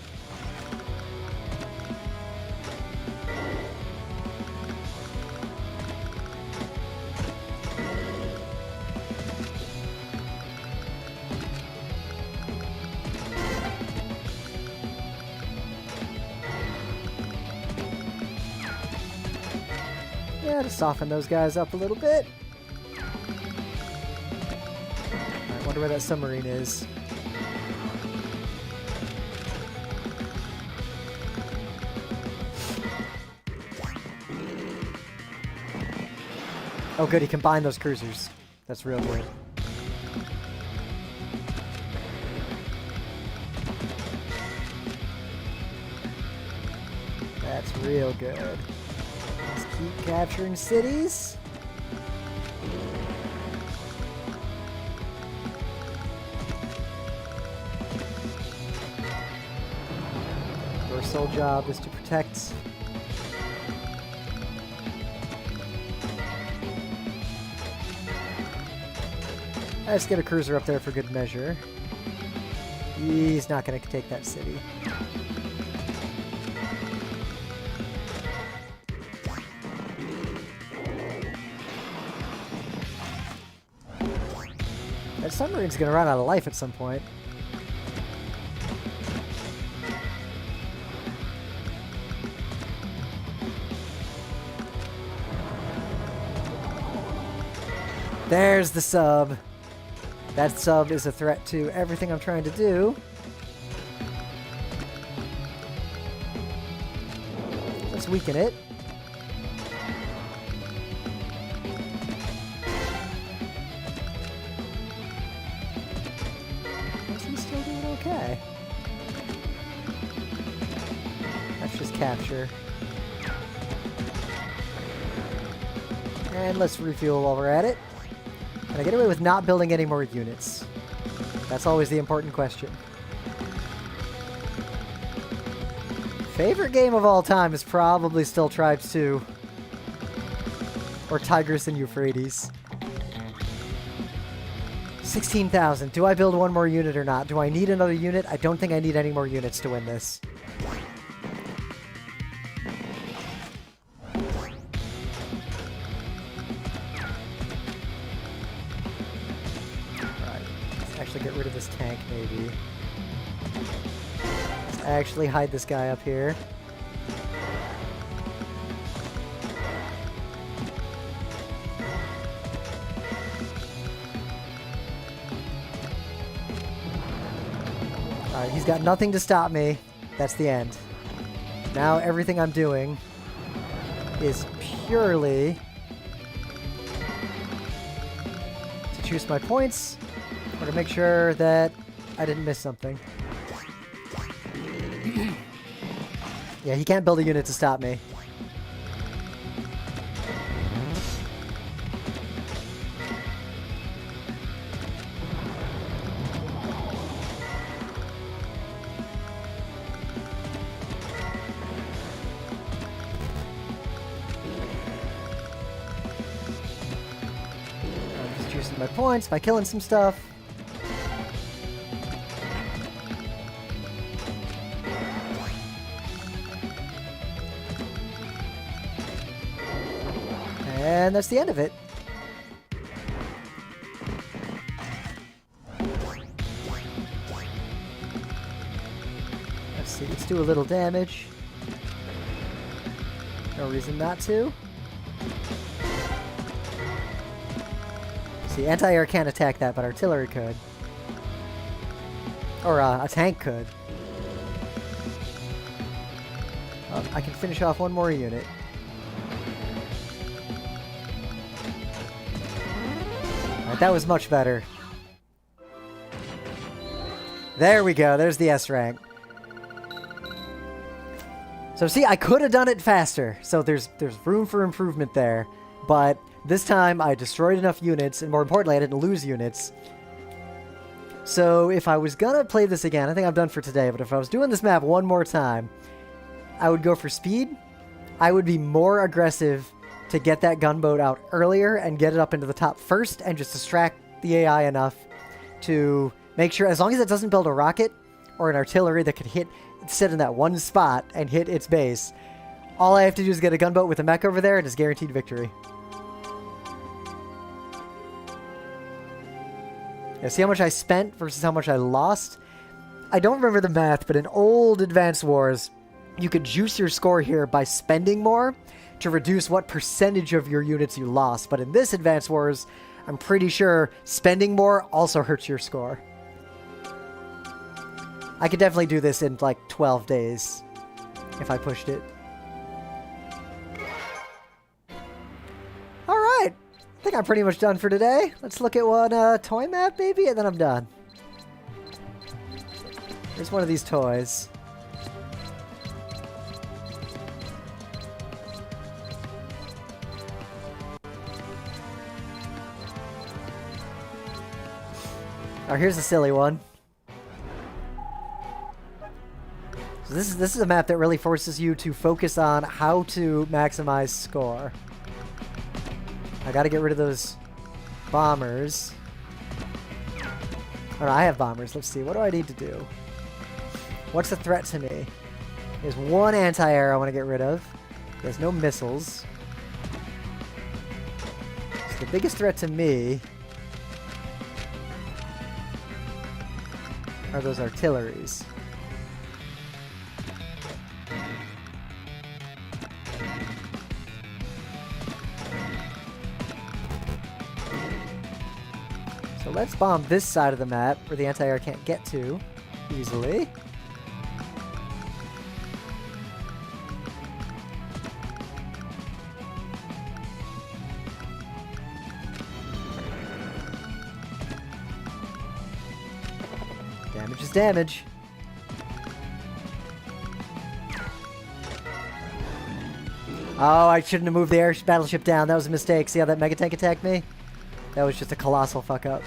to soften those guys up a little bit. I wonder where that submarine is. Oh good, he combined those cruisers. That's real good. That's real good. Let's keep capturing cities. Your sole job is to protect. Let's get a cruiser up there for good measure. He's not going to take that city. That submarine's going to run out of life at some point. There's the sub. That sub is a threat to everything I'm trying to do. Let's weaken it. Is he still doing okay? Let's just capture. And let's refuel while we're at it. Can I get away with not building any more units? That's always the important question. Favorite game of all time is probably still Tribes 2. Or Tigris and Euphrates. 16,000. Do I build one more unit or not? Do I need another unit? I don't think I need any more units to win this. Get rid of this tank, maybe. Let's actually hide this guy up here. Alright, he's got nothing to stop me. That's the end. Now everything I'm doing is purely to choose my points. Or to make sure that I didn't miss something. Yeah, he can't build a unit to stop me. I'm just juicing my points by killing some stuff. And that's the end of it. Let's see, let's do a little damage. No reason not to. See, anti-air can't attack that, but artillery could. Or a tank could. I can finish off one more unit. That was much better. There we go. There's the S rank. So see, I could have done it faster. So there's room for improvement there. But this time I destroyed enough units, and more importantly, I didn't lose units. So if I was gonna play this again, I think I'm done for today, but if I was doing this map one more time, I would go for speed. I would be more aggressive to get that gunboat out earlier and get it up into the top first and just distract the AI enough to make sure, as long as it doesn't build a rocket or an artillery that could sit in that one spot and hit its base, all I have to do is get a gunboat with a mech over there and it's guaranteed victory. Yeah, see how much I spent versus how much I lost? I don't remember the math, but in old Advanced Wars, you could juice your score here by spending more to reduce what percentage of your units you lost. But in this Advance Wars, I'm pretty sure spending more also hurts your score. I could definitely do this in like 12 days if I pushed it. Alright, I think I'm pretty much done for today. Let's look at one toy map maybe, and then I'm done. Here's one of these toys. Oh, here's a silly one. So this is a map that really forces you to focus on how to maximize score. I gotta get rid of those bombers. Oh, no, I have bombers. Let's see. What do I need to do? What's a threat to me? There's one anti-air I want to get rid of. There's no missiles. So the biggest threat to me are those artilleries. So let's bomb this side of the map where the anti-air can't get to easily. Damage is damage. Oh, I shouldn't have moved the air battleship down. That was a mistake. See how that mega tank attacked me? That was just a colossal fuck up.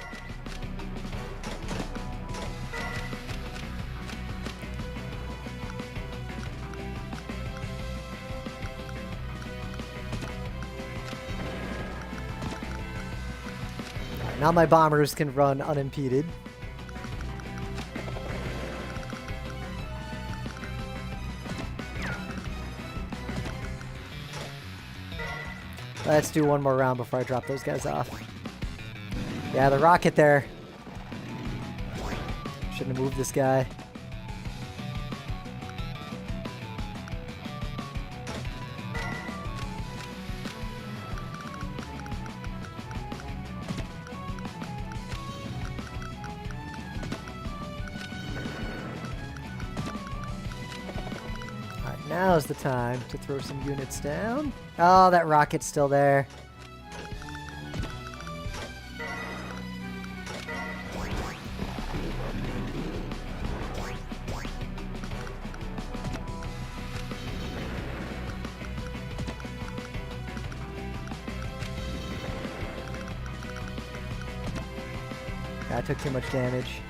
Alright, now my bombers can run unimpeded. Let's do one more round before I drop those guys off. Yeah, the rocket there. Shouldn't have moved this guy. Alright, now's the time to throw some units down. Oh, that rocket's still there. I took too much damage.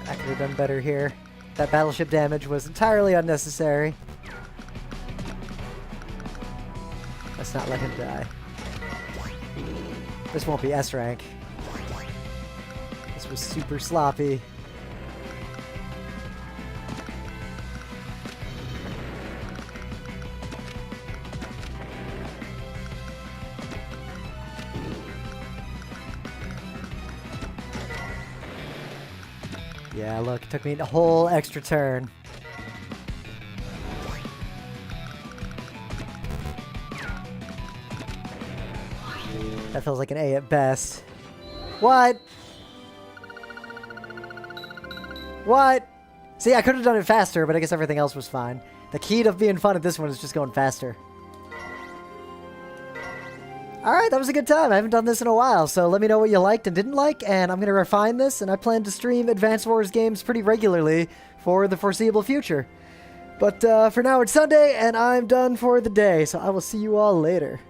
I could have done better here. That battleship damage was entirely unnecessary. Let's not let him die. This won't be S rank. This was super sloppy. Yeah, look, it took me a whole extra turn. That feels like an A at best. What? What? See, I could have done it faster, but I guess everything else was fine. The key to being fun at this one is just going faster. Alright, that was a good time. I haven't done this in a while, so let me know what you liked and didn't like, and I'm going to refine this, and I plan to stream Advance Wars games pretty regularly for the foreseeable future. But for now, it's Sunday, and I'm done for the day, so I will see you all later.